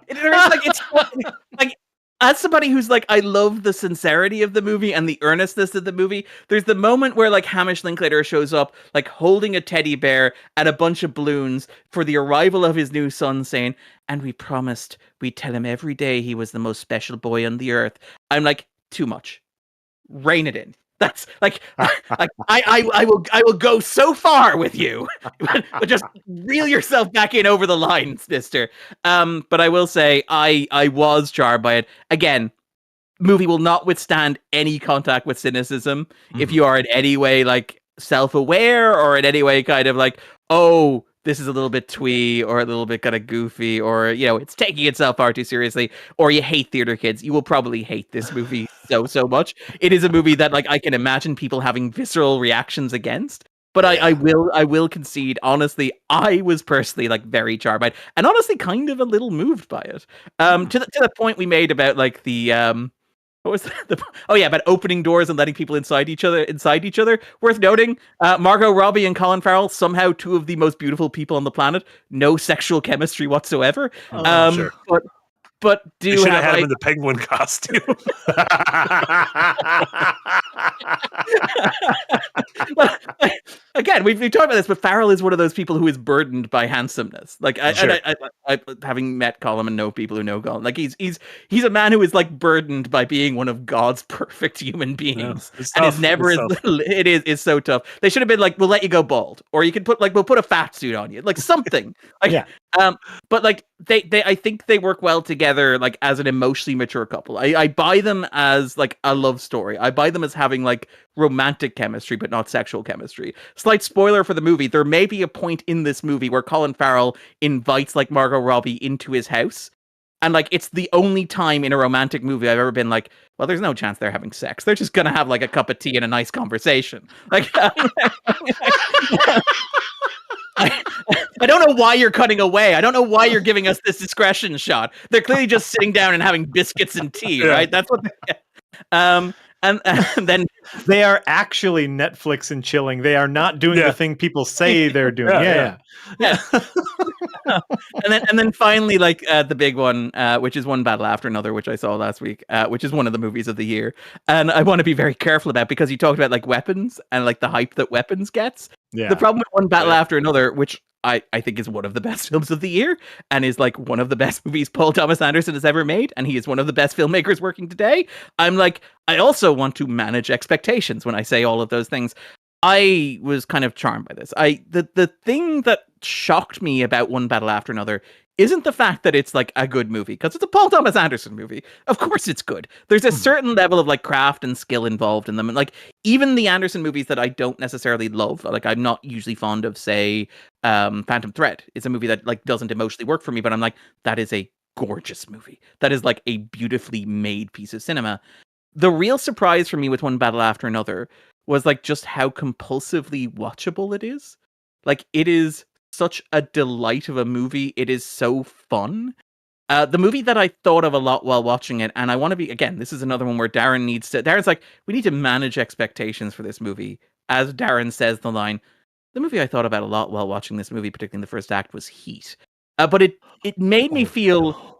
It's like as somebody who's like, I love the sincerity of the movie and the earnestness of the movie. There's the moment where like Hamish Linklater shows up, like holding a teddy bear and a bunch of balloons for the arrival of his new son, saying, "And we promised we'd tell him every day he was the most special boy on the earth." I'm like, too much. Rein it in. That's like I will go so far with you, but just reel yourself back in over the line, sister. But I will say I was jarred by it. Again, movie will not withstand any contact with cynicism. If you are in any way like self-aware or in any way kind of like, oh, this is a little bit twee or a little bit kind of goofy, or it's taking itself far too seriously, or you hate theater kids, you will probably hate this movie so much. It is a movie that like I can imagine people having visceral reactions against. But I will concede, honestly, I was personally like very charmed by it, and honestly kind of a little moved by it. To the point we made about like the what was about opening doors and letting people inside each other. Worth noting, Margot Robbie and Colin Farrell, somehow two of the most beautiful people on the planet. No sexual chemistry whatsoever. Sure. But do you should have have had him in the penguin costume. Well, again, we've talked about this, but Farrell is one of those people who is burdened by handsomeness. Like, I having met Colin and know people who know Colin, like he's a man who is like burdened by being one of God's perfect human beings, and is never as little. It's so tough. They should have been like, we'll let you go bald, or you can we'll put a fat suit on you, like something. Like, yeah. But like they I think they work well together, like as an emotionally mature couple. I buy them as like a love story. I buy them as having like romantic chemistry, but not sexual chemistry. Slight spoiler for the movie: there may be a point in this movie where Colin Farrell invites like Margot Robbie into his house, and like it's the only time in a romantic movie I've ever been like, well, there's no chance they're having sex. They're just gonna have like a cup of tea and a nice conversation. Like. I don't know why you're cutting away. I don't know why you're giving us this discretion shot. They're clearly just sitting down and having biscuits and tea, right? That's what they and then they are actually Netflix and chilling. They are not doing the thing people say they're doing. Yeah. and then finally, like the big one, which is One Battle After Another, which I saw last week, which is one of the movies of the year, and I want to be very careful about, because you talked about like weapons and like the hype that weapons gets. Yeah. The problem with One Battle After Another, which I think is one of the best films of the year, and is like one of the best movies Paul Thomas Anderson has ever made, and he is one of the best filmmakers working today. I'm like, I also want to manage expectations when I say all of those things. I was kind of charmed by this. The thing that shocked me about One Battle After Another isn't the fact that it's like a good movie, because it's a Paul Thomas Anderson movie. Of course it's good. There's a certain level of like craft and skill involved in them. And like even the Anderson movies that I don't necessarily love, like I'm not usually fond of, say, Phantom Thread. It's a movie that like doesn't emotionally work for me, but I'm like, that is a gorgeous movie. That is like a beautifully made piece of cinema. The real surprise for me with One Battle After Another was like just how compulsively watchable it is. Like it is such a delight of a movie. It is so fun. The movie that I thought of a lot while watching it, and I want to be, again, this is another one where Darren's like, we need to manage expectations for this movie. As Darren says the line, the movie I thought about a lot while watching this movie, particularly in the first act, was Heat. But it made me feel...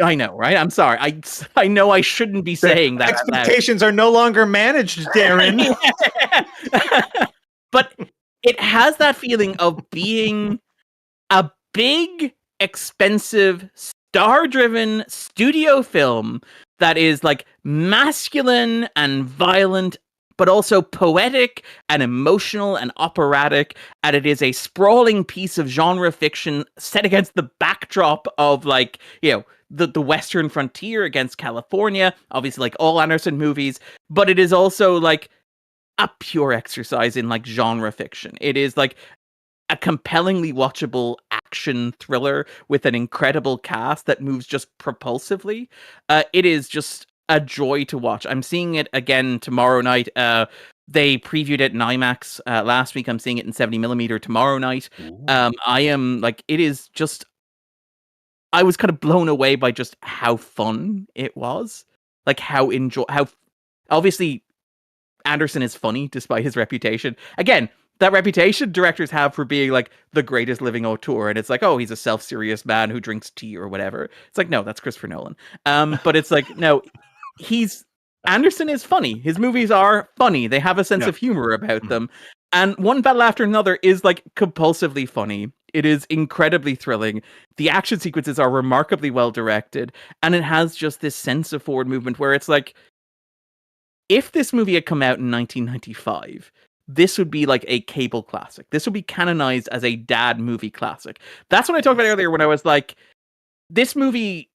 I know, right? I'm sorry. I know I shouldn't be saying that. Expectations are no longer managed, Darren. But it has that feeling of being a big, expensive, star-driven studio film that is like masculine and violent, but also poetic and emotional and operatic. And it is a sprawling piece of genre fiction set against the backdrop of like, the Western frontier against California, obviously like all Anderson movies, but it is also like a pure exercise in like genre fiction. It is like a compellingly watchable action thriller with an incredible cast that moves just propulsively. It is just a joy to watch. I'm seeing it again tomorrow night. They previewed it in IMAX last week. I'm seeing it in 70mm tomorrow night. I am like, it is just, I was kind of blown away by just how fun it was. Like how obviously Anderson is funny despite his reputation. Again, that reputation directors have for being like the greatest living auteur, and it's like, oh, he's a self-serious man who drinks tea or whatever. It's like, no, that's Christopher Nolan. But it's like, no, Anderson is funny. His movies are funny. They have a sense of humor about them. And One Battle After Another is like compulsively funny. It is incredibly thrilling. The action sequences are remarkably well directed, and it has just this sense of forward movement where it's like, if this movie had come out in 1995, this would be like a cable classic. This would be canonized as a dad movie classic. That's what I talked about earlier when I was like, this movie,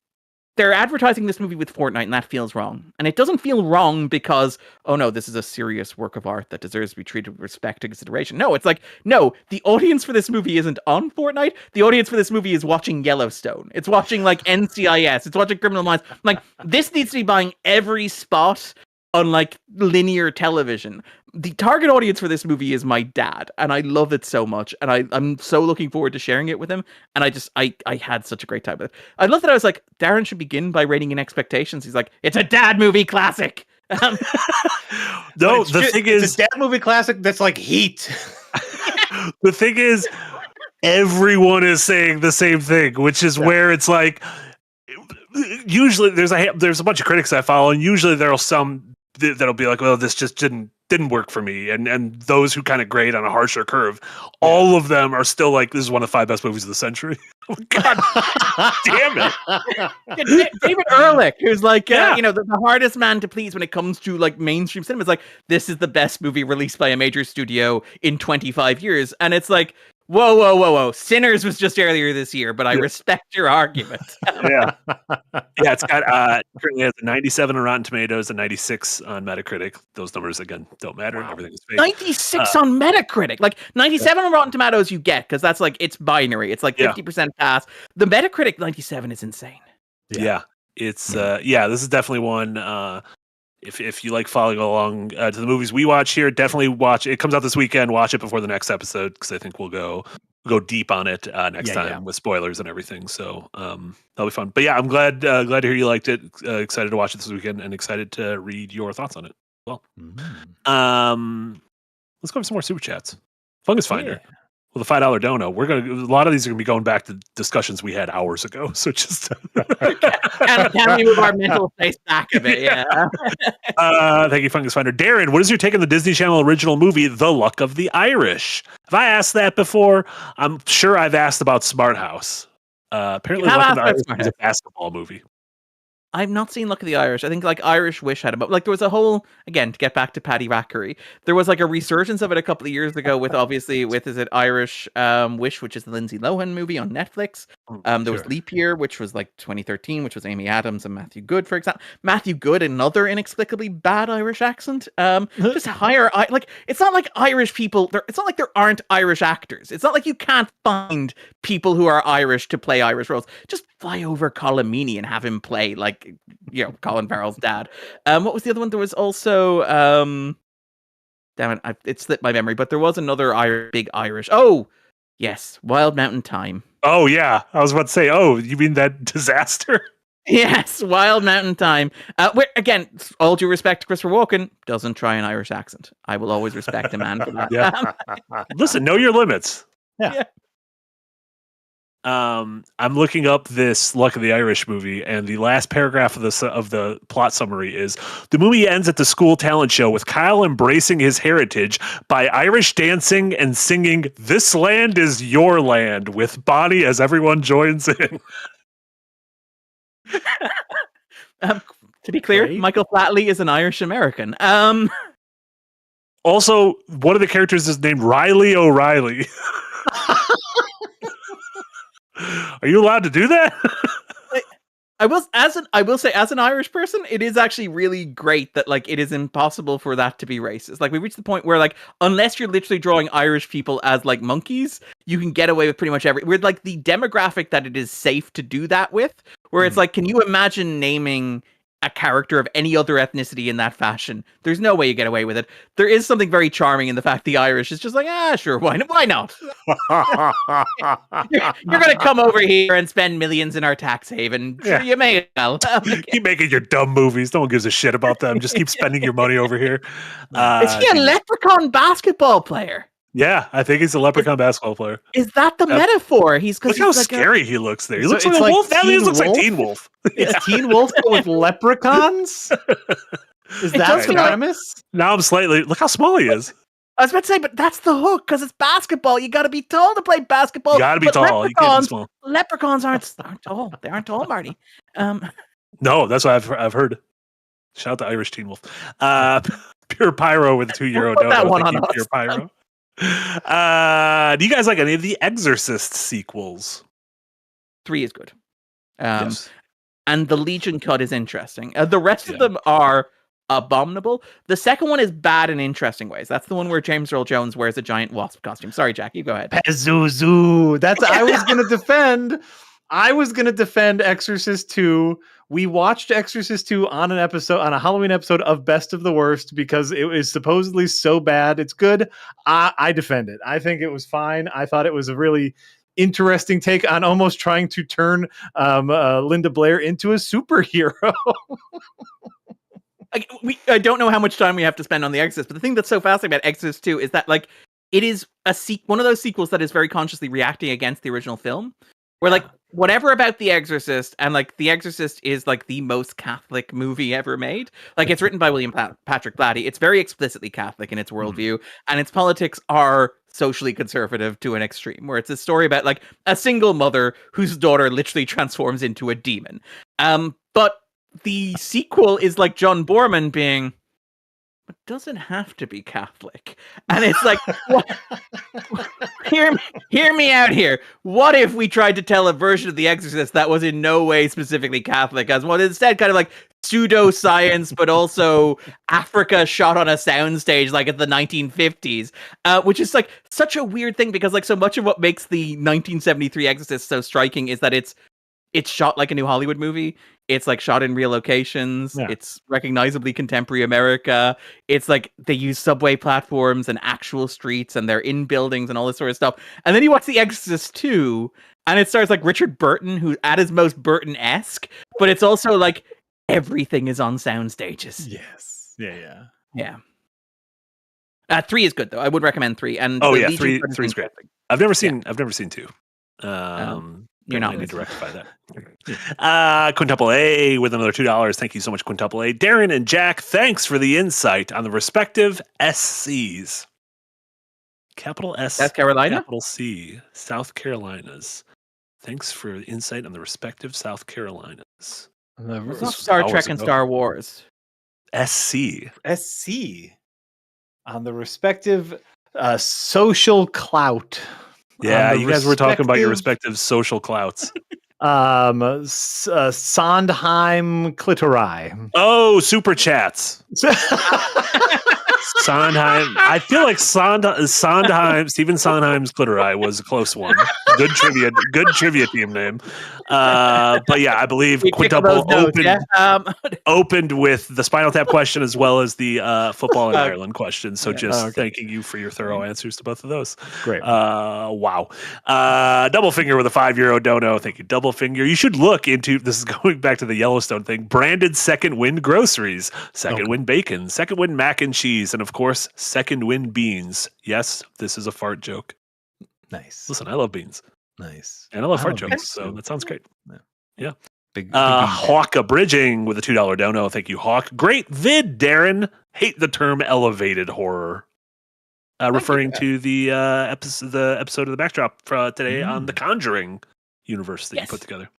they're advertising this movie with Fortnite, and that feels wrong. And it doesn't feel wrong because, oh no, this is a serious work of art that deserves to be treated with respect and consideration. No, it's like, no, the audience for this movie isn't on Fortnite. The audience for this movie is watching Yellowstone. It's watching like NCIS. It's watching Criminal Minds. Like, this needs to be buying every spot on like linear television. The target audience for this movie is my dad, and I love it so much, and I'm so looking forward to sharing it with him. And I had such a great time with it. I love that I was like, Darren should begin by rating in expectations. He's like, it's a dad movie classic. No, the thing is, it's a dad movie classic that's like Heat. the thing is, everyone is saying the same thing, which is where it's like, usually there's a bunch of critics I follow, and usually there'll some that'll be like, well, this just didn't work for me, and those who kind of grade on a harsher curve, all of them are still like, this is one of the 5 best movies of the century. God damn it. David Ehrlich, who's like, the hardest man to please when it comes to like mainstream cinema, is like, this is the best movie released by a major studio in 25 years. And it's like, whoa. Sinners was just earlier this year, but I respect your argument. Yeah, it's got currently has a 97 on Rotten Tomatoes and 96 on Metacritic. Those numbers again don't matter. Wow. Everything is fake. 96 on Metacritic, like 97 on Rotten Tomatoes, you get, because that's like, it's binary. It's like 50% pass. The Metacritic 97 is insane. Yeah, it's this is definitely one. If you like following along to the movies we watch here, definitely watch it. It comes out this weekend. Watch it before the next episode, because I think we'll go deep on it next time with spoilers and everything. So that'll be fun. But yeah, I'm glad to hear you liked it. Excited to watch it this weekend, and excited to read your thoughts on it as well. Let's go over some more super chats. Fungus Finder. Yeah. Well, the $5 dono. A lot of these are gonna be going back to discussions we had hours ago. So just can we move our mental space back a bit? Yeah. Thank you, Fungus Finder. Darren, what is your take on the Disney Channel original movie, The Luck of the Irish? Have I asked that before? I'm sure I've asked about Smart House. Apparently, Luck of the Irish is a basketball movie. I've not seen Luck of the Irish. I think like Irish Wish had about, like, there was a whole, again, to get back to Paddy Rackery, there was like a resurgence of it a couple of years ago with is it Irish Wish, which is the Lindsay Lohan movie on Netflix. There was Leap Year, which was like 2013, which was Amy Adams and Matthew Good, for example. Matthew Good, another inexplicably bad Irish accent. Just hire, like, it's not like Irish people, it's not like there aren't Irish actors. It's not like you can't find people who are Irish to play Irish roles. Just fly over Colin Meaney and have him play, like, Colin Farrell's dad. What was the other one? There was also, damn it, it slipped my memory, but there was another big Irish. Oh, yes, Wild Mountain Thyme. Oh, yeah. I was about to say, oh, you mean that disaster? Yes, Wild Mountain Thyme. Where, again, all due respect to Christopher Walken, doesn't try an Irish accent. I will always respect a man for that. Yeah. Listen, know your limits. Yeah. I'm looking up this Luck of the Irish movie, and the last paragraph of the plot summary is: the movie ends at the school talent show with Kyle embracing his heritage by Irish dancing and singing "This Land Is Your Land" with Bonnie as everyone joins in. To be clear, right? Michael Flatley is an Irish American. Also, one of the characters is named Riley O'Reilly. Are you allowed to do that? I will say, as an Irish person, it is actually really great that, like, it is impossible for that to be racist. Like, we've reached the point where, like, unless you're literally drawing Irish people as, like, monkeys, you can get away with pretty much with, like, the demographic that it is safe to do that with, where it's like, can you imagine naming a character of any other ethnicity in that fashion. There's no way you get away with it. There is something very charming in the fact the Irish is just like, sure, why not? You're going to come over here and spend millions in our tax haven. Sure, you may as well. Keep making your dumb movies. No one gives a shit about them. Just keep spending your money over here. Is he a leprechaun basketball player? Yeah, I think he's a leprechaun basketball player. Is that the metaphor? Look how scary he looks there. He looks like a wolf. Now he looks like Teen Wolf. It's Teen Wolf but with leprechauns? Is that the premise? Now I'm slightly... Look how small he is. I was about to say, but that's the hook, because it's basketball. You got to be tall to play basketball. You got to be tall. You can't be small. Leprechauns aren't tall. They aren't tall, Marty. No, that's what I've heard. Shout out to Irish Teen Wolf. Pure Pyro with €2. Put that one on us. Pure Pyro. Do you guys like any of the Exorcist sequels? 3 is good. Yes. And the Legion cut is interesting. The rest of them are abominable. The second one is bad in interesting ways. That's the one where James Earl Jones wears a giant wasp costume. Sorry, Jack, you go ahead. Pazuzu. That's I was going to defend. I was going to defend Exorcist 2. We watched Exorcist 2 on a Halloween episode of Best of the Worst because it was supposedly so bad. It's good. I defend it. I think it was fine. I thought it was a really interesting take on almost trying to turn Linda Blair into a superhero. I don't know how much time we have to spend on The Exorcist, but the thing that's so fascinating about Exorcist 2 is that like it is one of those sequels that is very consciously reacting against the original film. Where like whatever about The Exorcist, and like The Exorcist is like the most Catholic movie ever made. Like it's written by William Patrick Blatty. It's very explicitly Catholic in its worldview, and its politics are socially conservative to an extreme. Where it's a story about like a single mother whose daughter literally transforms into a demon. But the sequel is like John Borman being, it doesn't have to be Catholic. And it's like, hear me out here. What if we tried to tell a version of The Exorcist that was in no way specifically Catholic, as well, instead kind of like pseudoscience, but also Africa shot on a soundstage like at the 1950s, which is like such a weird thing because like so much of what makes the 1973 Exorcist so striking is that it's shot like a new Hollywood movie. It's like shot in real locations. Yeah. It's recognizably contemporary America. It's like they use subway platforms and actual streets, and they're in buildings and all this sort of stuff. And then you watch The Exorcist 2, and it stars like Richard Burton, who at his most Burton-esque, but it's also like everything is on sound stages. Yes. Yeah. 3 is good though. I would recommend 3. And 3 is great. I've never seen 2. You're not need to rectify that. Quintuple A with another $2. Thank you so much, Quintuple A. Darren and Jack, thanks for the insight on the respective SCs. Capital S, South Carolina? Capital C, South Carolinas. Thanks for the insight on the respective South Carolinas. It's not Star Trek and Star Wars. SC on the respective social clout. Yeah, you guys were talking about your respective social clouts. Sondheim clitori. Oh, super chats. Sondheim. I feel like Sondheim, Stephen Sondheim's clitori was a close one. Good trivia team name. But yeah, I believe Quintuple opened with the Spinal Tap question as well as the football in Ireland question. So thanking you for your thorough answers to both of those. Great. Wow. Double Finger with a €5 dono. Thank you, Double Finger. You should look into, this is going back to the Yellowstone thing, branded Second Wind groceries, Second Wind bacon, Second Wind mac and cheese, and of course, Second Wind beans. Yes, this is a fart joke. Nice. Listen, I love beans. Nice. And I love fart jokes, so that sounds great. Yeah. Big Hawk Abridging with a $2 dono. Thank you, Hawk. Great vid, Darren. Hate the term elevated horror. Referring to the episode of the backdrop today on the Conjuring universe that you put together.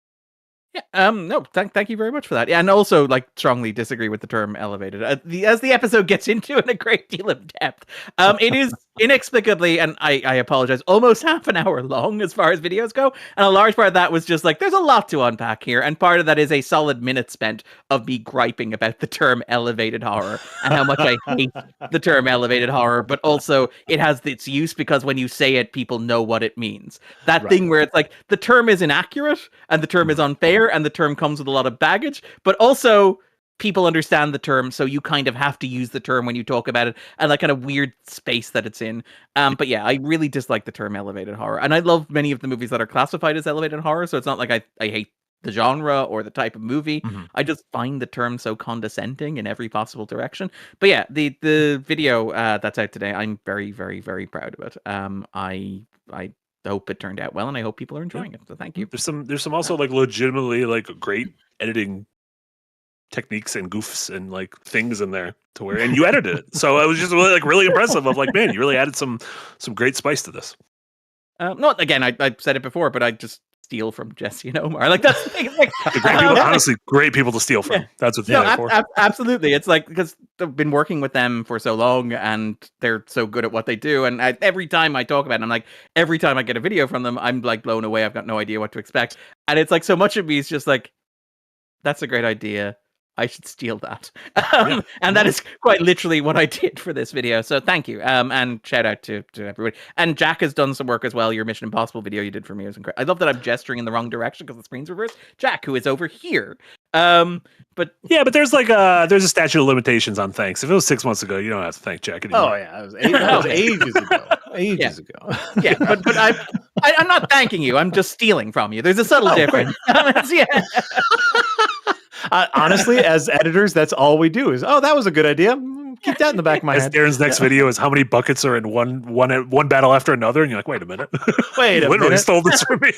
Yeah. No. Thank you very much for that. Yeah, and also like strongly disagree with the term elevated. As the episode gets into in a great deal of depth, it is inexplicably, and I apologize, almost half an hour long as far as videos go, and a large part of that was just like there's a lot to unpack here, and part of that is a solid minute spent of me griping about the term elevated horror and how much I hate the term elevated horror, but also it has its use because when you say it, people know what it means. That thing where it's like the term is inaccurate and the term is unfair and the term comes with a lot of baggage, but also people understand the term, so you kind of have to use the term when you talk about it, and like kind of weird space that it's in. But yeah, I really dislike the term elevated horror, and I love many of the movies that are classified as elevated horror. So it's not like I hate the genre or the type of movie. I just find the term so condescending in every possible direction. But yeah, the video that's out today, I'm very, very, very proud of it. I hope it turned out well, and I hope people are enjoying it. So thank you. There's some also like legitimately like great editing techniques and goofs and like things in there to where, and you edited it, so it was just really impressive. Of like, man, you really added some great spice to this. No, again, I said it before, but I just steal from Jesse and Omar. Like that's the thing. It's like, great people, honestly, great people to steal from. Yeah. That's what they're there for. Absolutely. It's like, because I've been working with them for so long, and they're so good at what they do. And every time I talk about it, I'm like, every time I get a video from them, I'm like blown away. I've got no idea what to expect. And it's like, so much of me is just like, that's a great idea. I should steal that. And that is quite literally what I did for this video. So thank you. And shout out to everybody. And Jack has done some work as well. Your Mission Impossible video you did for me was incredible. I love that I'm gesturing in the wrong direction because the screen's reversed. Jack, who is over here. But yeah, but there's like there's a statute of limitations on thanks. If it was 6 months ago, you don't have to thank Jack anymore. Oh yeah, that was ages ago. Ages ago. Yeah, but I'm not thanking you. I'm just stealing from you. There's a subtle difference. Yeah. Honestly, as editors, that's all we do is, that was a good idea. Keep that in the back of my head. Darren's next video is how many buckets are in one battle after another, and you're like, wait a minute. Wait a literally minute. stole this from me.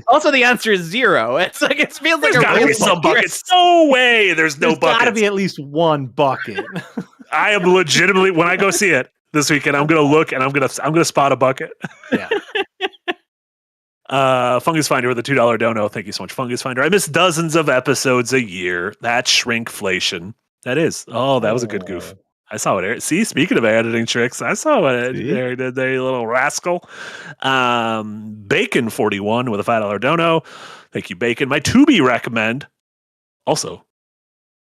Also, the answer is 0. It's like, it feels like there's gotta be some buckets. No way. There's no buckets. There's gotta be at least one bucket. I am legitimately, when I go see it this weekend, I'm gonna look and I'm gonna spot a bucket. Yeah. Fungus Finder with a $2 dono. Thank you so much, Fungus Finder. I miss dozens of episodes a year. That's shrinkflation. That is. Oh, that was a good goof. I saw it. See, speaking of editing tricks, I saw what Eric did there, you little rascal. Bacon 41 with a $5 dono. Thank you, Bacon. My Tubi recommend. Also,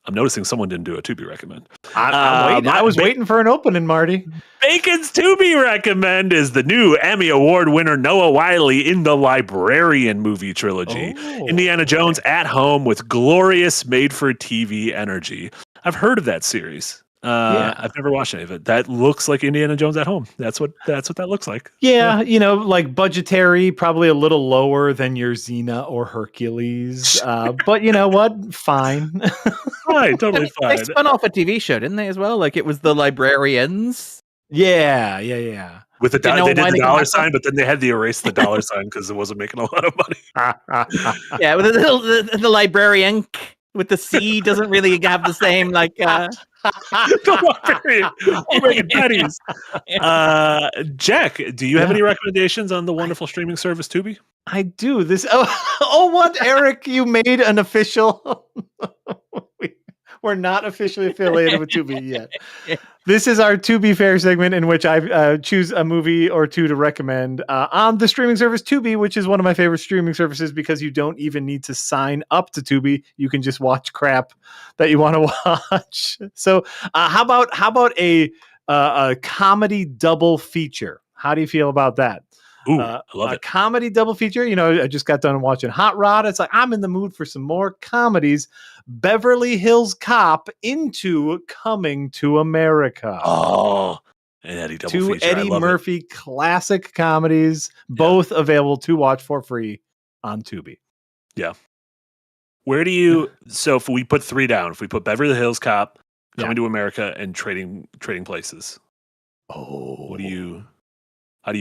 I'm noticing someone didn't do a Tubi recommend. I'm waiting. I was waiting for an opening, Marty. Bacon's Tubi recommend is the new Emmy Award winner Noah Wyle in the Librarian movie trilogy. Indiana Jones at home with glorious made-for-TV energy. I've heard of that series. I've never watched any of it. That looks like Indiana Jones at home. That's what that looks like. Yeah, like budgetary, probably a little lower than your Xena or Hercules. But you know what? Fine. Fine, totally fine. They spun off a TV show, didn't they, as well? Like, it was The Librarians. Yeah. With they did the dollar sign, but then they had to erase the dollar sign because it wasn't making a lot of money. Yeah, with the Librarian with the C doesn't really have the same like. The Librarian. We're making pennies. Jack, do you have any recommendations on the wonderful streaming service Tubi? I do. What, Eric? You made an official. We're not officially affiliated with Tubi yet. This is our Tubi Fair segment in which I choose a movie or two to recommend on the streaming service Tubi, which is one of my favorite streaming services because you don't even need to sign up to Tubi. You can just watch crap that you want to watch. So how about a comedy double feature? How do you feel about that? Ooh, I love it. A comedy double feature. I just got done watching Hot Rod. It's like, I'm in the mood for some more comedies. Beverly Hills Cop into Coming to America. Oh, an Eddie double Two feature. Eddie Murphy classic comedies, both available to watch for free on Tubi. Yeah. Where do you? So if we put 3 down, if we put Beverly Hills Cop, Coming to America, and Trading Places. How do you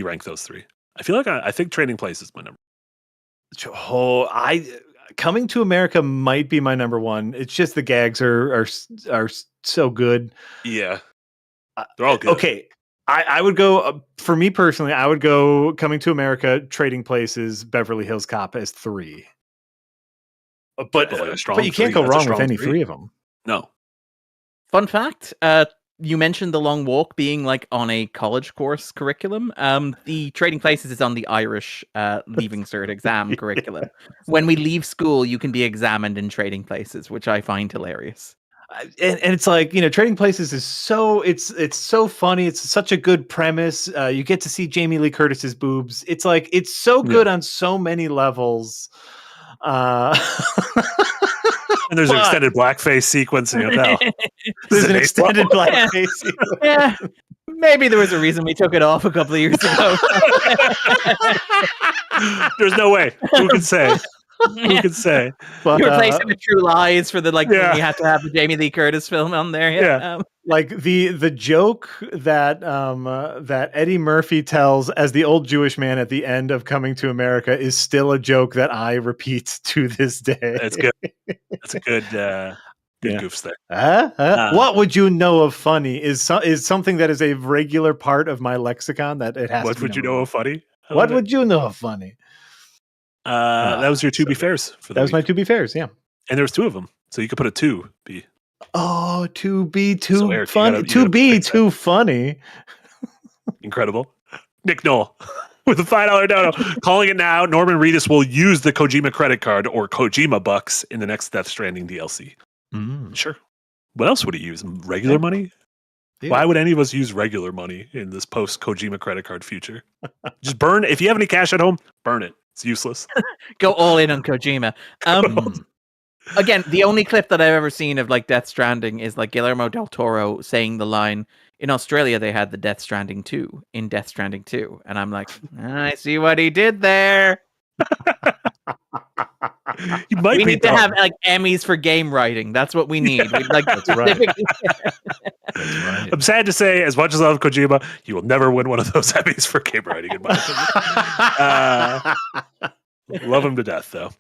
rank those 3? I feel like I think Trading Places is my number. Coming to America might be my number 1. It's just the gags are so good. Yeah, they're all good. Okay, I would go for me personally. I would go Coming to America, Trading Places, Beverly Hills Cop as 3. But you can't go wrong with any 3 of them. No. Fun fact. You mentioned The Long Walk being like on a college course curriculum. The Trading Places is on the Irish Leaving Cert exam curriculum. When we leave school, you can be examined in Trading Places, which I find hilarious. And it's like, Trading Places is it's so funny. It's such a good premise. You get to see Jamie Lee Curtis's boobs. It's like, it's so good on so many levels. And there's an extended blackface sequence in the hotel. There's an extended blackface sequence. Yeah. Maybe there was a reason we took it off a couple of years ago. There's no way. Who could say? Who could say? But, You replaced it with True Lies for the when Yeah. you had to have the Jamie Lee Curtis film on there. Yeah. like the joke that that Eddie Murphy tells as the old Jewish man at the end of Coming to America is still a joke that I repeat to this day. That's good. That's a good goofs there. What would you know of funny is something that is a regular part of my lexicon that it has. What to would you know of funny? What would you know of funny? That was your to be fairs for that was my to be fairs, yeah. And there was 2 of them, so you could put a 2 be. Oh, to be too So, Eric, funny. you To gotta be fix that. too funny. Incredible. Nick Knoll with a $5 dono. Calling it now. Norman Reedus will use the Kojima credit card or Kojima bucks in the next Death Stranding DLC. Sure. What else would he use? Regular money? Yeah. Why would any of us use regular money in this post Kojima credit card future? Just burn. If you have any cash at home, burn it. It's useless. Go all in on Kojima. Again, the only clip that I've ever seen of Death Stranding is Guillermo del Toro saying the line, in Australia they had the Death Stranding 2 in Death Stranding 2. And I'm like, I see what he did there. You might We be need to dumb. have Emmys for game writing. That's what we need. We'd That's right. specifically- Right. I'm sad to say, as much as I love Kojima, you will never win one of those Emmys for game writing, in my opinion. Love him to death, though.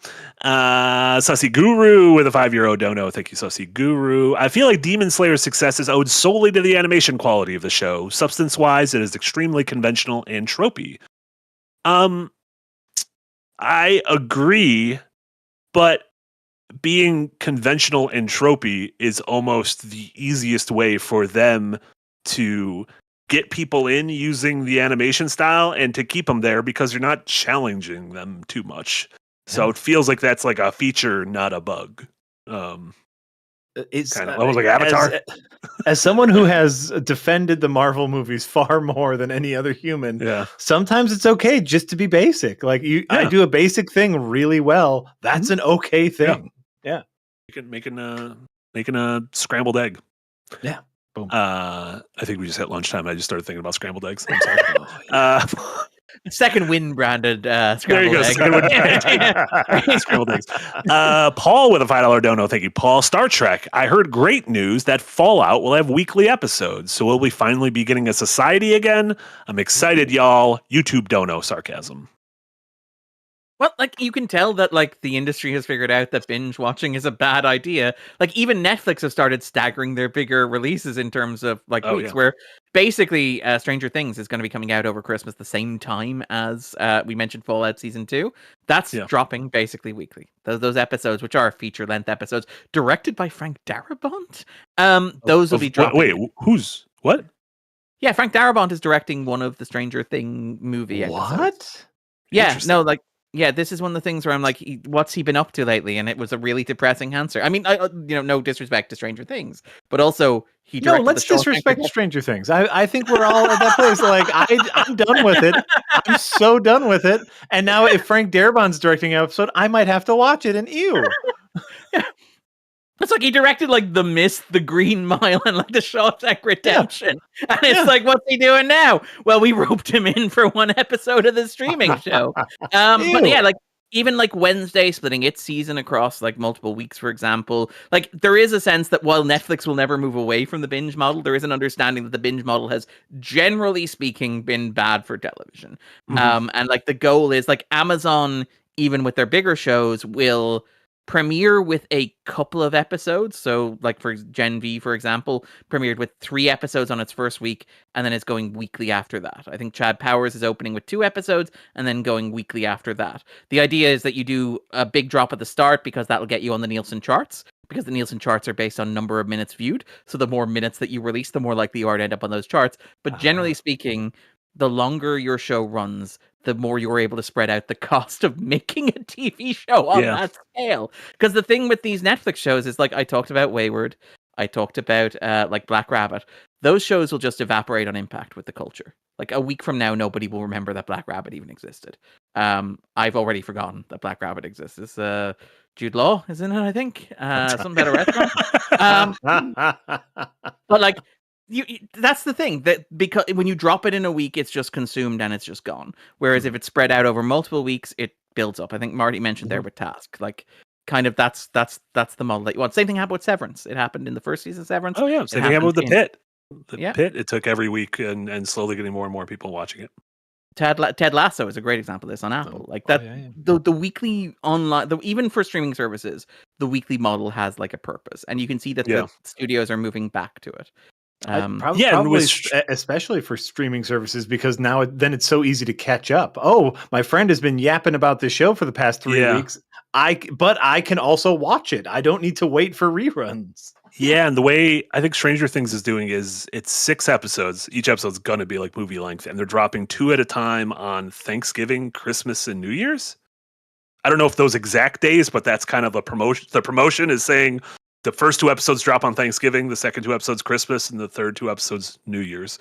Sussy Guru with a €5 dono. Thank you, Sussy Guru. I feel like Demon Slayer's success is owed solely to the animation quality of the show. Substance-wise, it is extremely conventional and tropey. I agree, but being conventional and tropey is almost the easiest way for them to get people in using the animation style and to keep them there because you're not challenging them too much. So it feels like that's like a feature, not a bug. It's kind of almost like Avatar. As someone who has defended the Marvel movies far more than any other human, Yeah. sometimes it's okay just to be basic. I do a basic thing really well. That's an okay thing. Yeah. Making a scrambled egg. Yeah. Boom. I think we just hit lunchtime. I just started thinking about scrambled eggs. I'm sorry. Second win branded There you scrambled go. egg. Second win branded. Scrambled eggs. Paul with a $5 dono. Thank you, Paul. Star Trek. I heard great news that Fallout will have weekly episodes. So will we finally be getting a society again? I'm excited, y'all. YouTube dono. Sarcasm. Well, you can tell that the industry has figured out that binge watching is a bad idea. Even Netflix have started staggering their bigger releases in terms of weeks, where basically Stranger Things is going to be coming out over Christmas the same time as we mentioned Fallout Season 2. That's dropping basically weekly. Those episodes, which are feature-length episodes, directed by Frank Darabont, those will be dropping. Wait, who's what? Yeah, Frank Darabont is directing one of the Stranger Thing movie episodes. What? Yeah, no, yeah, this is one of the things where I'm like, what's he been up to lately? And it was a really depressing answer. I mean, no disrespect to Stranger Things, but also he directed let's the disrespect Stranger Things. I think we're all at that place. I'm done with it. I'm so done with it. And now if Frank Darabont's directing an episode, I might have to watch it. And ew. Yeah. It's he directed The Mist, The Green Mile, and The Shawshank Redemption. Yeah. And it's what's he doing now? Well, we roped him in for one episode of the streaming show. But yeah, even Wednesday splitting its season across multiple weeks, for example, there is a sense that while Netflix will never move away from the binge model, there is an understanding that the binge model has, generally speaking, been bad for television. Mm-hmm. And the goal is Amazon, even with their bigger shows, will premiere with a couple of episodes. So for Gen V, for example, premiered with 3 episodes on its first week, and then it's going weekly after that. I think Chad Powers is opening with 2 episodes and then going weekly after that. The idea is that you do a big drop at the start because that'll get you on the Nielsen charts, because the Nielsen charts are based on number of minutes viewed. So the more minutes that you release, the more likely you are to end up on those charts. But generally speaking, the longer your show runs, the more you're able to spread out the cost of making a TV show on that scale. Because the thing with these Netflix shows is I talked about Wayward, I talked about Black Rabbit. Those shows will just evaporate on impact with the culture. A week from now, nobody will remember that Black Rabbit even existed. I've already forgotten that Black Rabbit exists. It's Jude Law, isn't it? I think something about a restaurant. But like, that's the thing, that because when you drop it in a week, it's just consumed and it's just gone. Whereas if it's spread out over multiple weeks, it builds up. I think Marty mentioned there with Task, like kind of that's the model that you want. Same thing happened with Severance. It happened in the first season of Severance. Oh yeah, same thing happened with The Pit. Yeah. Pit, it took every week and slowly getting more and more people watching it. Ted Lasso is a great example of this on Apple. Like that, the weekly online, even for streaming services, the weekly model has like a purpose, and you can see that the studios are moving back to it. Probably especially for streaming services, because now then it's so easy to catch up. Oh, my friend has been yapping about this show for the past 3 weeks. But I can also watch it. I don't need to wait for reruns. Yeah, and the way I think Stranger Things is doing is it's 6 episodes. Each episode's gonna be like movie length, and they're dropping 2 at a time on Thanksgiving, Christmas, and New Year's. I don't know if those exact days, but that's kind of a promotion. The promotion is saying the first 2 episodes drop on Thanksgiving, the second 2 episodes Christmas, and the third 2 episodes New Year's.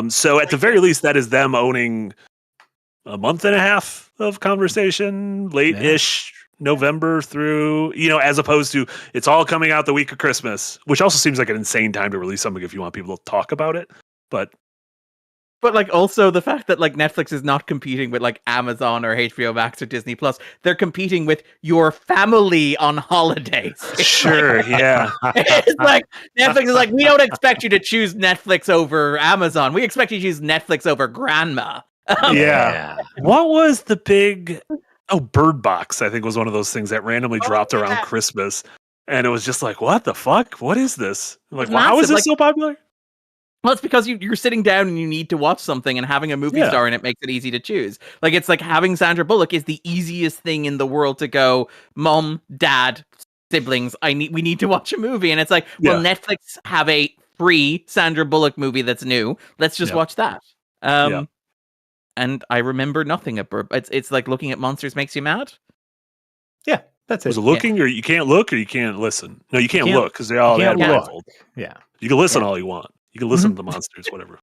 So at the very least, that is them owning a month and a half of conversation, late-ish November through, as opposed to it's all coming out the week of Christmas, which also seems like an insane time to release something if you want people to talk about it. But like also the fact that like Netflix is not competing with like Amazon or HBO Max or Disney Plus, they're competing with your family on holidays. Sure, yeah. It's like Netflix is like, we don't expect you to choose Netflix over Amazon. We expect you to choose Netflix over grandma. Yeah. What was the big? Oh, Bird Box, I think, was one of those things that randomly dropped around Christmas. And it was just like, what the fuck? What is this? Like, how is this so popular? Well, it's because you're sitting down and you need to watch something, and having a movie star in it makes it easy to choose. Like, it's like having Sandra Bullock is the easiest thing in the world to go, Mom, Dad, siblings, we need to watch a movie. And it's like, well, Netflix have a free Sandra Bullock movie that's new. Let's just watch that. And I remember nothing of Bird. It's like looking at monsters makes you mad. Yeah, that's it. Was it looking, or you can't look, or you can't listen? No, you can't look because they all have blindfold. Yeah, you can listen all you want. You can listen to the monsters, whatever.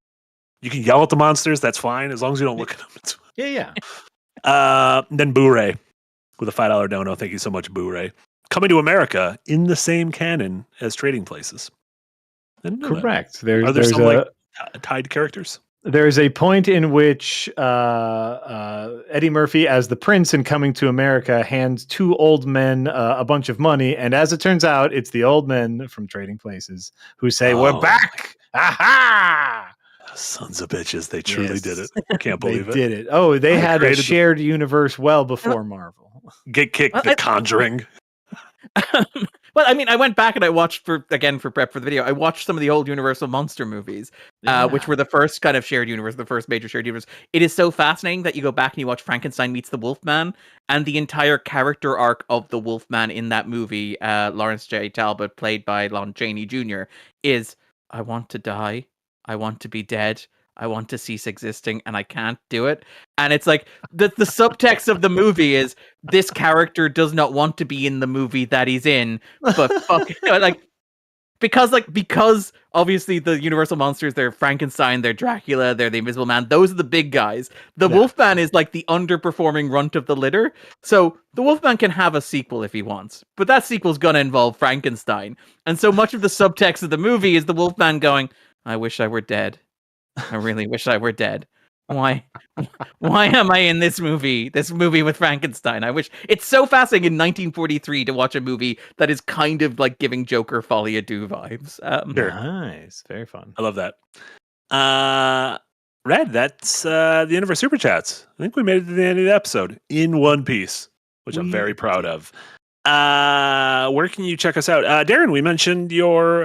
You can yell at the monsters. That's fine as long as you don't look at them. Then Blu-ray with a $5 dono. Thank you so much, Blu-ray. Coming to America in the same canon as Trading Places. Correct. Are there some tied characters? There's a point in which Eddie Murphy, as the prince in Coming to America, hands 2 old men a bunch of money. And as it turns out, it's the old men from Trading Places who say, we're back. Aha! Sons of bitches. They truly did it. I can't believe They did it. Oh, they had a shared universe well before Marvel. Get kicked, The Conjuring. Well, I mean, I went back and I watched for prep for the video. I watched some of the old Universal monster movies, which were the first kind of shared universe, the first major shared universe. It is so fascinating that you go back and you watch Frankenstein Meets the Wolfman, and the entire character arc of the Wolfman in that movie, Lawrence J. Talbot, played by Lon Chaney Jr., is, I want to die, I want to be dead, I want to cease existing, and I can't do it. And it's like the subtext of the movie is this character does not want to be in the movie that he's in, but because obviously the Universal monsters, they're Frankenstein, they're Dracula, they're the Invisible Man. Those are the big guys. The Wolfman is like the underperforming runt of the litter. So the Wolfman can have a sequel if he wants, but that sequel's gonna involve Frankenstein. And so much of the subtext of the movie is the Wolfman going, I wish I were dead. I really wish I were dead. Why am I in this movie with Frankenstein? I wish. It's so fascinating in 1943 to watch a movie that is kind of like giving Joker Folie à Deux vibes. Nice. Very fun. I love that. Red, that's the end of our Super Chats. I think we made it to the end of the episode in one piece, which I'm very proud of. Where can you check us out? Darren, we mentioned your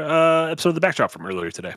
episode of The Backdrop from earlier today,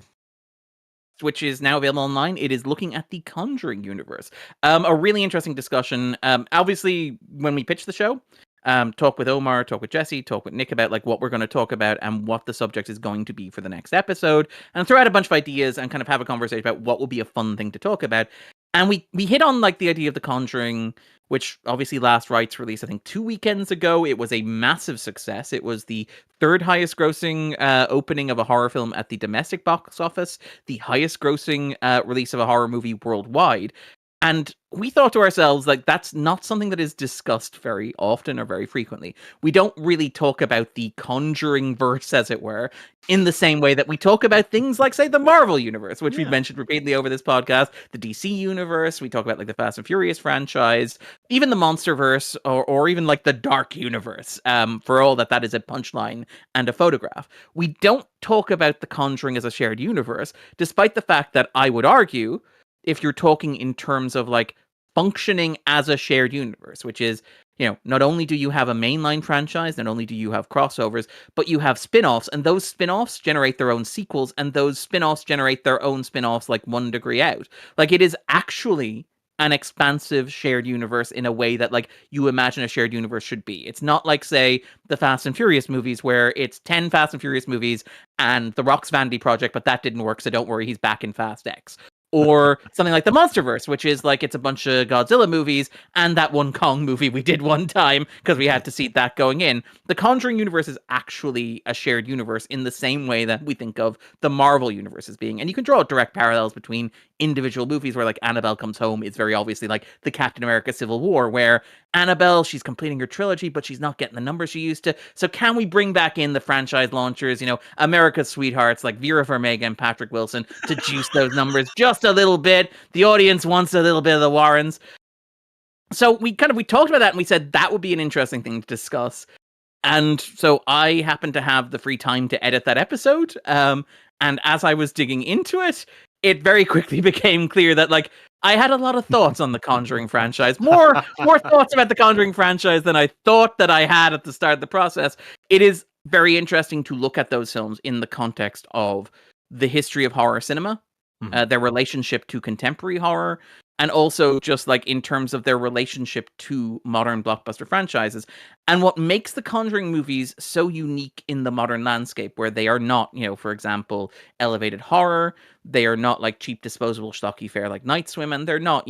which is now available online. It is looking at the Conjuring universe. A really interesting discussion. Obviously, when we pitched the show, talk with Omar, talk with Jesse, talk with Nick about like what we're going to talk about and what the subject is going to be for the next episode, and throw out a bunch of ideas and kind of have a conversation about what will be a fun thing to talk about. And we hit on like the idea of the Conjuring, which obviously last rights released, I think 2 weekends ago. It was a massive success. It was the 3rd highest grossing opening of a horror film at the domestic box office, the highest grossing release of a horror movie worldwide. And we thought to ourselves, like, that's not something that is discussed very often or very frequently. We don't really talk about the Conjuring verse, as it were, in the same way that we talk about things like, say, the Marvel universe, which we've mentioned repeatedly over this podcast, the DC universe. We talk about, like, the Fast and Furious franchise, even the Monsterverse, or even, like, the Dark universe, for all that is a punchline and a photograph. We don't talk about the Conjuring as a shared universe, despite the fact that I would argue, if you're talking in terms of like functioning as a shared universe, which is, not only do you have a mainline franchise, not only do you have crossovers, but you have spin-offs, and those spin-offs generate their own sequels, and those spin-offs generate their own spin-offs like one degree out. Like, it is actually an expansive shared universe in a way that, like, you imagine a shared universe should be. It's not like, say, the Fast and Furious movies, where it's 10 Fast and Furious movies and The Rock's Vanity Project, but that didn't work, so don't worry, he's back in Fast X. Or something like the Monsterverse, which is like, it's a bunch of Godzilla movies and that one Kong movie we did one time because we had to see that going in. The Conjuring universe is actually a shared universe in the same way that we think of the Marvel universe as being. And you can draw direct parallels between individual movies where, like, Annabelle Comes Home is very obviously like the Captain America Civil War, where Annabelle, she's completing her trilogy, but she's not getting the numbers she used to. So can we bring back in the franchise launchers, America's sweethearts like Vera Farmiga and Patrick Wilson to juice those numbers just a little bit? The audience wants a little bit of the Warrens. So we talked about that, and we said that would be an interesting thing to discuss. And so I happened to have the free time to edit that episode. And as I was digging into it, it very quickly became clear that, like, I had a lot of thoughts on the Conjuring franchise. More thoughts about the Conjuring franchise than I thought that I had at the start of the process. It is very interesting to look at those films in the context of the history of horror cinema, their relationship to contemporary horror, and also just, like, in terms of their relationship to modern blockbuster franchises. And what makes the Conjuring movies so unique in the modern landscape, where they are not, for example, elevated horror, they are not like cheap disposable schlocky fare like Night Swim, and they're not,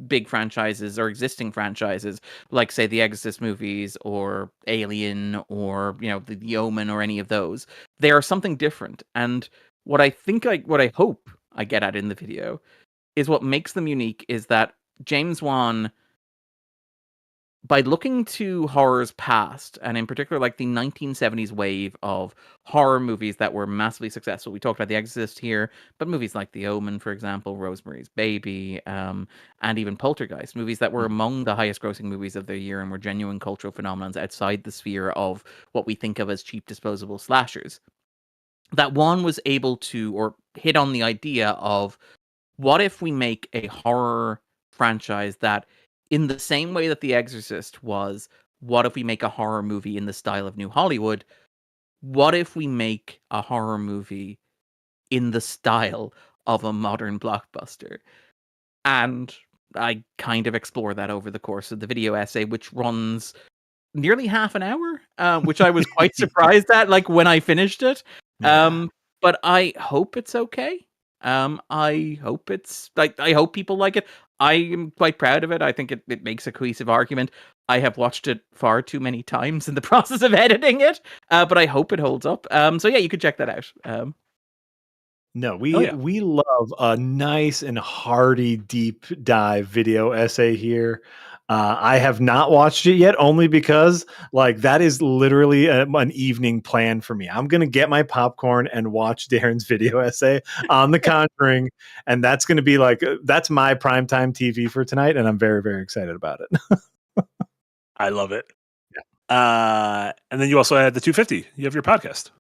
big franchises or existing franchises like, say, the Exorcist movies or Alien or, the Omen or any of those. They are something different. And what I hope I get at in the video is what makes them unique is that James Wan, by looking to horror's past, and in particular, like, the 1970s wave of horror movies that were massively successful. We talked about The Exorcist here, but movies like The Omen, for example, Rosemary's Baby, and even Poltergeist, movies that were among the highest grossing movies of the year and were genuine cultural phenomenons outside the sphere of what we think of as cheap disposable slashers. That Wan was able to, or hit on the idea of, what if we make a horror franchise that, in the same way that The Exorcist was, what if we make a horror movie in the style of New Hollywood? What if we make a horror movie in the style of a modern blockbuster? And I kind of explore that over the course of the video essay, which runs nearly half an hour, which I was quite surprised at, like, when I finished it. But I hope it's okay. I hope I hope people like it. I am quite proud of it. I think it makes a cohesive argument. I have watched it far too many times in the process of editing it, but I hope it holds up. So yeah, you could check that out. No, we love a nice and hearty deep dive video essay here. I have not watched it yet, only because, like, that is literally an evening plan for me. I'm going to get my popcorn and watch Darren's video essay on The Conjuring. And that's going to be like, that's my primetime TV for tonight. And I'm very, very excited about it. I love it. Yeah. And then you also had the 250. You have your podcast.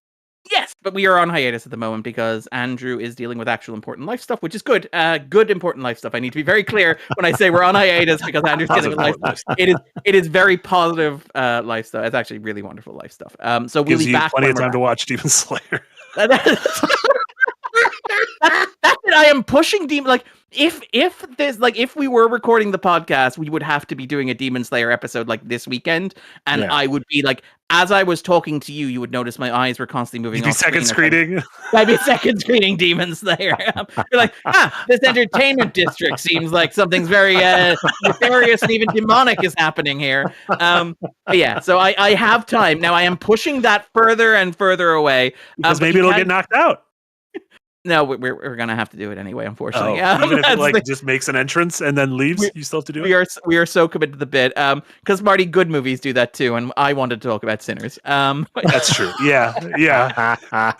Yes, but we are on hiatus at the moment because Andrew is dealing with actual important life stuff, which is good. Good important life stuff. I need to be very clear when I say we're on hiatus because Andrew's dealing with life stuff. It is very positive life stuff. It's actually really wonderful life stuff. So we'll be back. Plenty of time to watch Demon Slayer. That's it. I am pushing Demon. Like, if we were recording the podcast, we would have to be doing a Demon Slayer episode like this weekend, and I would be like, as I was talking to you, you would notice my eyes were constantly moving. You'd be second screening. I'd be second screening Demon Slayer. You're like, this entertainment district seems like something's very nefarious and even demonic is happening here. But yeah, so I have time now. I am pushing that further and further away because maybe it'll get knocked out. No, we're gonna have to do it anyway, unfortunately. Even if it That's just makes an entrance and then leaves, you still have to do it. we are so committed to the bit. Because Marty, good movies do that too, and I wanted to talk about Sinners. That's true. Yeah.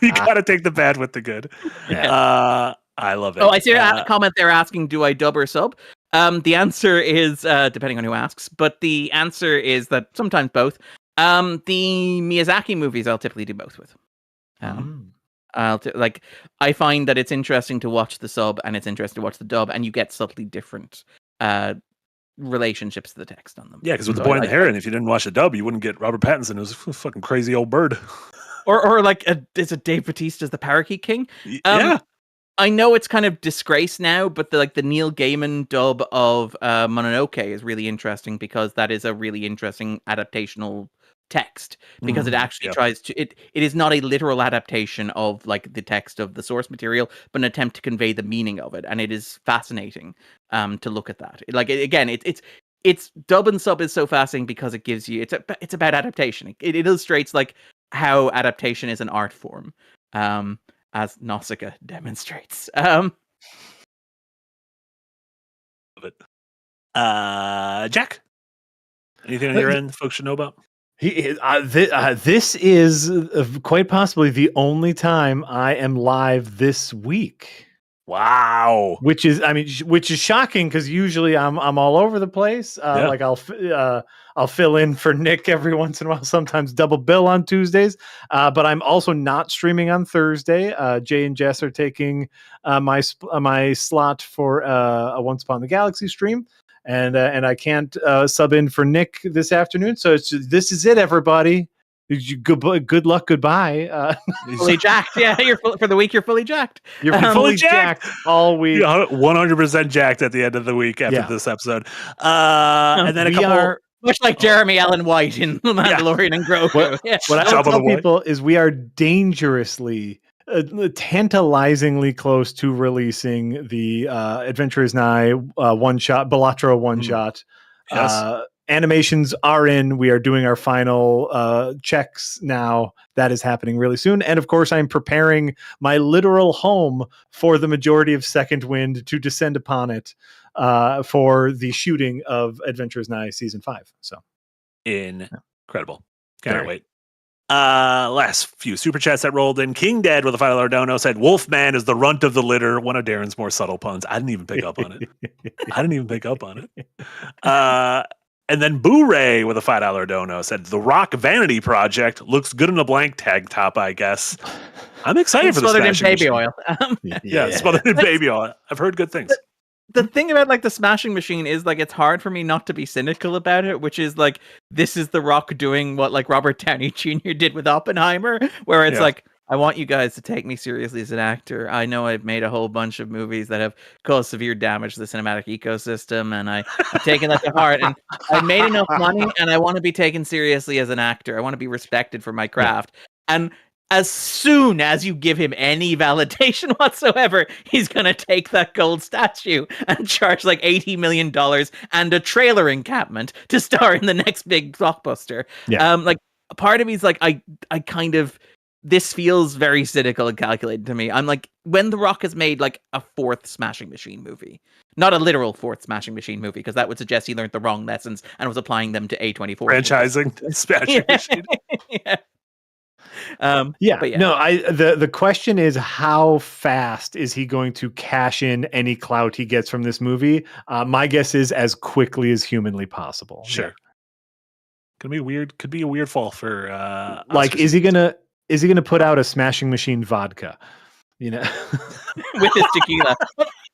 You got to take the bad with the good. I love it. Oh, I see a comment there asking, do I dub or sub? The answer is depending on who asks, but the answer is that sometimes both. The Miyazaki movies I'll typically do both with. I find that it's interesting to watch the sub and it's interesting to watch the dub, and you get subtly different relationships to the text on them. Yeah, because with The Boy and the Heron, if you didn't watch the dub, you wouldn't get Robert Pattinson. It was a fucking crazy old bird. Or like, is it Dave Bautista's The Parakeet King? Yeah. I know it's kind of disgraced now, but the Neil Gaiman dub of Mononoke is really interesting because that is a really interesting adaptational text, because it actually tries to it is not a literal adaptation of like the text of the source material, but an attempt to convey the meaning of it, and it is fascinating to look at that. It's dub and sub is so fascinating because it gives you it's about adaptation. It illustrates like how adaptation is an art form, as Nausicaa demonstrates. Jack, anything on your end folks should know about? This is quite possibly the only time I am live this week. Wow, which is shocking because usually I'm all over the place. Like I'll fill in for Nick every once in a while. Sometimes double bill on Tuesdays, but I'm also not streaming on Thursday. Jay and Jess are taking my slot for a Once Upon the Galaxy stream. And I can't sub in for Nick this afternoon. So this is it, everybody. Good luck, goodbye. Fully jacked. Yeah, for the week. You're fully jacked. You're fully jacked all week. 100% jacked at the end of the week after this episode. And then much like Jeremy Allen White in The Mandalorian and Grogu. What I will tell people is we are dangerously, tantalizingly close to releasing the Adventure is Nigh one-shot, Balatro one-shot. Yes. Animations are in. We are doing our final checks now. That is happening really soon. And of course, I'm preparing my literal home for the majority of Second Wind to descend upon it for the shooting of Adventure is Nigh Season 5. So incredible. Can't wait. Last few super chats that rolled in. King Dad with a $5 dono said, Wolfman is the runt of the litter. One of Darren's more subtle puns. I didn't even pick up on it. And then Boo Ray with a $5 dono said, The Rock Vanity Project looks good in a blank tank top, I guess. I'm excited for the Smashing baby Machine. oil. Smothered in baby oil. I've heard good things. The thing about like the Smashing Machine is like it's hard for me not to be cynical about it, which is like this is The Rock doing what like Robert Downey Jr. did with Oppenheimer, where it's like, I want you guys to take me seriously as an actor. I know I've made a whole bunch of movies that have caused severe damage to the cinematic ecosystem, and I've taken that to heart. And I've made enough money, and I want to be taken seriously as an actor. I want to be respected for my craft. And as soon as you give him any validation whatsoever, he's going to take that gold statue and charge like $80 million and a trailer encampment to star in the next big blockbuster. Like part of me is like, I kind of, this feels very cynical and calculated to me. I'm like, when The Rock has made like a fourth Smashing Machine movie, not a literal fourth Smashing Machine movie, because that would suggest he learned the wrong lessons and was applying them to A24. Franchising Smashing Machine. The question is, how fast is he going to cash in any clout he gets from this movie? My guess is as quickly as humanly possible. Sure. Could be a weird fall for like Oscars. Is he gonna put out a Smashing Machine vodka? You know, with his tequila.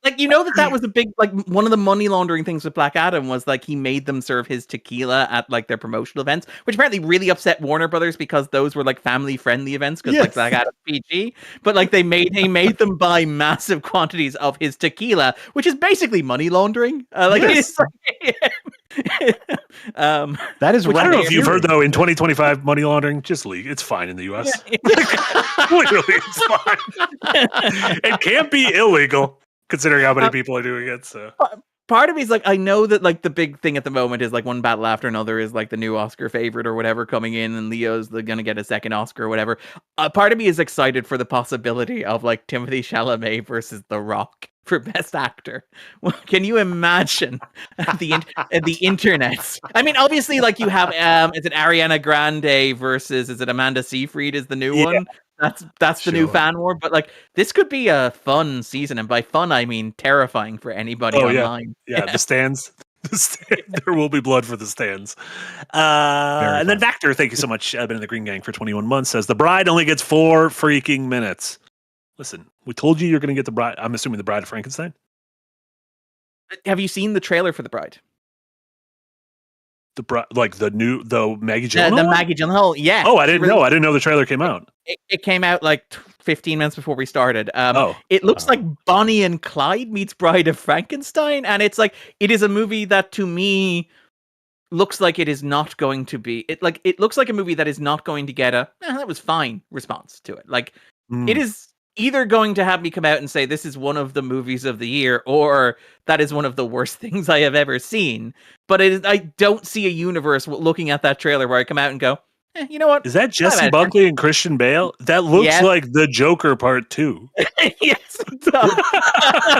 Like, you know, that was a big, like, one of the money laundering things with Black Adam was like he made them serve his tequila at like their promotional events, which apparently really upset Warner Brothers because those were like family friendly events because like Black Adam PG. But like he made them buy massive quantities of his tequila, which is basically money laundering. That is right. I don't know if you've heard though, in 2025, money laundering just legal. It's fine in the US. Literally, it's fine. It can't be illegal considering how many people are doing it. So part of me is like, I know that like the big thing at the moment is like one battle after another is like the new Oscar favorite or whatever coming in, and Leo's gonna get a second Oscar or whatever. Part of me is excited for the possibility of like Timothée Chalamet versus The Rock for Best Actor. Well, can you imagine the internet? I mean, obviously, like you have is it Ariana Grande versus is it Amanda Seyfried is the new one? That's the new fan war, but like this could be a fun season, and by fun I mean terrifying for anybody online. Yeah, the stands. There will be blood for the stands. And then Vactor, thank you so much. I've been in the Green Gang for 21 months. Says The Bride only gets 4 freaking minutes. Listen, we told you you're going to get The Bride. I'm assuming The Bride of Frankenstein. Have you seen the trailer for The Bride? The Maggie Gyllenhaal. The Maggie Gyllenhaal. Yeah. Oh, I didn't know. I didn't know the trailer came out. It came out like 15 minutes before we started. It looks like Bonnie and Clyde meets Bride of Frankenstein, and it's like it is a movie that to me looks like it is not going to be. It looks like a movie that is not going to get a that was fine response to it. Like it is either going to have me come out and say this is one of the movies of the year, or that is one of the worst things I have ever seen. But I don't see a universe looking at that trailer where I come out and go, you know what? Is that Jesse Buckley and Christian Bale? That looks like The Joker Part 2. Yes, it does.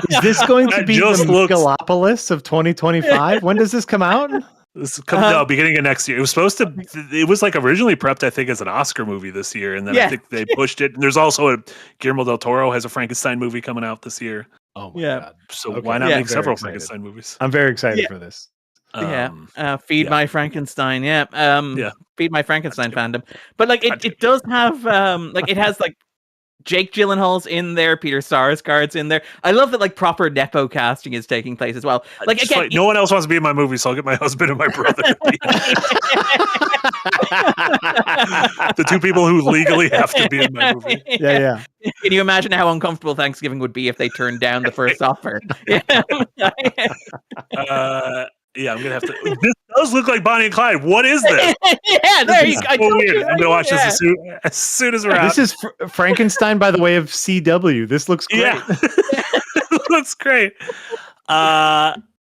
Is this going to be the Megalopolis of 2025? When does this come out? Beginning of next year. It was supposed to. It was like originally prepped, I think, as an Oscar movie this year, and then I think they pushed it. And there's also Guillermo del Toro has a Frankenstein movie coming out this year. Oh my god! So why not make several Frankenstein movies? I'm very excited for this. Feed my Frankenstein. Feed my Frankenstein fandom. But like it does have like it has like Jake Gyllenhaal's in there, Peter Sarsgaard's in there. I love that like proper nepo casting is taking place as well. Like again, no one else wants to be in my movie, so I'll get my husband and my brother. The 2 people who legally have to be in my movie. Yeah. Can you imagine how uncomfortable Thanksgiving would be if they turned down the first offer? Yeah, I'm gonna have to. This does look like Bonnie and Clyde. What is this? There you go. Weird. I'm gonna watch this as soon as we're out. This is Frankenstein by the way of CW. This looks great. Yeah, looks great.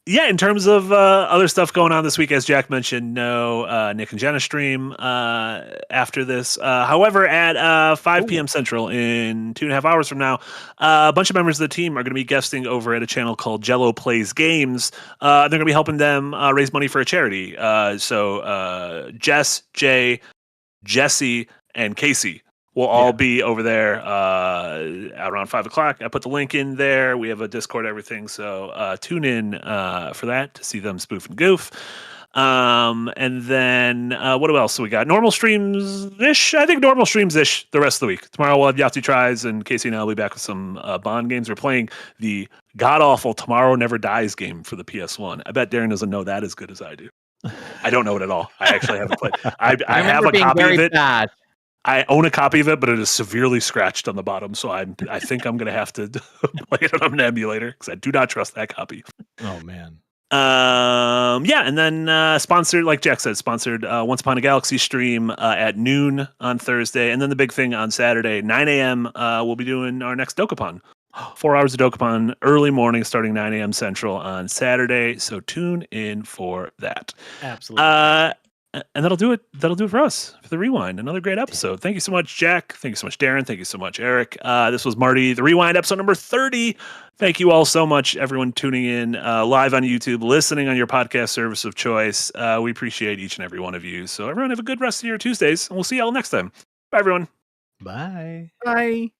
In terms of other stuff going on this week, as Jack mentioned, no Nick and Jenna stream after this. However, at 5 p.m. Central in 2.5 hours from now, a bunch of members of the team are going to be guesting over at a channel called Jello Plays Games. They're going to be helping them raise money for a charity. So Jess, Jay, Jesse, and Casey will all be over there around 5 o'clock. I put the link in there. We have a Discord, everything. So tune in for that to see them spoof and goof. And then what else we got? Normal streams-ish. I think normal streams-ish the rest of the week. Tomorrow we'll have Yahtzee Tries, and Casey and I will be back with some Bond games. We're playing the god-awful Tomorrow Never Dies game for the PS1. I bet Darren doesn't know that as good as I do. I don't know it at all. I actually haven't played. I have a copy of it. Bad. I own a copy of it, but it is severely scratched on the bottom, so I think I'm going to have to play it on an emulator because I do not trust that copy. Oh man. And then sponsored, like Jack said, sponsored Once Upon a Galaxy stream at noon on Thursday, and then the big thing on Saturday, 9 a.m. We'll be doing our next Dokapon. 4 hours of Dokapon early morning, starting 9 a.m. Central on Saturday. So tune in for that. Absolutely. And that'll do it. That'll do it for us for the Rewind. Another great episode. Thank you so much, Jack. Thank you so much, Darren. Thank you so much, Eric. This was Marty, the Rewind, episode number 30. Thank you all so much, everyone tuning in live on YouTube, listening on your podcast service of choice. We appreciate each and every one of you. So everyone have a good rest of your Tuesdays, and we'll see y'all next time. Bye, everyone. Bye. Bye.